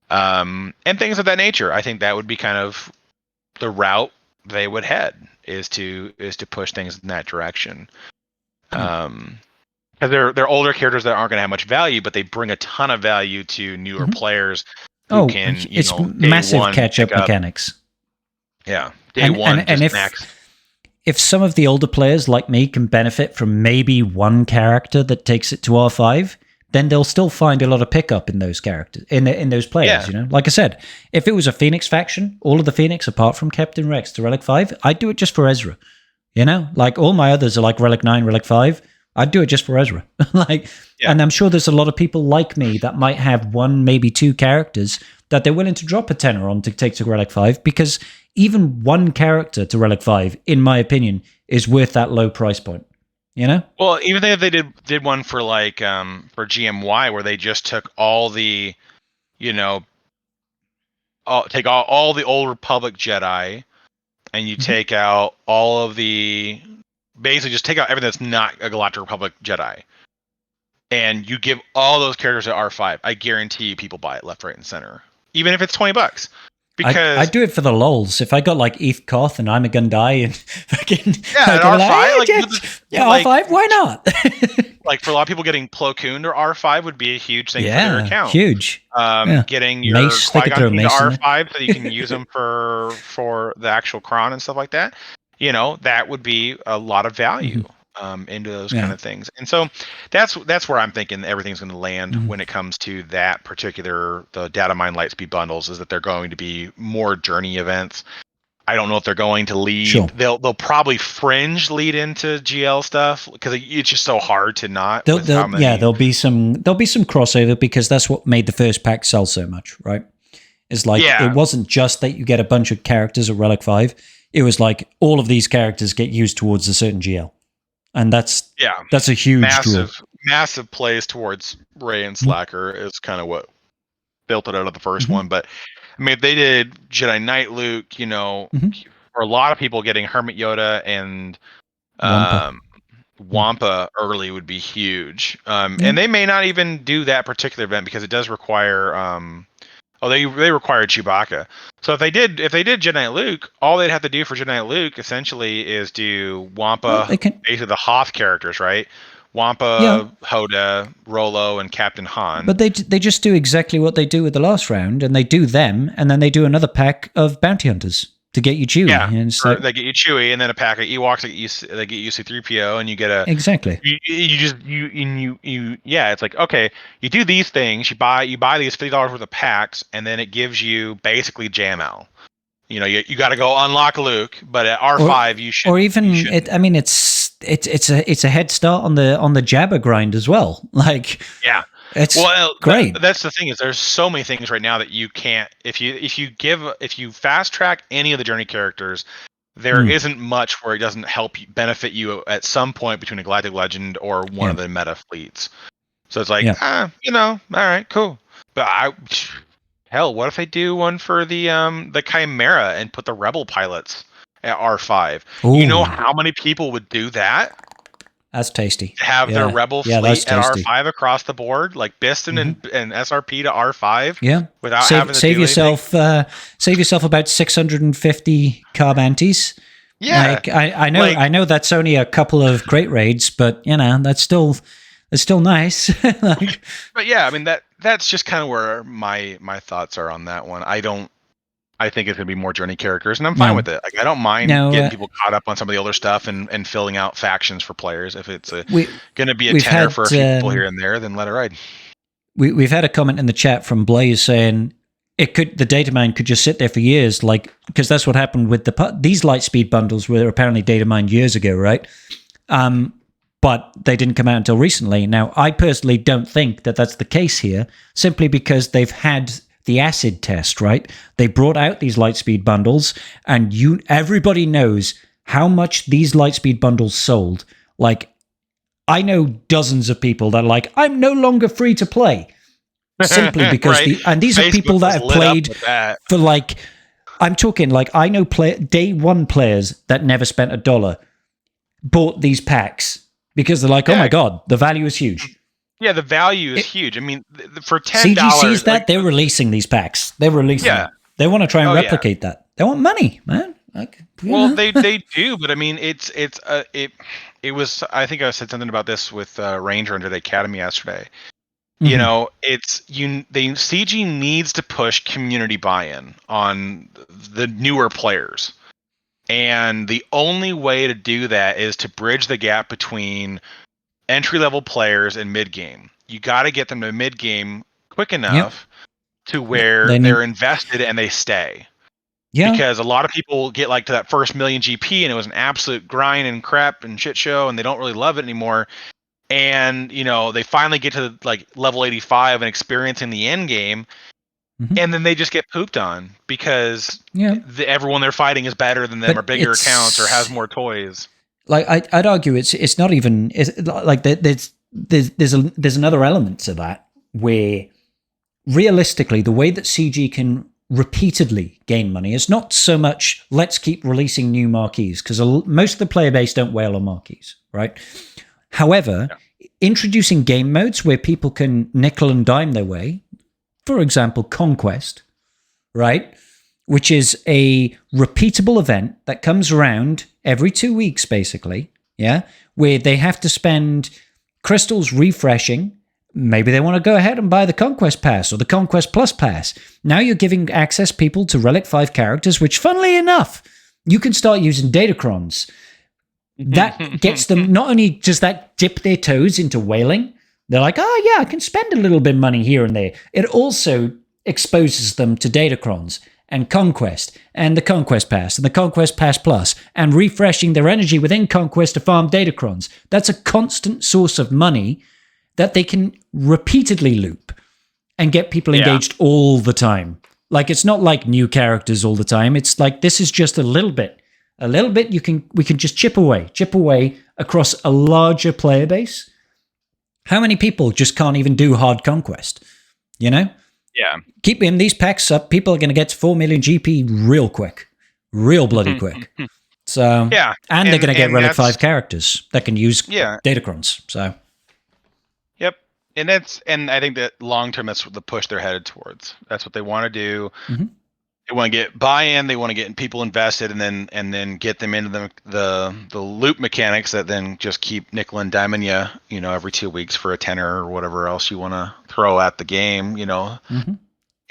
And things of that nature. I think that would be kind of the route they would head is to push things in that direction. Because they're older characters that aren't going to have much value, but they bring a ton of value to newer players who can, it's massive catch-up mechanics. Yeah, day one, and if some of the older players like me can benefit from maybe one character that takes it to R5, then they'll still find a lot of pickup in those characters, in those players, Like I said, if it was a Phoenix faction, all of the Phoenix apart from Captain Rex to Relic 5, I'd do it just for Ezra. Like all my others are like Relic 9, Relic 5. I'd do it just for Ezra. And I'm sure there's a lot of people like me that might have one, maybe 2 characters that they're willing to drop a tenner on to take to Relic 5, because even one character to Relic 5, in my opinion, is worth that low price point. Well, even if they did one for like for GMY where they just took all the, take all the old Republic Jedi, and you take out all of the, basically just take out everything that's not a Galactic Republic Jedi, and you give all those characters at R5, I guarantee you people buy it left, right, and center, even if it's $20. Because I do it for the lols. If I got like ETH Koth and I'm a Gundai and fucking at R5, R5, why not? Like for a lot of people, getting Plo Koon to R5 would be a huge thing for their account. Huge. Getting your Mace, they could throw Qui-Gon Mace to R5 so you can use them for the actual Kron and stuff like that. That would be a lot of value into those kind of things. And so that's where I'm thinking everything's going to land when it comes to that particular, the data mine Lightspeed bundles, is that they're going to be more journey events. I don't know if they're going to lead. Sure. They'll probably fringe lead into GL stuff because it's just so hard to not. There'll be some crossover, because that's what made the first pack sell so much, right? It's like it wasn't just that you get a bunch of characters at Relic 5. It was like all of these characters get used towards a certain GL. And that's a huge massive plays towards Rey and Slacker is kind of what built it out of the first one. But I mean, if they did Jedi Knight Luke, for a lot of people, getting Hermit Yoda and Wampa early would be huge. And they may not even do that particular event because it does require they require Chewbacca. So if they did Jedi Knight Luke, all they'd have to do for Jedi Knight Luke essentially is do Wampa, basically the Hoth characters, right? Wampa, Hoda, Rolo, and Captain Han. But they just do exactly what they do with the last round, and they do them, and then they do another pack of bounty hunters to get you Chewie. Yeah, and so, they get you Chewie, and then a pack of Ewoks. They get you C-3PO, and you get a exactly. Yeah, it's like, okay, you do these things. You buy these $50 worth of packs, and then it gives you basically JML. You know, you got to go unlock Luke, but at R5 you should. Or even it's a head start on the Jabba grind as well. Like, yeah. It's great. That's the thing is there's so many things right now that you can't if you fast track any of the journey characters, there isn't much where it doesn't benefit you at some point between a Galactic Legend or one of the meta fleets. So it's like, all right, cool. But hell, what if they do one for the Chimera and put the Rebel pilots at R5? Ooh. You know how many people would do that? That's tasty. To have their Rebel fleet at R5 across the board, like Biston and SRP to R5. Yeah. Without having to save yourself about 650 car bounties. Yeah. Like, I know that's only a couple of great raids, but that's still nice. Like, but yeah, I mean that's just kind of where my thoughts are on that one. I think it's gonna be more journey characters, and I'm fine with it. Like, I don't mind getting people caught up on some of the older stuff and filling out factions for players. If it's gonna be a tenner for a few people here and there, then let it ride. We've had a comment in the chat from Blaze saying the data mine could just sit there for years, like, because that's what happened with these Lightspeed bundles were apparently data mined years ago, right? But they didn't come out until recently. Now, I personally don't think that that's the case here, simply because they've had the acid test, right? They brought out these Lightspeed bundles, and everybody knows how much these Lightspeed bundles sold. Like, I know dozens of people that are like, I'm no longer free to play. Simply because and these are people that have played for, like, I'm talking, like, I know day one players that never spent $1 bought these packs because they're like, oh my God, the value is huge. Yeah, the value is huge. I mean, for $10, CG sees that, they're releasing these packs. They're releasing them. They want to try and replicate that. They want money, man. Like, they do, but I mean, it was. I think I said something about this with Ranger under the Academy yesterday. You know, CG needs to push community buy-in on the newer players, and the only way to do that is to bridge the gap between entry-level players and mid-game. You got to get them to mid-game quick enough to where they're invested and they stay. Yeah. Because a lot of people get like to that first million GP and it was an absolute grind and crap and shit show and they don't really love it anymore. And, they finally get to like level 85 and experiencing the end game. And then they just get pooped on because everyone they're fighting is better than them or bigger accounts or has more toys. Like, I'd argue it's not even like there's another element to that where realistically the way that CG can repeatedly gain money is not so much let's keep releasing new marquees, because most of the player base don't whale on marquees, right? However, introducing game modes where people can nickel and dime their way, for example, Conquest, right? Which is a repeatable event that comes around every 2 weeks, basically, where they have to spend crystals refreshing. Maybe they want to go ahead and buy the Conquest Pass or the Conquest Plus Pass. Now you're giving access people to Relic 5 characters, which, funnily enough, you can start using datacrons. That gets them, not only does that dip their toes into whaling, they're like, oh yeah, I can spend a little bit of money here and there. It also exposes them to datacrons and Conquest, and the Conquest Pass, and the Conquest Pass Plus, and refreshing their energy within Conquest to farm datacrons. That's a constant source of money that they can repeatedly loop and get people engaged all the time. Like, it's not like new characters all the time. It's like, this is just a little bit. A little bit, we can just chip away across a larger player base. How many people just can't even do hard Conquest? Yeah. Keep in these packs up, people are going to get to 4 million GP real quick. Real bloody quick. So, and they're going to get Relic 5 characters that can use datacrons. So, yep. And I think that long term, that's the push they're headed towards. That's what they want to do. They want to get buy-in. They want to get people invested, and then get them into the loop mechanics that then just keep nickel and diming you, every 2 weeks for a tenner or whatever else you want to throw at the game,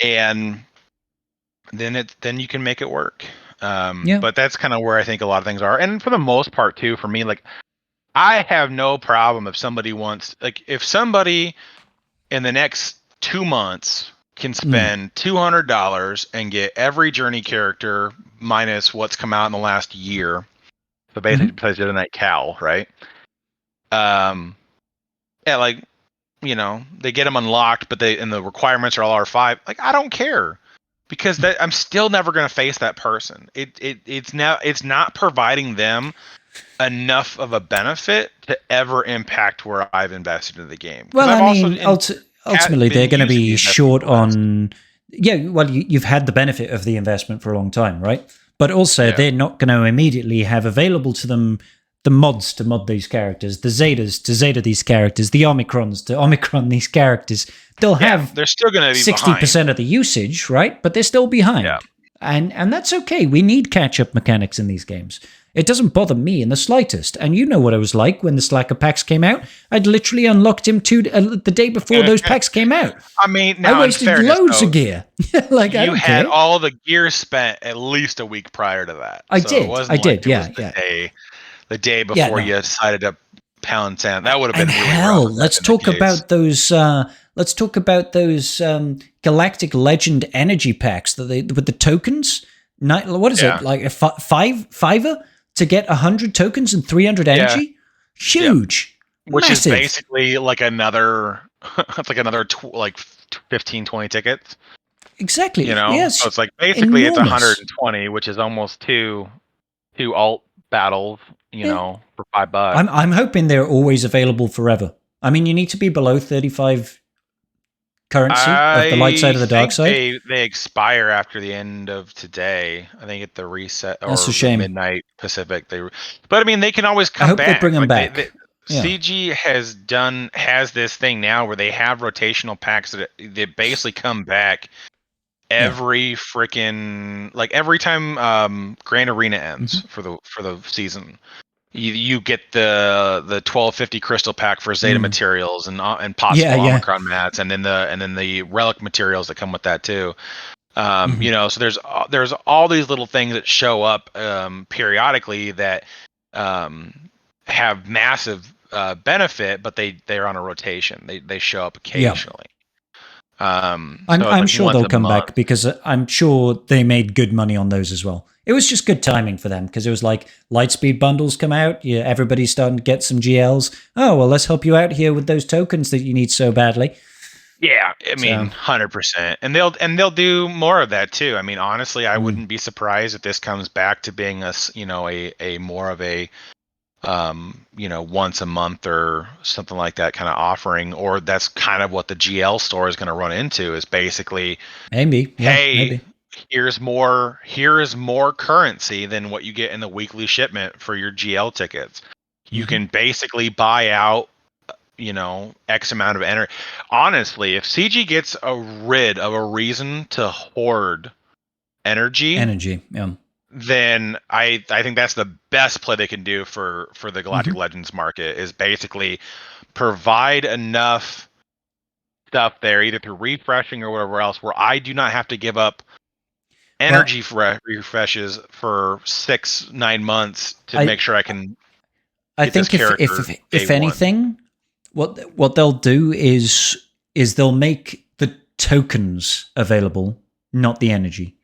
and then you can make it work. But that's kind of where I think a lot of things are, and for the most part too, for me, like I have no problem if somebody wants, like if somebody in the next 2 months can spend $200 and get every journey character minus what's come out in the last year. So basically plays Jedi Knight Cal, right? Yeah, like, they get them unlocked, but and the requirements are all R5. Like, I don't care, because I'm still never going to face that person. It's not providing them enough of a benefit to ever impact where I've invested in the game. Well, I mean, ultimately they're going to be short on. Yeah, well, you've had the benefit of the investment for a long time, right? But also, they're not going to immediately have available to them the mods to mod these characters, the Zetas to Zeta these characters, the Omicrons to Omicron these characters. They'll have they're still going to be 60% of the usage, right? But they're still behind. Yeah. And that's okay. We need catch-up mechanics in these games. It doesn't bother me in the slightest. And you know what it was like when the Slacker packs came out. I'd literally unlocked him the day before those packs came out. I mean, now I wasted loads of gear. Like, you had all the gear spent at least a week prior to that. I did. The day before you decided to pound sand. That would have been really rough. Let's talk about those. Let's talk about those Galactic Legend energy packs with the tokens. What is it, like a fiver to get 100 tokens and 300 energy? Huge, which massive. Is basically like another. It's like another 15, 20 tickets. Exactly. So it's like basically it's 120, which is almost two alt battles. For $5. I'm hoping they're always available forever. I mean, you need to be below 35 currency of the light side of the dark side. They expire after the end of today. I think at the reset or That's a shame. Midnight Pacific. But I mean, they can always come back. I hope they bring them back. CG has this thing now where they have rotational packs that basically come back every freaking, like every time Grand Arena ends for the season. You get the 1250 crystal pack for Zeta materials and possible Omicron mats, and then the relic materials that come with that too. So there's all these little things that show up periodically that have massive benefit, but they're on a rotation. They show up occasionally. I'm sure they'll come back, because I'm sure they made good money on those as well. It was just good timing for them, because it was like Lightspeed bundles come out. Yeah, everybody's starting to get some GLs. Oh, well, let's help you out here with those tokens that you need so badly. Yeah, I mean, 100%, and they'll do more of that too. I mean, honestly, I wouldn't be surprised if this comes back to being a more of a once a month or something like that kind of offering, or that's kind of what the GL store is going to run into, is basically maybe here's more currency than what you get in the weekly shipment for your GL tickets. You can basically buy out X amount of energy. Honestly, if CG gets rid of a reason to hoard energy, then I think that's the best play they can do for the Galactic Legends market, is basically provide enough stuff there, either through refreshing or whatever else, where I do not have to give up energy refreshes for 6-9 months to make sure I can. I think if anything, what they'll do is they'll make the tokens available, not the energy.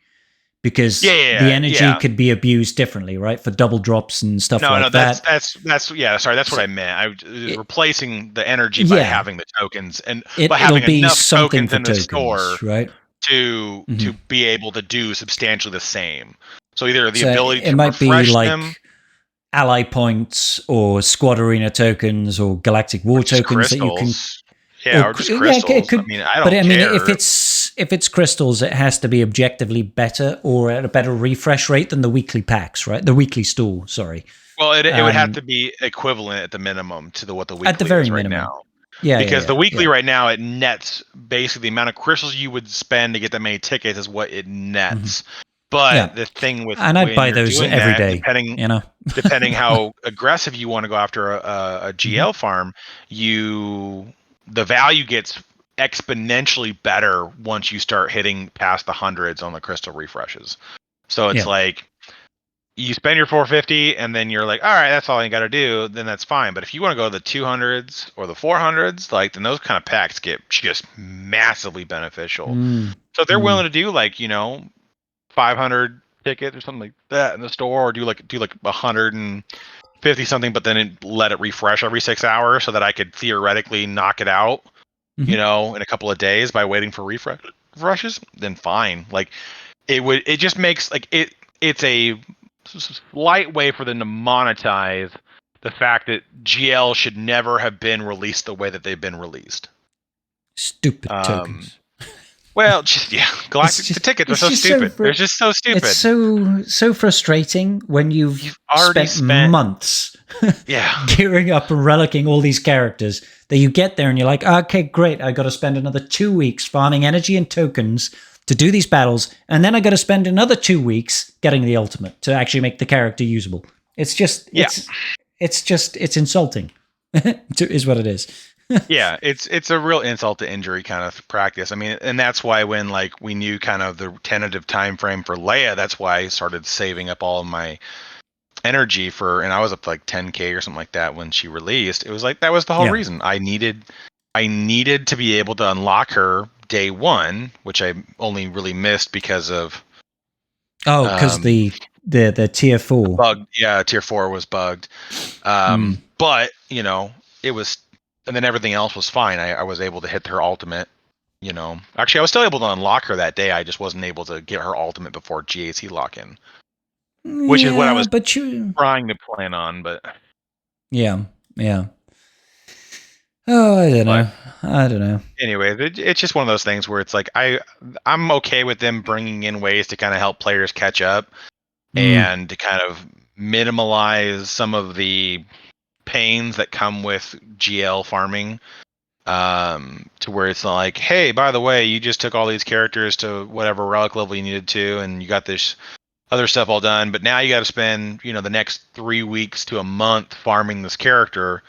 Because the energy could be abused differently, right? For double drops and stuff like that. That's what I meant. Replacing the energy by having the tokens, and by having enough tokens in the store, right? To be able to do substantially the same. So either the ability to might be like them, ally points, or squad arena tokens, or galactic war tokens that you can. Yeah, or just crystals. It could, I don't care. I mean, if it's crystals, it has to be objectively better, or at a better refresh rate than the weekly packs, right? The weekly store, sorry. Well, it would have to be equivalent at the minimum to what the weekly at the very is right minimum. now. Yeah, because the weekly right now, it nets basically the amount of crystals you would spend to get that many tickets is what it nets. But the thing with and I'd when buy you're those doing every that, day, you know. depending how aggressive you want to go after a GL farm, the value gets exponentially better once you start hitting past the hundreds on the crystal refreshes. So it's like you spend your 450 and then you're like, all right, that's all you got to do. Then that's fine. But if you want to go to the 200s or the 400s, like then those kind of packs get just massively beneficial. So if they're willing to do like, 500 tickets or something like that in the store, or do like 150 something, but then let it refresh every 6 hours so that I could theoretically knock it out, in a couple of days by waiting for refreshes, then fine. Like it just makes like it's a slight way for them to monetize the fact that GL should never have been released the way that they've been released. Stupid tokens. Well, the tickets are so stupid. They're just so stupid. It's so frustrating when you've already spent months gearing up and relicking all these characters that you get there and you're like, okay, great, I got to spend another 2 weeks farming energy and tokens to do these battles, and then I got to spend another 2 weeks getting the ultimate to actually make the character usable. It's just it's insulting, is what it is. Yeah, it's a real insult to injury kind of practice. I mean, and that's why when like we knew kind of the tentative time frame for Leia, that's why I started saving up all of my energy and I was up to like 10K or something like that when she released. It was like that was the whole reason. I needed to be able to unlock her day one, which I only really missed because of because the tier 4 bug. Yeah, tier 4 was bugged. But it was. And then everything else was fine. I was able to hit her ultimate, Actually, I was still able to unlock her that day. I just wasn't able to get her ultimate before GAC lock-in. Which is what I was trying to plan on, but... Yeah. Oh, I don't know. Anyway, it's just one of those things where it's like, I'm okay with them bringing in ways to kind of help players catch up and to kind of minimalize some of the pains that come with GL farming, to where it's like, hey, by the way, you just took all these characters to whatever relic level you needed to, and you got this other stuff all done, but now you got to spend the next 3 weeks to a month farming this character.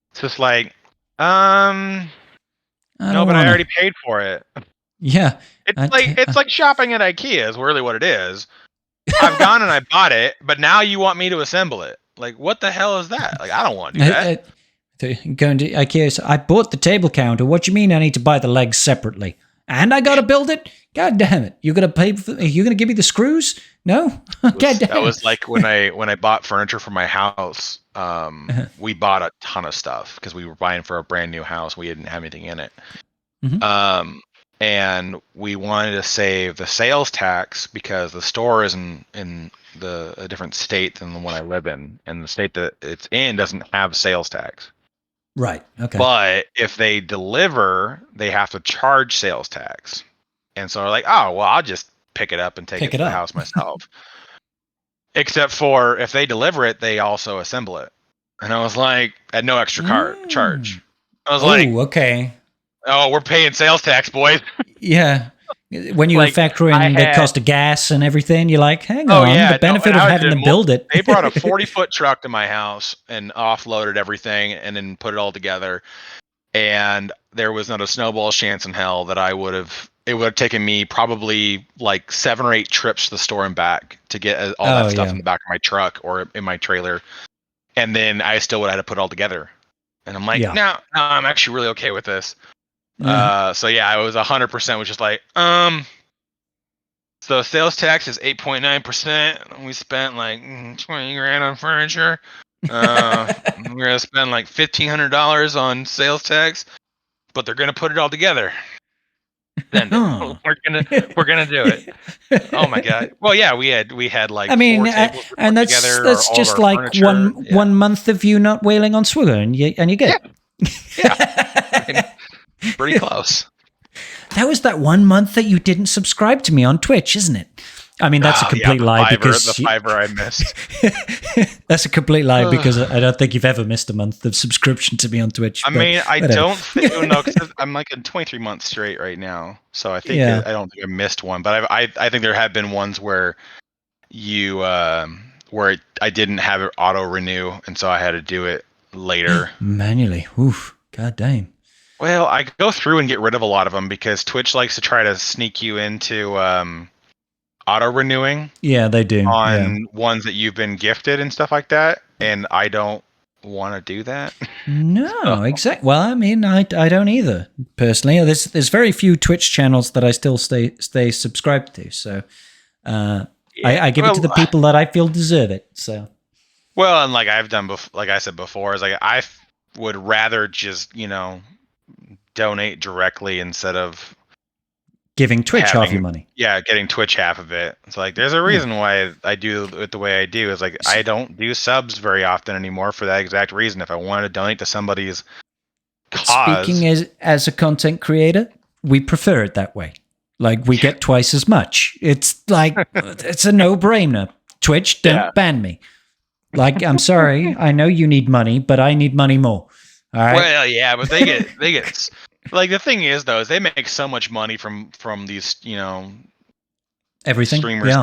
It's just like, but I already paid for it. Yeah, it's like shopping at IKEA is really what it is. I've gone and I bought it, but now you want me to assemble it. Like, what the hell is that? Like, I don't want to do that. Going to IKEA, so I bought the table counter. What you mean I need to buy the legs separately? And I got to build it? God damn it. You're going to pay for, you're going to give me the screws? No? God damn it. That was like when I bought furniture for my house. We bought a ton of stuff because we were buying for a brand new house. We didn't have anything in it. And we wanted to save the sales tax because the store is in a different state than the one I live in, and the state that it's in doesn't have sales tax. Right. Okay. But if they deliver, they have to charge sales tax. And so we're like, oh, well, I'll just pick it up and take it to the house myself. Except for if they deliver it, they also assemble it. And I was like, at no extra charge. I was like, okay. Oh, we're paying sales tax, boys. Yeah. When you factor in the cost of gas and everything, you're like, hang on, the benefit of having to build it. They brought a 40-foot truck to my house and offloaded everything and then put it all together. And there was not a snowball's chance in hell that it would have taken me probably like 7 or 8 trips to the store and back to get all that stuff in the back of my truck or in my trailer. And then I still would have had to put it all together. And I'm like, no, I'm actually really okay with this. So yeah, I was 100% was just like, so sales tax is 8.9%. We spent like 20 grand on furniture. We're gonna spend like $1,500 on sales tax, but they're gonna put it all together. Then we're gonna do it. Oh my god! Well, yeah, we had like. I mean, 4 tables and that's just like one month of you not wailing on SWGoH, and you get yeah. Pretty close. That was that 1 month that you didn't subscribe to me on Twitch, isn't it? I mean, that's a complete lie because the Fiverr I missed. That's a complete lie because I don't think you've ever missed a month of subscription to me on Twitch. I mean, I don't think no, because I'm like in 23 months straight right now, so I think I don't think I missed one, but I think there have been ones where you where I didn't have it auto renew, and so I had to do it later manually. Oof, god damn. Well, I go through and get rid of a lot of them because Twitch likes to try to sneak you into auto renewing. Yeah, they do. On ones that you've been gifted and stuff like that, and I don't want to do that. No, exactly. Well, I mean, I don't either personally. There's very few Twitch channels that I still stay subscribed to, so I give it to the people that I feel deserve it. So, well, and like I've done, like I said before, is like I would rather just donate directly instead of giving Twitch half your money. Yeah, getting Twitch half of it. It's like there's a reason why I do it the way I do. Is like I don't do subs very often anymore for that exact reason. If I wanted to donate to somebody's cause, speaking as a content creator, we prefer it that way. Like we get twice as much. It's like it's a no-brainer. Twitch, don't ban me. Like I'm sorry, I know you need money, but I need money more. All right. Well, yeah, but they get like the thing is though is they make so much money from these everything streamers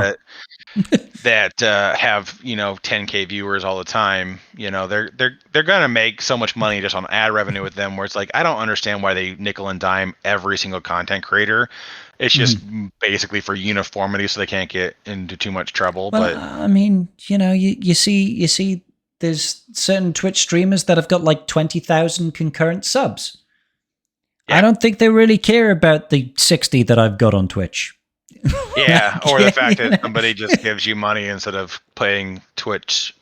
that have 10K viewers all the time. They're gonna make so much money just on ad revenue with them. Where it's like I don't understand why they nickel and dime every single content creator. It's just basically for uniformity, so they can't get into too much trouble. Well, but I mean, you see. There's certain Twitch streamers that have got like 20,000 concurrent subs. Yeah. I don't think they really care about the 60 that I've got on Twitch. Yeah, or the fact that somebody just gives you money instead of paying Twitch.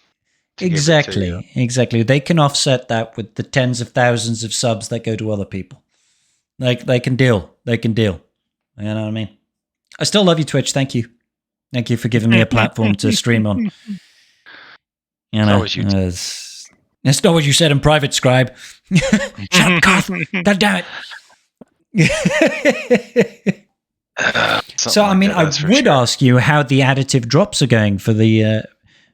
Exactly. They can offset that with the tens of thousands of subs that go to other people. Like they can deal. You know what I mean? I still love you, Twitch. Thank you for giving me a platform to stream on. It's not what you said in private, Scribe. Shut up, Garth. God damn it. So, I mean, I would ask you how the additive drops are going for the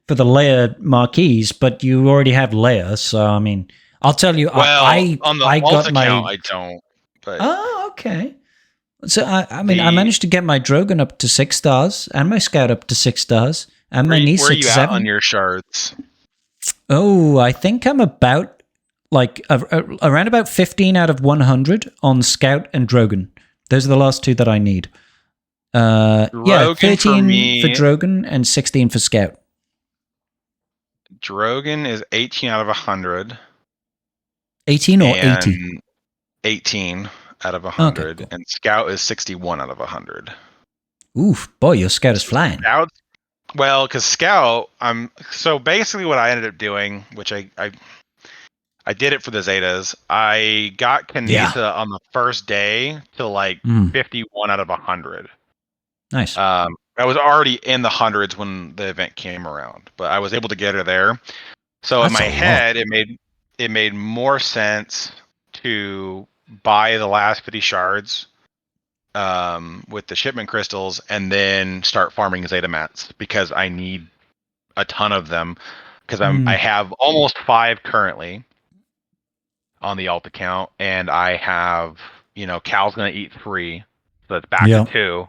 Leia marquees, but you already have Leia, so I mean, I'll tell you. Well, on the got account, I don't. But oh, okay. So I mean, I managed to get my Drogon up to 6 stars, and my Scout up to 6 stars, and my niece 6-7. Where are you at on your shards? Oh, I think I'm about around about 15 out of 100 on Scout and Drogon. Those are the last two that I need. 13 for Drogon and 16 for Scout. Drogon is 18 out of 100. 18 or 80? 18 out of 100. Okay, cool. And Scout is 61 out of 100. Oof, boy, your Scout is flying. Well, because Scout, so basically what I ended up doing, which I did it for the Zetas. I got Kanitha on the first day to 51 out of 100. Nice. I was already in the hundreds when the event came around, but I was able to get her there. So in my head, it made more sense to buy the last 50 shards with the shipment crystals and then start farming Zeta mats because I need a ton of them because I have almost 5 currently on the alt account, and I have Cal's gonna eat 3, so that's back to 2,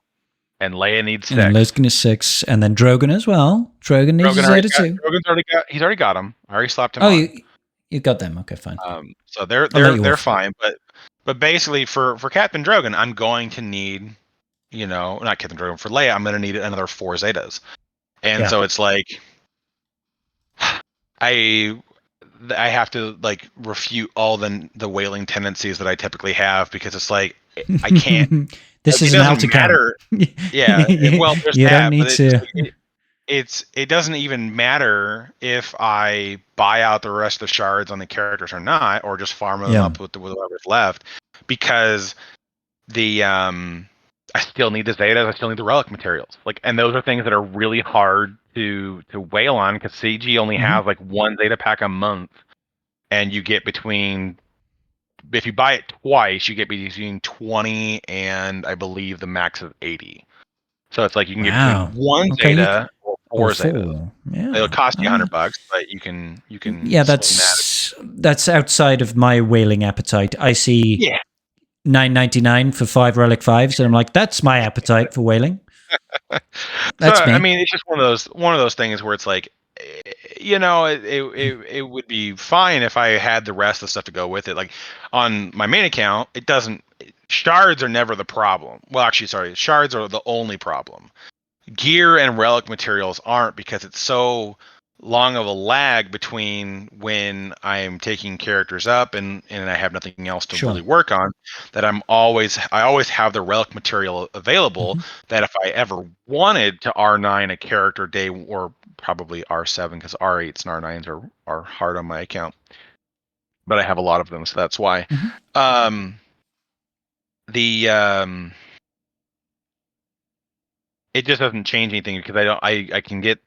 and Leia needs 6. And Leia's gonna 6, and then Drogon as well. Drogon needs Zeta too. He's already got them. I already slapped him. Oh, you got them. Okay, fine. So they're fine, but basically for Captain Drogon, I'm going to need not Captain Drogon, for Leia, I'm going to need another 4 Zetas, and so it's like I have to refute all the whaling tendencies that I typically have because it's like I can't. This is an alt account. Yeah, well, there's you that, don't need to. It doesn't even matter if I buy out the rest of the shards on the characters or not, or just farm them up with whatever's left, because I still need the Zetas, I still need the relic materials. And those are things that are really hard to whale on because CG only has 1 Zeta pack a month, and you get if you buy it twice, you get between 20 and I believe the max of 80. So it's like you can get between one Zeta or four Zeta. Yeah. It'll cost you $100, but you can Yeah, swing that. that's outside of my whaling appetite. I see $9.99 for 5 Relic 5s, and I'm like, that's my appetite for whaling. That's me. I mean, it's just one of those things where it's like, you know, it would be fine if I had the rest of the stuff to go with it. Like on my main account, it doesn't. Shards are never the problem. Well, actually, sorry, shards are the only problem. Gear and relic materials aren't, because it's so long of a lag between when I'm taking characters up and I have nothing else to really work on, that I always have the relic material available, that if I ever wanted to R9 a character day, or probably R7, because R8s and R9s are hard on my account, but I have a lot of them, so that's why. It just doesn't change anything, because I can get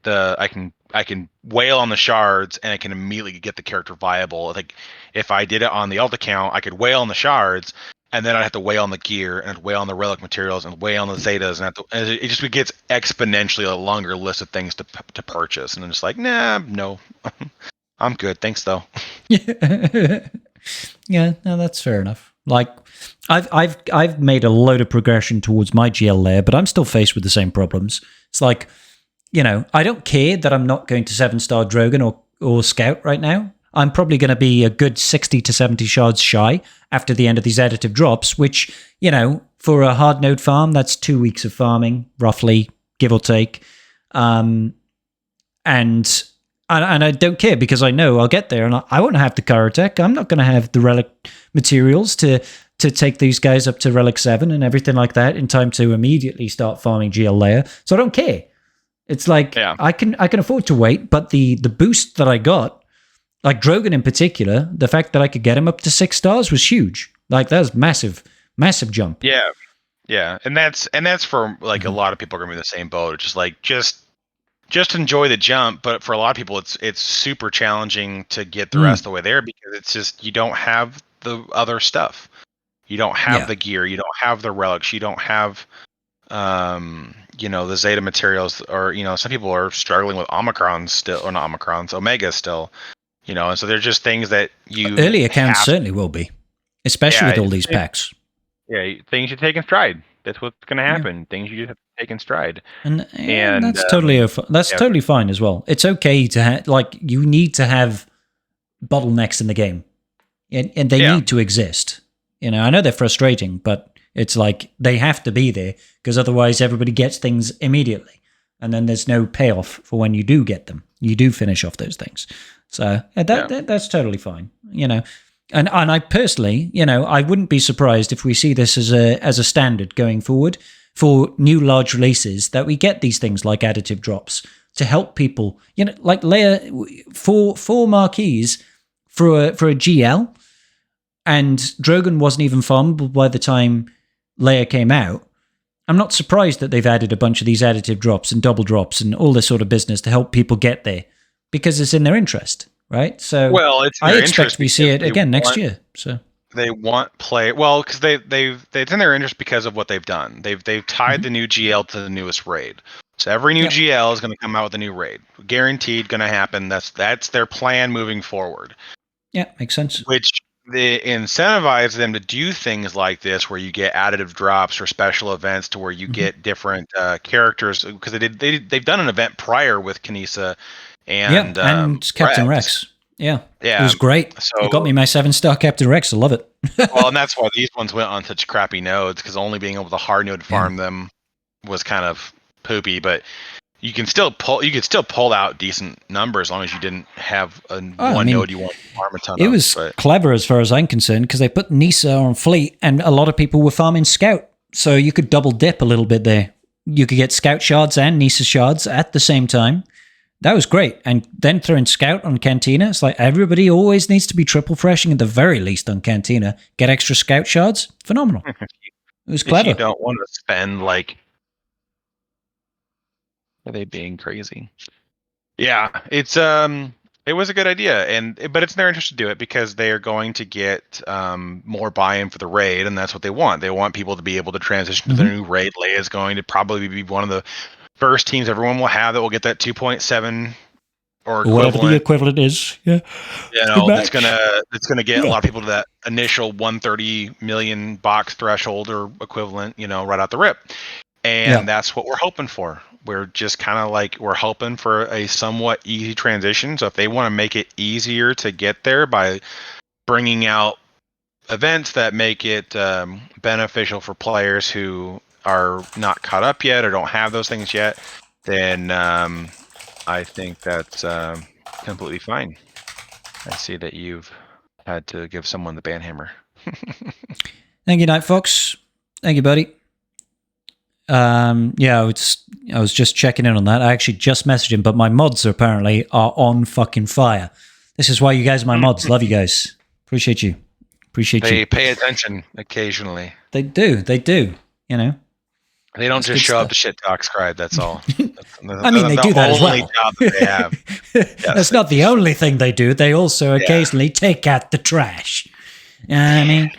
I can whale on the shards, and I can immediately get the character viable. Like if I did it on the alt account, I could whale on the shards, and then I'd have to whale on the gear, and I'd whale on the relic materials, and whale on the Zetas, and it just gets exponentially a longer list of things to purchase. And I'm just like, nah, no, I'm good, thanks though. Yeah, no, that's fair enough. Like, I've made a load of progression towards my GL layer, but I'm still faced with the same problems. It's like, you know, I don't care that I'm not going to 7-star Drogon or Scout right now. I'm probably going to be a good 60 to 70 shards shy after the end of these additive drops, which, you know, for a hard node farm, that's 2 weeks of farming, roughly, give or take. And I don't care, because I know I'll get there and I won't have the Kyrotech. I'm not going to have the relic materials to take these guys up to Relic 7 and everything like that in time to immediately start farming GL layer. So I don't care. It's like, I can afford to wait, but the boost that I got, like Drogon in particular, the fact that I could get him up to 6 stars was huge. Like, that was massive jump. Yeah. And that's for like a lot of people are going to be in the same boat. It's just like, just enjoy the jump, but for a lot of people, it's super challenging to get the rest of the way there, because it's just, you don't have the other stuff. You don't have the gear, you don't have the relics, you don't have, you know, the Zeta materials, or, you know, some people are struggling with Omicrons still, or not Omicrons, Omega still, you know, and so they're just things that you early accounts certainly will be, especially with all these packs. Yeah, things you take in stride. That's what's going to happen. Things you just have to take in stride. And that's totally fine as well. It's okay to have, like, you need to have bottlenecks in the game, and they need to exist. You know, I know they're frustrating, but it's like they have to be there, because otherwise everybody gets things immediately, and then there's no payoff for when you do get them. You do finish off those things. So that's totally fine. You know. And I personally, you know, I wouldn't be surprised if we see this as a standard going forward for new large releases, that we get these things like additive drops to help people. You know, like layer four marquees for a GL, and Drogon wasn't even farmable by the time Leia came out. I'm not surprised that they've added a bunch of these additive drops and double drops and all this sort of business to help people get there, because it's in their interest. Right, so I expect we see it again next year. So they want play because it's in their interest because of what they've done. They've tied the new GL to the newest raid. So every new GL is going to come out with a new raid, guaranteed, going to happen. That's their plan moving forward. Yeah, makes sense. Which they incentivize them to do things like this, where you get additive drops or special events, to where you get different characters, because they've done an event prior with Kinesa. And Captain Rex. Yeah. It was great. So, it got me my 7-star Captain Rex. I love it. Well, and that's why these ones went on such crappy nodes, because only being able to hard node farm them was kind of poopy. But you could still pull out decent numbers, as long as you didn't have one node you want to farm a ton of. It was clever as far as I'm concerned, because they put Nisa on fleet, and a lot of people were farming Scout, so you could double dip a little bit there. You could get Scout shards and Nisa shards at the same time. That was great. And then throwing Scout on Cantina, it's like everybody always needs to be triple freshing at the very least on Cantina. Get extra Scout shards. Phenomenal. It was clever. You don't want to spend, like... Are they being crazy? Yeah, it's... It was a good idea, but it's in their interest to do it because they are going to get more buy-in for the raid, and that's what they want. They want people to be able to transition to their new raid. Leia is going to probably be one of the first teams everyone will have that will get that 2.7 or whatever the equivalent. equivalent is. Yeah, That's gonna get a lot of people to that initial 130 million box threshold or equivalent. Right out the rip, and that's what we're hoping for. We're just kind of like we're hoping for a somewhat easy transition. So if they want to make it easier to get there by bringing out events that make it beneficial for players who are not caught up yet or don't have those things yet, then I think that's completely fine. I see that you've had to give someone the banhammer. Thank you, Night Fox. Thank you, buddy. I was just checking in on that. I actually just messaged him, but my mods apparently are on fucking fire. This is why you guys are my mods. Love you guys. Appreciate you. They pay attention occasionally. They do. They don't that's just show up to shit talk scribe. That's all. I mean, they do that as well. Job that they have. Yes. That's not the only thing they do. They also occasionally take out the trash. I mean,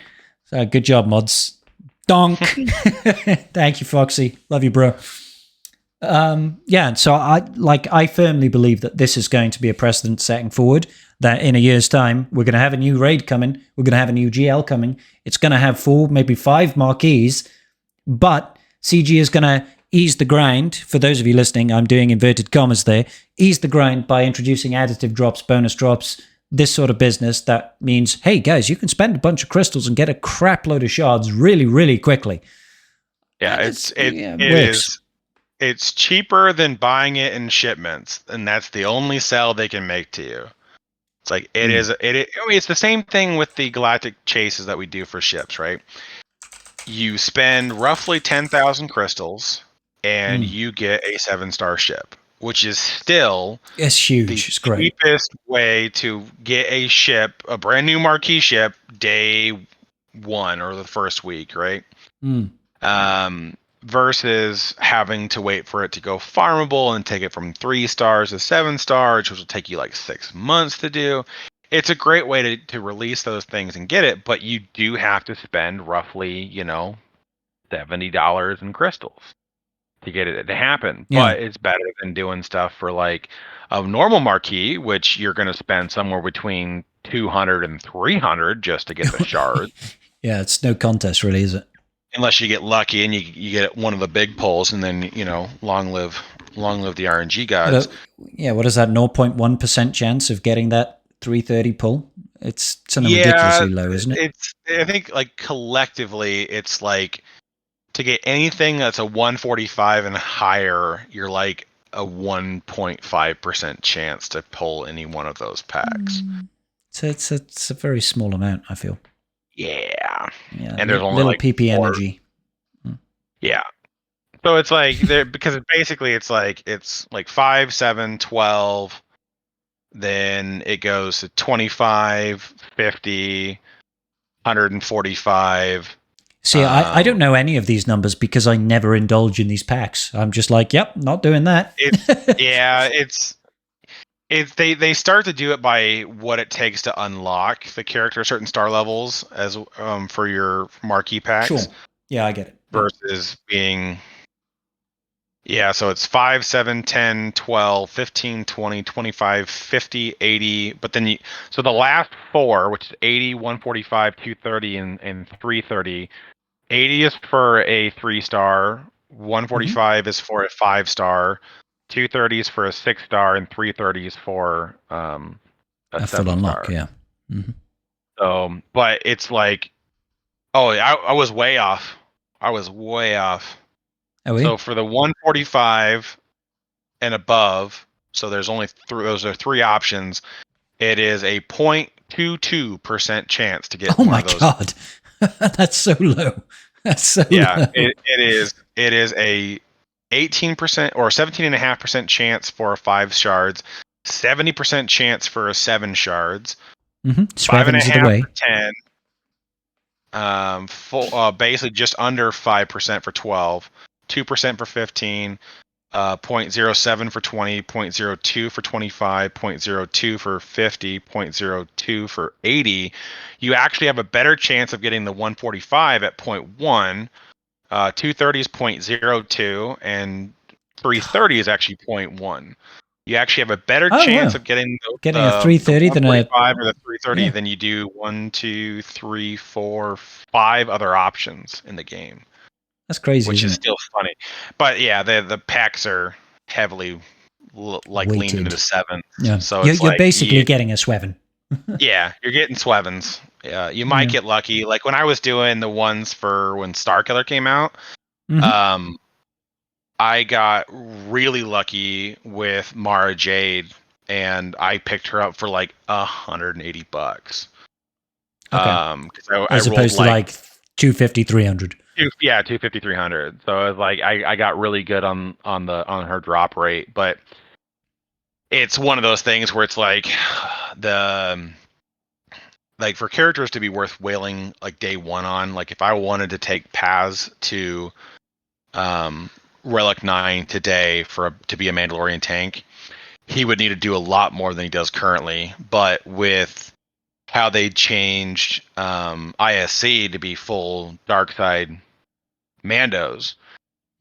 so good job, mods. Donk. Thank you, Foxy. Love you, bro. So I firmly believe that this is going to be a precedent setting forward, that in a year's time, we're going to have a new raid coming. We're going to have a new GL coming. It's going to have 4, maybe 5 marquees, but CG is going to ease the grind. For those of you listening, I'm doing inverted commas there. Ease the grind by introducing additive drops, bonus drops, this sort of business that means, hey, guys, you can spend a bunch of crystals and get a crap load of shards really, really quickly. Yeah, it is. It's cheaper than buying it in shipments, and that's the only sell they can make to you. It's like it's the same thing with the galactic chases that we do for ships, right? You spend roughly 10,000 crystals, and you get a 7-star ship, which is still it's huge. The it's great. cheapest way to get a ship, a brand new marquee ship, day 1 or the first week, right? Versus having to wait for it to go farmable and take it from 3 stars to 7 stars, which will take you like 6 months to do. It's a great way to release those things and get it, but you do have to spend roughly, $70 in crystals to get it to happen. Yeah. But it's better than doing stuff for like a normal marquee, which you're going to spend somewhere between 200 and 300 just to get the shards. Yeah, it's no contest really, is it? Unless you get lucky and you get one of the big pulls, and then long live the RNG gods. What is that 0.1% chance of getting that 330 pull? It's something ridiculously low, isn't it? I think like collectively, it's like to get anything that's a 145 and higher, you're like a 1.5% chance to pull any one of those packs. So it's a very small amount, I feel. Yeah. And there's only little PP energy. Yeah. So it's like because it's like 5, 7, 12, then it goes to 25, 50, 145. See, I don't know any of these numbers because I never indulge in these packs. I'm just like, yep, not doing that. They start to do it by what it takes to unlock the character certain star levels as for your marquee packs. Sure. Yeah, I get it. Versus being so it's 5, 7, 10, 12, 15, 20, 25, 50, 80, but then so the last 4, which is 80, 145, 230 and 330, 80 is for a 3-star, 145 is for a 5-star, 230 is for a 6-star, and 330 is for a 7-star. Unlock, yeah. Mm-hmm. But it's like, I was way off. Oh, so for the 145 and above, so there's only those are 3 options. It is a 0.22% chance to get. Oh my god, that's so low. That's so low. It is. It is a 18% or 17.5% chance for 5 shards, 70% chance for a 7 shards, 5.5 for 10, basically just under 5% for 12, 2% for 15, 0.07 for 20, 0.02 for 25, 0.02 for 50, 0.02 for 80, you actually have a better chance of getting the 145 at 0.1. 230 is 0.02, and 330 is actually 0.1. You actually have a better chance of getting a 330 the than a 145 or the 330 than you do 1, 2, 3, 4, 5 other options in the game. That's crazy, which isn't is it? still funny. But yeah, the packs are heavily leaned into the 7. Yeah. So you're basically getting a Sweven. Yeah, you're getting Swevens. Yeah, you might get lucky. Like when I was doing the ones for when Starkiller came out, I got really lucky with Mara Jade, and I picked her up for like $180. Okay. As opposed to like 250, 300. Yeah, 250, 300. So it's like I got really good on her drop rate, but it's one of those things where it's like for characters to be worth whaling like day one on, like if I wanted to take Paz to Relic 9 today to be a Mandalorian tank, he would need to do a lot more than he does currently. But with how they changed ISC to be full dark side Mandos,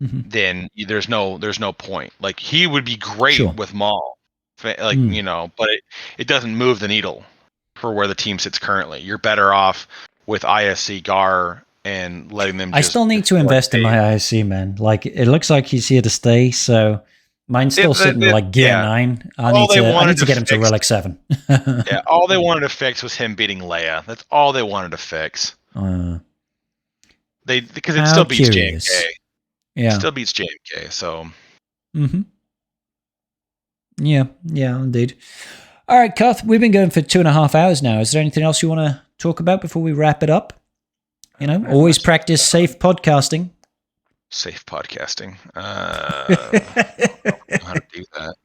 then there's no point. Like he would be great with Maul, but it doesn't move the needle for where the team sits currently. You're better off with ISC Gar and letting them. I still need to invest in my ISC, man. Like it looks like he's here to stay, so mine's still sitting like gear 9. I need to get him to Relic 7. Yeah, all they wanted to fix was him beating Leia. That's all they wanted to fix. Because it still beats JMK. Yeah. It still beats JMK, so. Yeah, indeed. All right, Koth, we've been going for 2.5 hours now. Is there anything else you want to talk about before we wrap it up? Always practice safe podcasting. Safe podcasting. I don't know how to do that.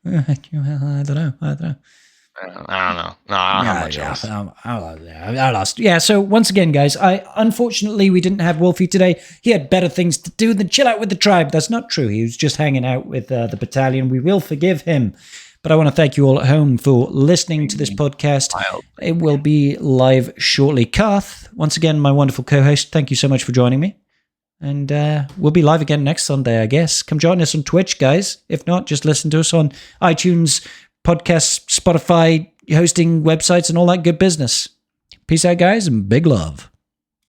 I don't know. I don't know. No, I don't have much else. I lost. Yeah, so once again, guys, unfortunately, we didn't have Wolfie today. He had better things to do than chill out with the tribe. That's not true. He was just hanging out with the battalion. We will forgive him. But I want to thank you all at home for listening to this podcast. It will be live shortly. Kath, once again, my wonderful co-host, thank you so much for joining me. And we'll be live again next Sunday, I guess. Come join us on Twitch, guys. If not, just listen to us on iTunes, podcasts, Spotify, hosting websites, and all that good business. Peace out, guys, and big love.